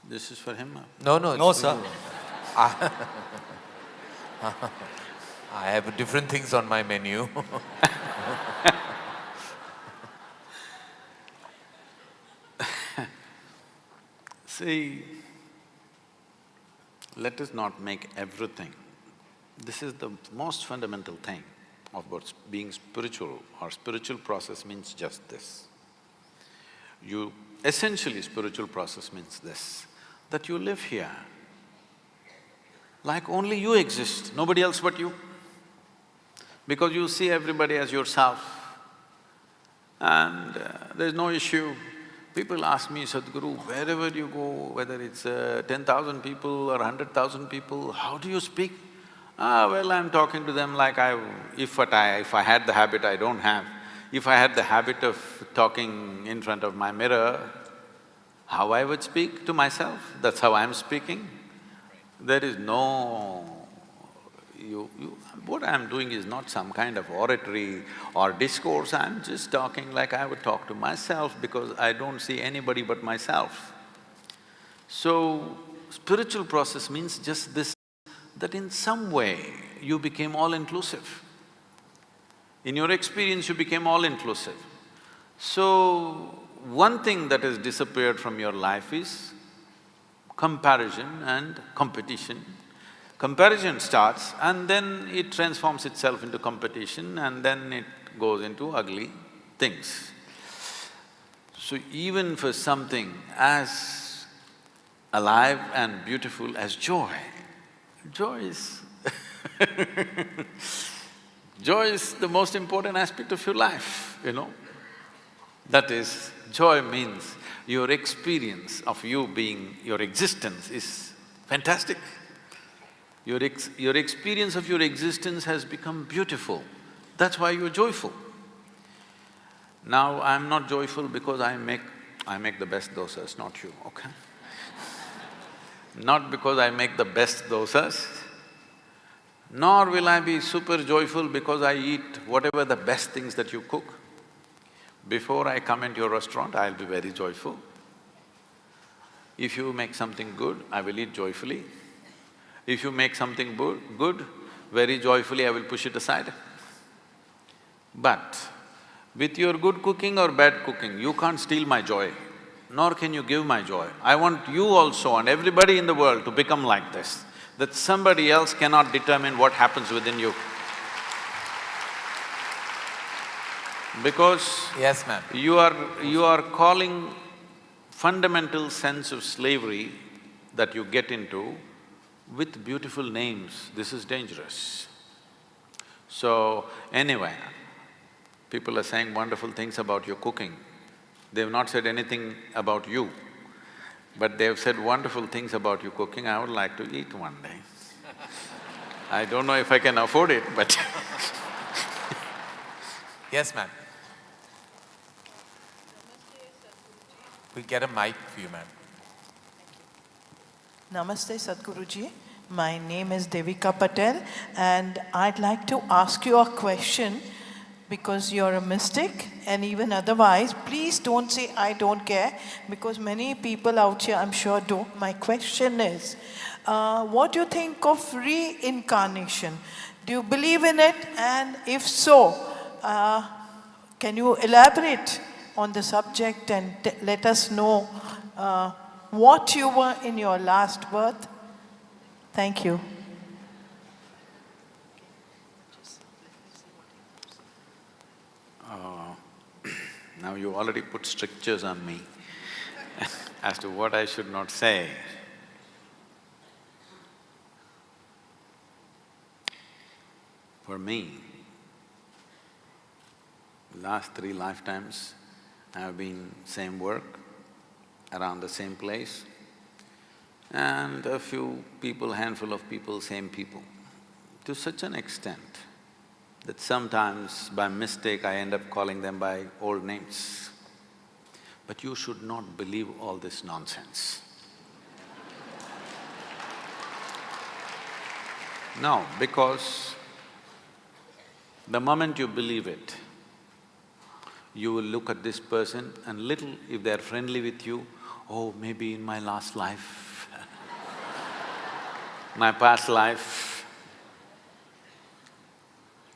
This is for him. No, no. No, it's for sir. you. I have different things on my menu. See, let us not make everything. This is the most fundamental thing of what being spiritual or spiritual process means just this. Essentially spiritual process means this, that you live here like only you exist, nobody else but you. Because you see everybody as yourself and there's no issue. People ask me, Sadhguru, wherever you go, whether it's 10,000 people or 100,000 people, how do you speak? Well, I'm talking to them like if I had the habit I don't have, if I had the habit of talking in front of my mirror, how I would speak to myself, that's how I'm speaking. There is no… what I'm doing is not some kind of oratory or discourse, I'm just talking like I would talk to myself because I don't see anybody but myself. So, spiritual process means just this, that in some way you became all-inclusive. In your experience, you became all-inclusive. So, one thing that has disappeared from your life is comparison and competition. Comparison starts and then it transforms itself into competition and then it goes into ugly things. So even for something as alive and beautiful as joy, joy is joy is the most important aspect of your life, you know. That is, joy means your experience of you being… your existence is fantastic. Your experience of your existence has become beautiful, that's why you're joyful. Now, I'm not joyful because I make the best dosas, not you, okay? Not because I make the best dosas, nor will I be super joyful because I eat whatever the best things that you cook. Before I come into your restaurant, I'll be very joyful. If you make something good, I will eat joyfully. If you make something good, very joyfully I will push it aside. But with your good cooking or bad cooking, you can't steal my joy, nor can you give my joy. I want you also and everybody in the world to become like this, that somebody else cannot determine what happens within you. Because… Yes, ma'am. You are calling fundamental sense of slavery that you get into with beautiful names, this is dangerous. So, anyway, people are saying wonderful things about your cooking. They've not said anything about you, but they've said wonderful things about your cooking. I would like to eat one day. I don't know if I can afford it, but Yes, ma'am. We get a mic for you, ma'am. Namaste, Sadhguruji. My name is Devika Patel and I'd like to ask you a question because you're a mystic and even otherwise, please don't say I don't care because many people out here I'm sure do. My question is, what do you think of reincarnation? Do you believe in it? And if so, can you elaborate on the subject and let us know what you were in your last birth? Thank you. Now you already put strictures on me as to what I should not say. For me, last 3 lifetimes, I have been same work, around the same place, and a few people, handful of people, same people. To such an extent that sometimes by mistake I end up calling them by old names. But you should not believe all this nonsense. No, because the moment you believe it, you will look at this person and little, if they're friendly with you, oh, maybe in my last life, my past life.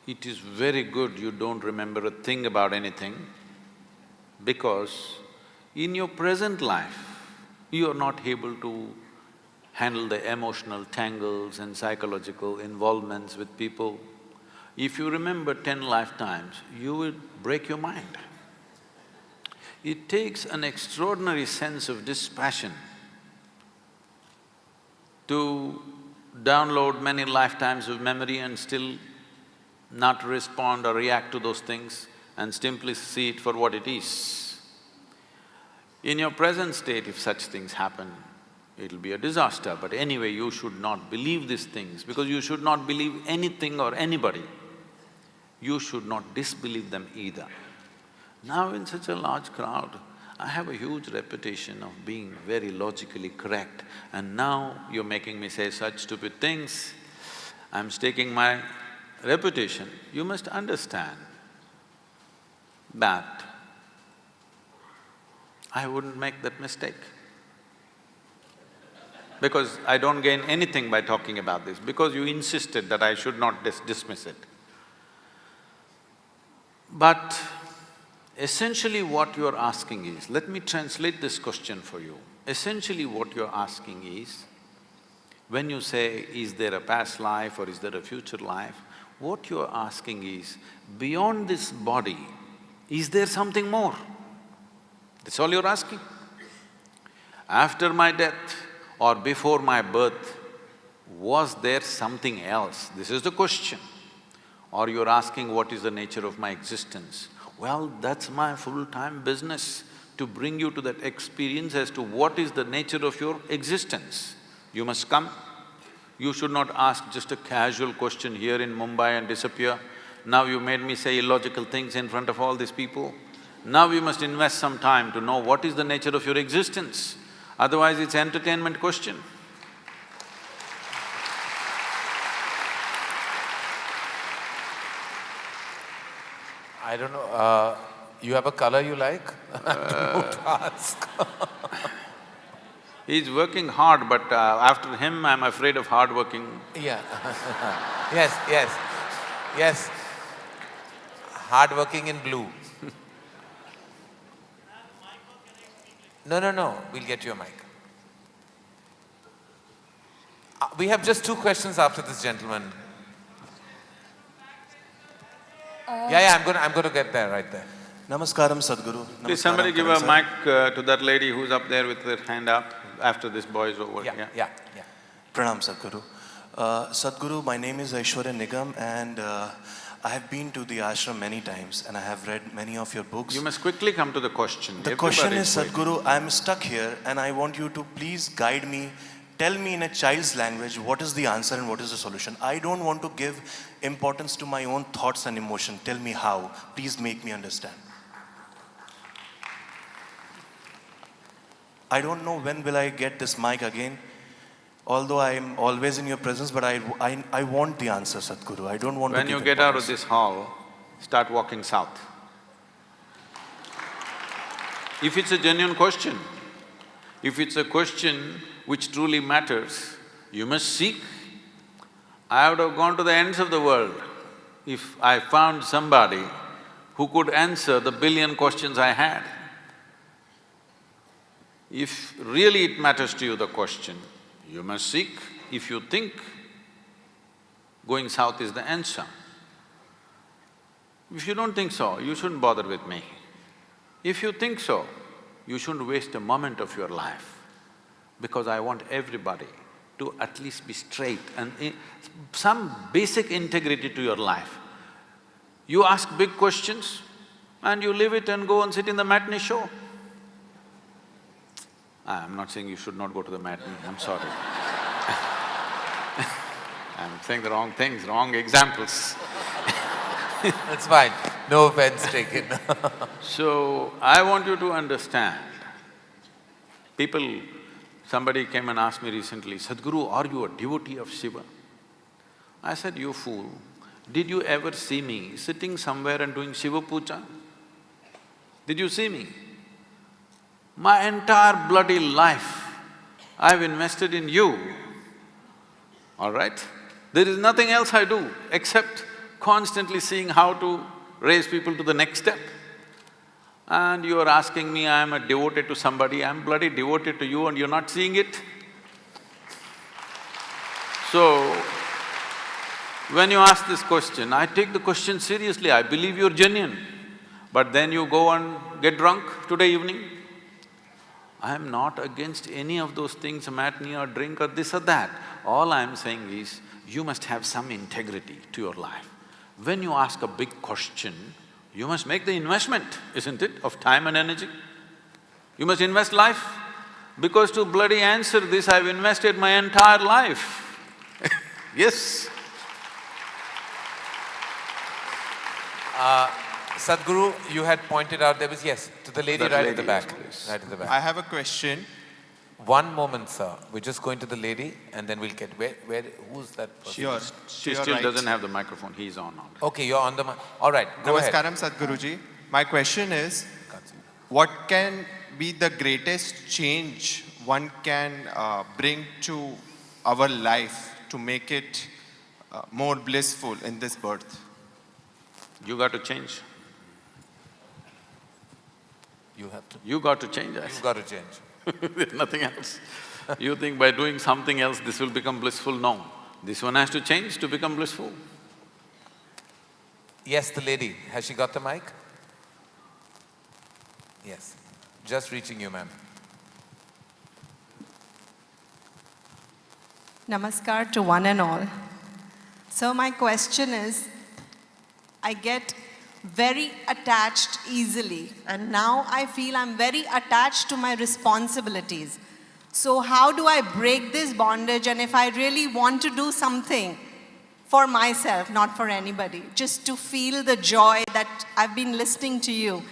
It is very good you don't remember a thing about anything, because in your present life, you are not able to handle the emotional tangles and psychological involvements with people. If you remember 10 lifetimes, you will break your mind. It takes an extraordinary sense of dispassion to download many lifetimes of memory and still not respond or react to those things and simply see it for what it is. In your present state, if such things happen, it'll be a disaster. But anyway, you should not believe these things, because you should not believe anything or anybody. You should not disbelieve them either. Now in such a large crowd, I have a huge reputation of being very logically correct, and now you're making me say such stupid things. I'm staking my reputation. You must understand that I wouldn't make that mistake, because I don't gain anything by talking about this, because you insisted that I should not dismiss it. But essentially what you're asking is, let me translate this question for you. Essentially what you're asking is, when you say, is there a past life or is there a future life, what you're asking is, beyond this body, is there something more? That's all you're asking. After my death or before my birth, was there something else? This is the question. Or you're asking, what is the nature of my existence? Well, that's my full-time business, to bring you to that experience as to what is the nature of your existence. You must come. You should not ask just a casual question here in Mumbai and disappear. Now you made me say illogical things in front of all these people. Now you must invest some time to know what is the nature of your existence. Otherwise, it's an entertainment question. I don't know, you have a color you like? Don't ask. He's working hard, but after him, I'm afraid of hard working. Yeah. Yes. Hard working in blue. No, we'll get you a mic. We have just 2 questions after this gentleman. Yeah, I'm going to get there, right there. Namaskaram, Sadhguru. Please somebody give a mic to that lady who's up there with her hand up after this boy is over. Yeah. Pranam, Sadhguru. Sadhguru, my name is Aishwarya Nigam, and I have been to the ashram many times and I have read many of your books. You must quickly come to the question. The question is, Sadhguru, I am stuck here and I want you to please guide me. Tell me in a child's language what is the answer and what is the solution. I don't want to give importance to my own thoughts and emotion. Tell me how. Please make me understand. I don't know when will I get this mic again. Although I am always in your presence, but I want the answer, Sadhguru. I don't want to give When you get out of this hall, start walking south. If it's a genuine question, if it's a question which truly matters, you must seek. I would have gone to the ends of the world if I found somebody who could answer the billion questions I had. If really it matters to you, the question, you must seek. If you think going south is the answer. If you don't think so, you shouldn't bother with me. If you think so, you shouldn't waste a moment of your life, because I want everybody to at least be straight and some basic integrity to your life. You ask big questions and you leave it and go and sit in the matinee show. I'm not saying you should not go to the matinee, I'm sorry. I'm saying the wrong things, wrong examples. That's fine, no offense taken. So, I want you to understand, somebody came and asked me recently, Sadhguru, are you a devotee of Shiva? I said, you fool, did you ever see me sitting somewhere and doing Shiva Puja? Did you see me? My entire bloody life, I've invested in you, all right? There is nothing else I do except constantly seeing how to raise people to the next step. And you are asking me, I am a devoted to somebody, I'm bloody devoted to you and you're not seeing it? So, when you ask this question, I take the question seriously, I believe you're genuine. But then you go and get drunk today evening. I am not against any of those things, a matinee or drink or this or that. All I am saying is, you must have some integrity to your life. When you ask a big question, you must make the investment, isn't it, of time and energy? You must invest life. Because to bloody answer this, I've invested my entire life. Yes. Sadhguru, you had pointed out there was… yes, to the lady right at the back. Right at the back. I have a question. One moment, sir. We're just going to the lady and then we'll get… who's that person? Sure. She still doesn't have the microphone, he's on now. Okay, you're on the mic. All right, go ahead. Namaskaram, Sadhguruji. My question is, what can be the greatest change one can bring to our life to make it more blissful in this birth? You got to change. You have to… You got to change, I You said. got to change. There's nothing else. You think by doing something else this will become blissful? No. This one has to change to become blissful. Yes, the lady. Has she got the mic? Yes. Just reaching you, ma'am. Namaskar to one and all. So my question is, I get very attached easily, and now I feel I'm very attached to my responsibilities. So how do I break this bondage, and if I really want to do something for myself, not for anybody, just to feel the joy that I've been listening to you,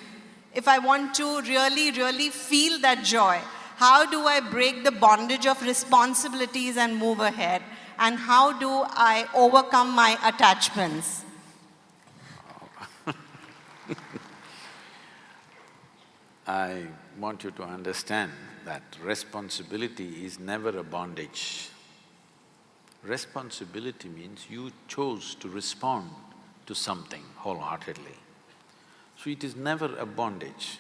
if I want to really, really feel that joy, how do I break the bondage of responsibilities and move ahead? And how do I overcome my attachments? I want you to understand that responsibility is never a bondage. Responsibility means you chose to respond to something wholeheartedly. So it is never a bondage.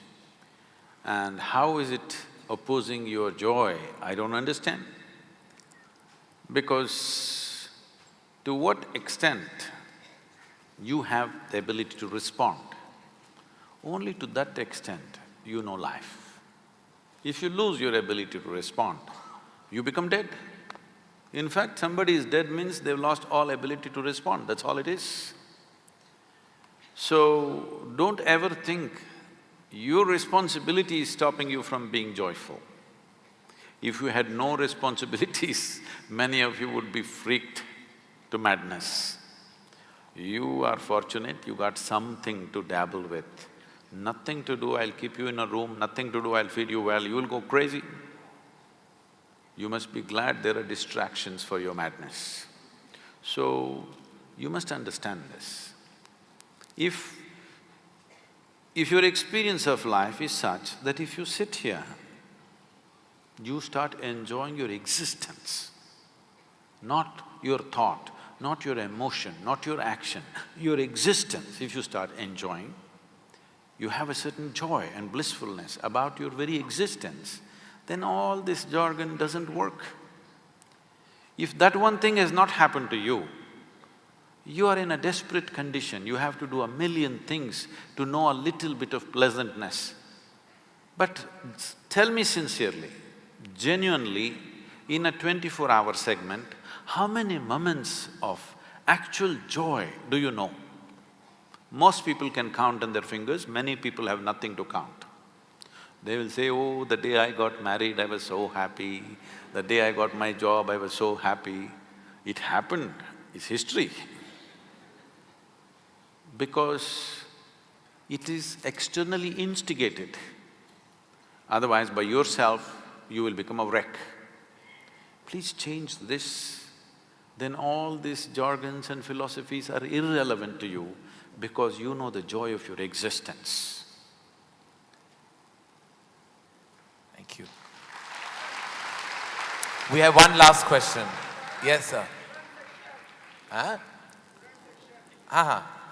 And how is it opposing your joy? I don't understand. Because to what extent you have the ability to respond, only to that extent you know life. If you lose your ability to respond, you become dead. In fact, somebody is dead means they've lost all ability to respond, that's all it is. So, don't ever think your responsibility is stopping you from being joyful. If you had no responsibilities, many of you would be freaked to madness. You are fortunate, you got something to dabble with. Nothing to do, I'll keep you in a room, nothing to do, I'll feed you well, you will go crazy. You must be glad there are distractions for your madness. So, you must understand this. If your experience of life is such that if you sit here, you start enjoying your existence, not your thought, not your emotion, not your action, your existence, if you start enjoying, you have a certain joy and blissfulness about your very existence, then all this jargon doesn't work. If that one thing has not happened to you, you are in a desperate condition, you have to do a million things to know a little bit of pleasantness. But tell me sincerely, genuinely, in a 24-hour segment, how many moments of actual joy do you know? Most people can count on their fingers, many people have nothing to count. They will say, oh, the day I got married, I was so happy. The day I got my job, I was so happy. It happened, it's history. Because it is externally instigated. Otherwise, by yourself, you will become a wreck. Please change this, then all these jargons and philosophies are irrelevant to you because you know the joy of your existence. Thank you. We have one last question. Yes, sir. Huh?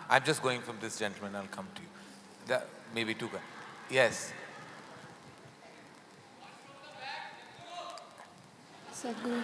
I'm just going from this gentleman, I'll come to you. Maybe two guys. Yes. Sadhguru.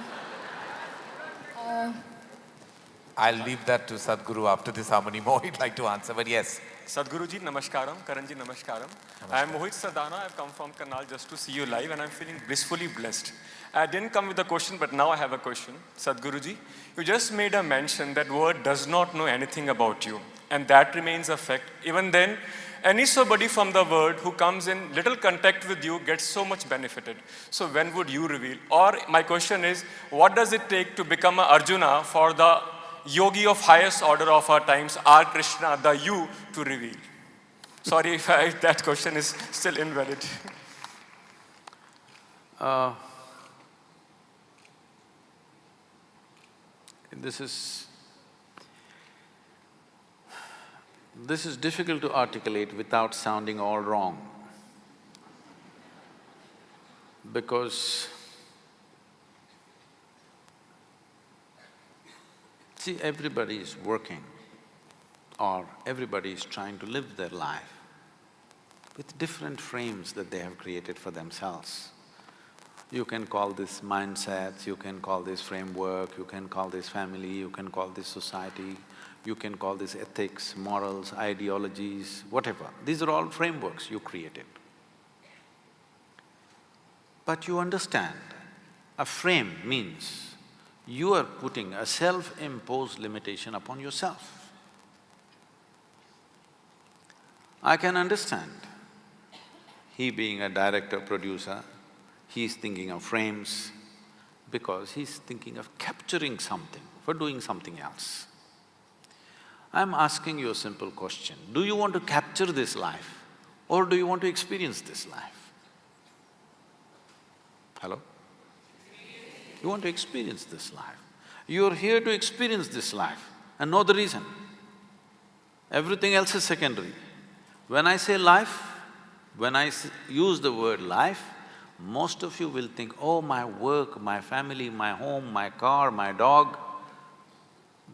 I'll leave that to Sadhguru after this. How many more he'd like to answer, but yes. Sadhguru ji, namaskaram. Karan ji, namaskaram. I am Mohit Sadana. I've come from Karnal just to see you live and I'm feeling blissfully blessed. I didn't come with a question, but now I have a question. Sadhguru ji, you just made a mention that word does not know anything about you, and that remains a fact. Even then, any somebody from the world who comes in little contact with you gets so much benefited. So when would you reveal? Or my question is, what does it take to become a Arjuna for the yogi of highest order of our times, R. Krishna, the you, to reveal? Sorry if that question is still invalid. This is difficult to articulate without sounding all wrong. Because see, everybody is working or everybody is trying to live their life with different frames that they have created for themselves. You can call this mindsets, you can call this framework, you can call this family, you can call this society, you can call this ethics, morals, ideologies, whatever. These are all frameworks you created. But you understand, a frame means you are putting a self-imposed limitation upon yourself. I can understand, he being a director, producer, he's thinking of frames because he's thinking of capturing something for doing something else. I'm asking you a simple question. Do you want to capture this life or do you want to experience this life? Hello? You want to experience this life. You're here to experience this life and know the reason. Everything else is secondary. When I say life, when I use the word life, most of you will think, oh, my work, my family, my home, my car, my dog.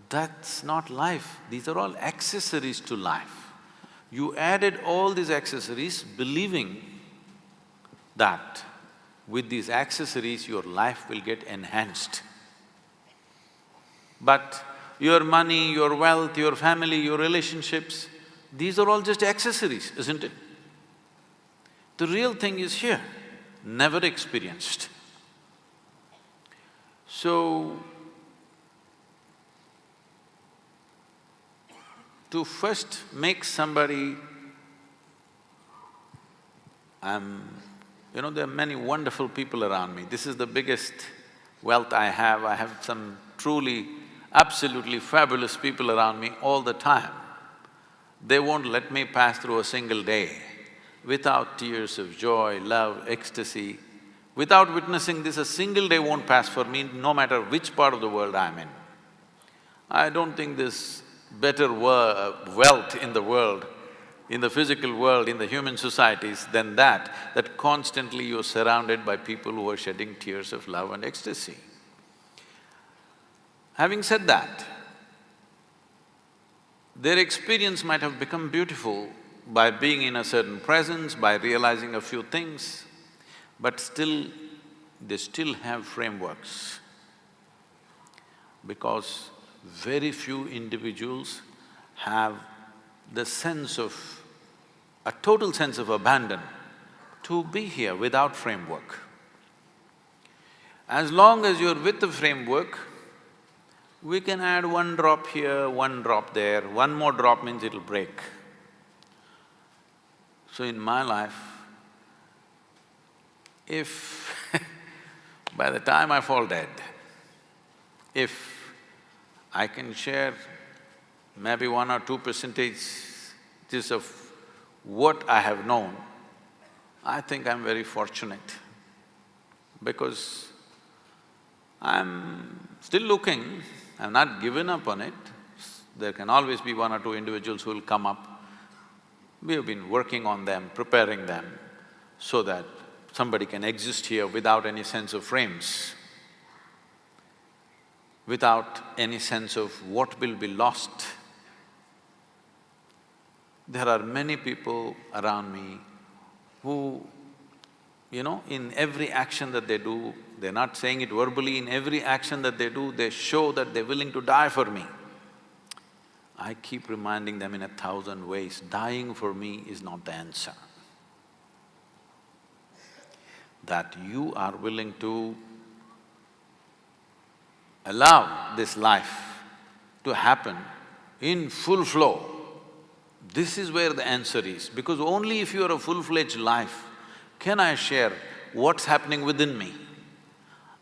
That's not life, these are all accessories to life. You added all these accessories believing that with these accessories your life will get enhanced. But your money, your wealth, your family, your relationships, these are all just accessories, isn't it? The real thing is here, never experienced. So, to first make somebody… you know, there are many wonderful people around me. This is the biggest wealth I have. I have some truly, absolutely fabulous people around me all the time. They won't let me pass through a single day without tears of joy, love, ecstasy. Without witnessing this, a single day won't pass for me, no matter which part of the world I'm in. I don't think there's better wealth in the world, in the physical world, in the human societies than that constantly you're surrounded by people who are shedding tears of love and ecstasy. Having said that, their experience might have become beautiful by being in a certain presence, by realizing a few things, but still, they still have frameworks. Because very few individuals have the sense of… a total sense of abandon to be here without framework. As long as you're with the framework, we can add one drop here, one drop there, one more drop means it'll break. So in my life, if by the time I fall dead, if I can share maybe 1 or 2% of what I have known, I think I'm very fortunate because I'm still looking, I've not given up on it. There can always be 1 or 2 individuals who will come up. We have been working on them, preparing them so that somebody can exist here without any sense of frames, without any sense of what will be lost. There are many people around me who, in every action that they do, they're not saying it verbally, in every action that they do, they show that they're willing to die for me. I keep reminding them in 1,000 ways, dying for me is not the answer. That you are willing to allow this life to happen in full flow, this is where the answer is. Because only if you are a full-fledged life can I share what's happening within me.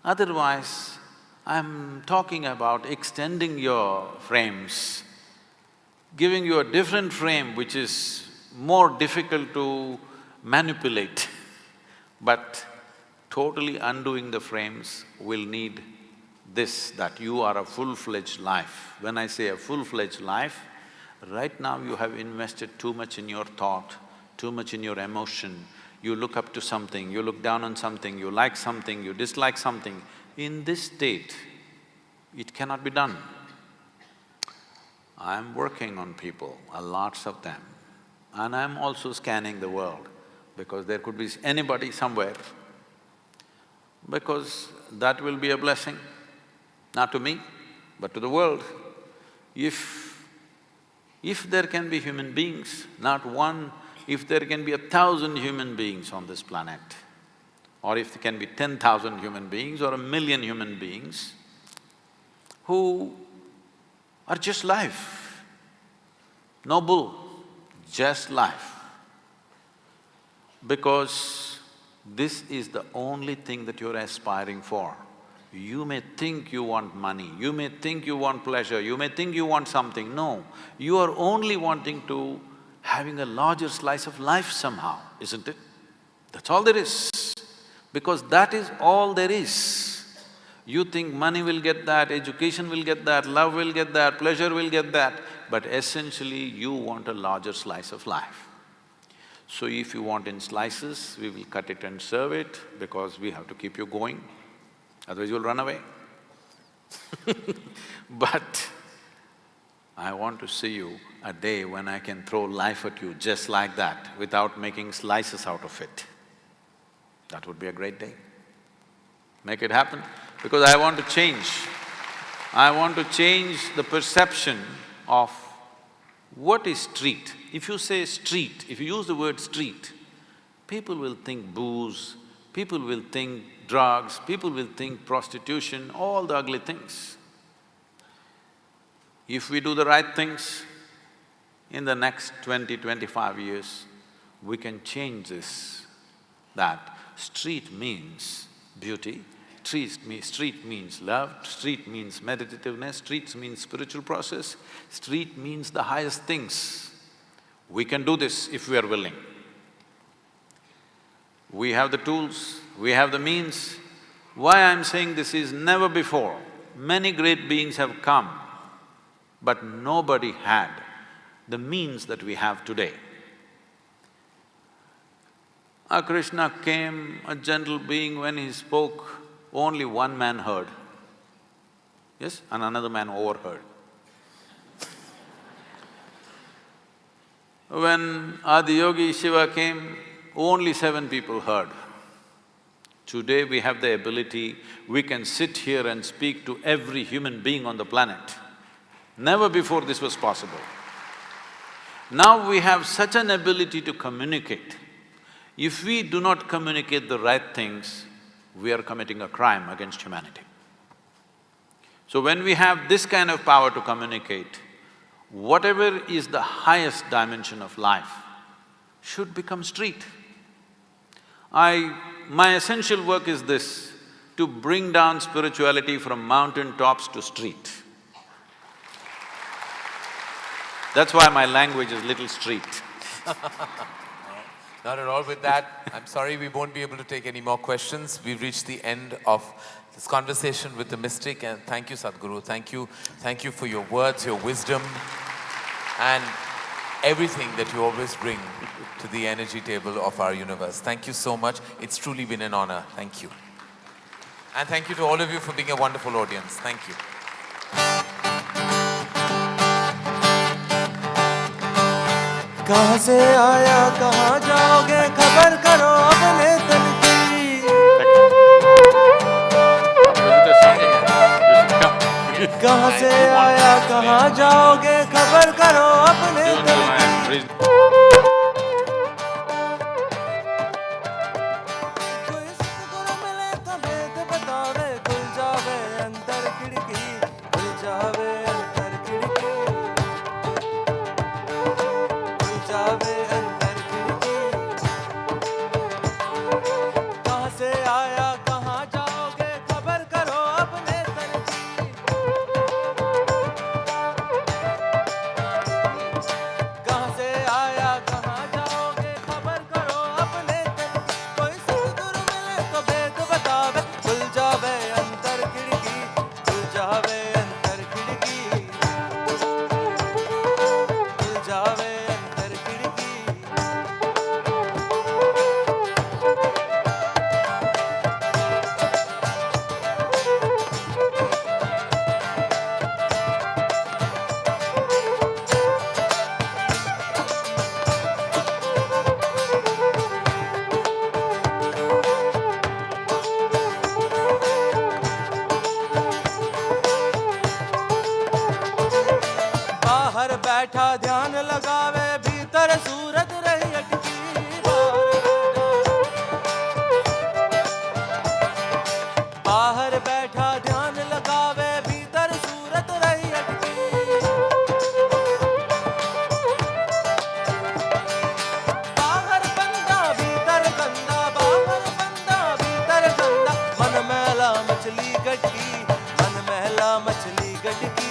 Otherwise, I'm talking about extending your frames, giving you a different frame which is more difficult to manipulate. But totally undoing the frames will need this, that you are a full-fledged life. When I say a full-fledged life, right now you have invested too much in your thought, too much in your emotion. You look up to something, you look down on something, you like something, you dislike something. In this state, it cannot be done. I'm working on people, lots of them, and I'm also scanning the world because there could be anybody somewhere, because that will be a blessing, not to me, but to the world. If there can be human beings, not one, if there can be 1,000 human beings on this planet, or if there can be 10,000 human beings or 1,000,000 human beings who are just life, no bull, just life. Because this is the only thing that you're aspiring for. You may think you want money, you may think you want pleasure, you may think you want something. No, you are only wanting to having a larger slice of life somehow, isn't it? That's all there is. Because that is all there is. You think money will get that, education will get that, love will get that, pleasure will get that, but essentially you want a larger slice of life. So if you want in slices, we will cut it and serve it because we have to keep you going, otherwise you'll run away. But I want to see you a day when I can throw life at you just like that, without making slices out of it. That would be a great day. Make it happen, because I want to change. I want to change the perception of what is street. If you say street, if you use the word street, people will think booze, people will think drugs, people will think prostitution, all the ugly things. If we do the right things, in the next 20-25 years, we can change this, that street means beauty, street means love, street means meditativeness, street means spiritual process, street means the highest things. We can do this if we are willing. We have the tools, we have the means. Why I'm saying this is never before. Many great beings have come, but nobody had the means that we have today. Krishna came, a gentle being, when he spoke, only one man heard, yes, and another man overheard. When Adiyogi Shiva came, only 7 people heard. Today we have the ability, we can sit here and speak to every human being on the planet. Never before this was possible. Now we have such an ability to communicate. If we do not communicate the right things, we are committing a crime against humanity. So when we have this kind of power to communicate, whatever is the highest dimension of life should become street. My essential work is this, to bring down spirituality from mountain tops to street. That's why my language is little street. Not at all. With that, I'm sorry we won't be able to take any more questions. We've reached the end of this conversation with the mystic, and thank you, Sadhguru. Thank you for your words, your wisdom, and everything that you always bring to the energy table of our universe. Thank you so much. It's truly been an honor. Thank you. And thank you to all of you for being a wonderful audience. Thank you. कहाँ से आया कहाँ जाओगे खबर करो अपने तन की कहाँ से आया कहाँ जाओगे खबर करो अपने तन की कोई सतगुरु मिले तो भेद बतावे खुल जावे अंदर खिड़की खुल जावे अंदर खिड़की जावे अंदर खिड़की कहाँ से आया कहाँ जाओगे खबर करो अपने तन की कहाँ से आया कहाँ जाओगे खबर करो अपने तन की कोई सतगुरु मिले तो भेद बतावे खुल जावे अंदर खिड़की खुल जावे अंदर खिड़की खुल जावे बाहर बैठा ध्यान लगावे भीतर सूरत रही अटकी बाहर बैठा ध्यान लगावे भीतर सूरत रही अटकी बाहर बंदा भीतर गंदा बाहर बंदा भीतर गंदा मन मैला मछली गटकी मन मैला मछली गटकी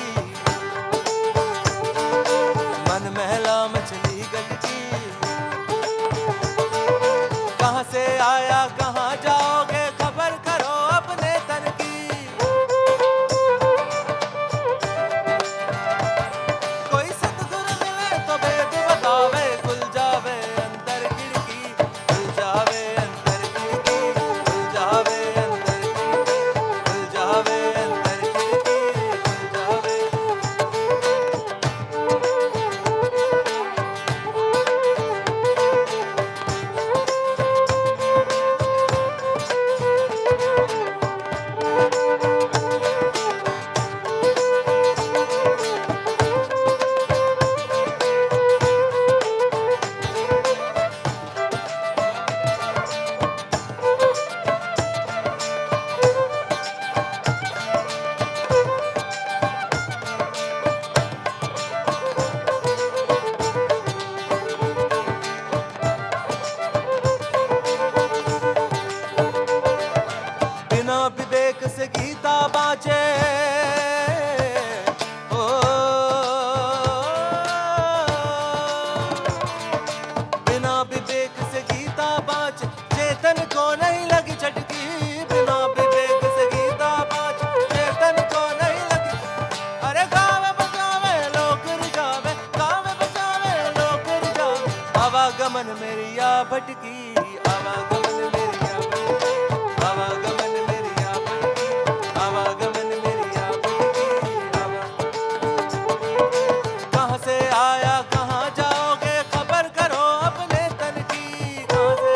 मन महला मछली गटकी कहाँ से आया कहाँ जाओगे खबर करो अपने तन की कोई सतगुरु मिले तो भेद बतावे खुल जावे अंदर खिड़की खुल जावे अंदर खिड़की खुल जावे अंदर खिड़की खुल जावे अंदर खिड़की खुल जावे बिना विवेक से गीता बाँचे ओ बिना विवेक से गीता बाँचे चेतन को नहीं लगी झटकी बिना विवेक से गीता बाँचे चेतन को नहीं लगी अरे गावे बजावे लोग रिझावे गावे बजावे लोग रिझावे आवागमन मेरी या भटकी आवागमन मेरी या भटकी आवागमन मेरी या भटकी आवागमन मेरी या भटकी कहाँ से आया कहाँ जाओगे खबर करो अपने तन की कहाँ से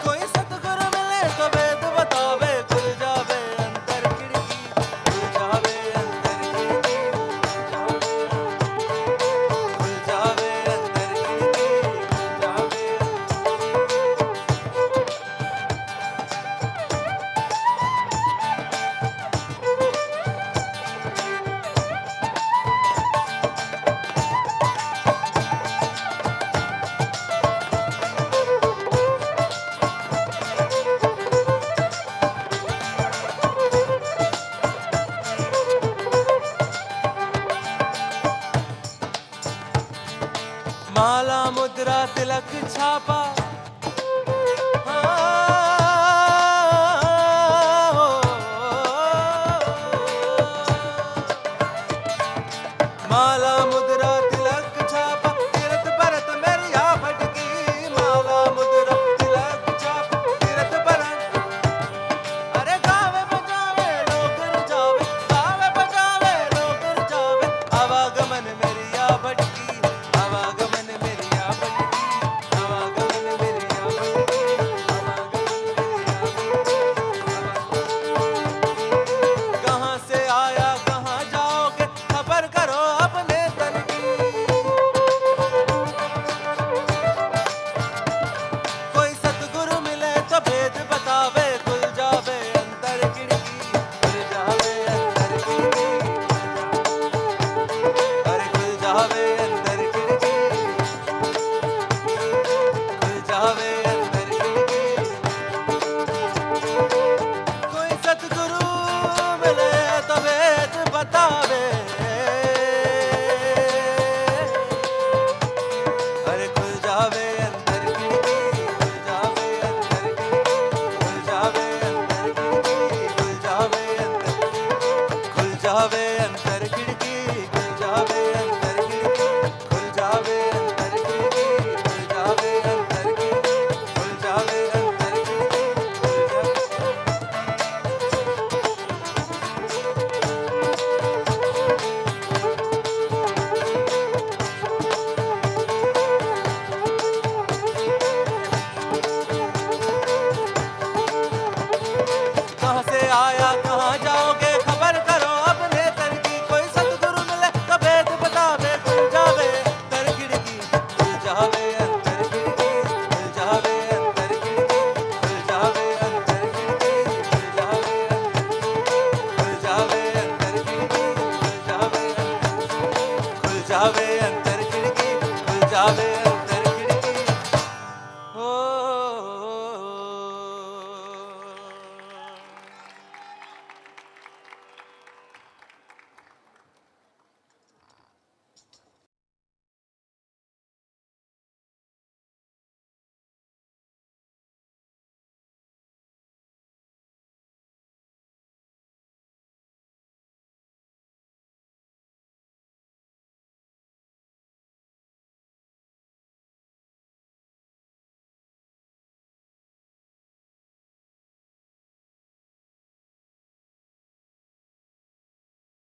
कोई सतगुरु मिले तो भेद बतावे खुल जावे अंदर खिड़की खुल जावे अंदर खिड़की खुल जावे अंदर तिलक छापा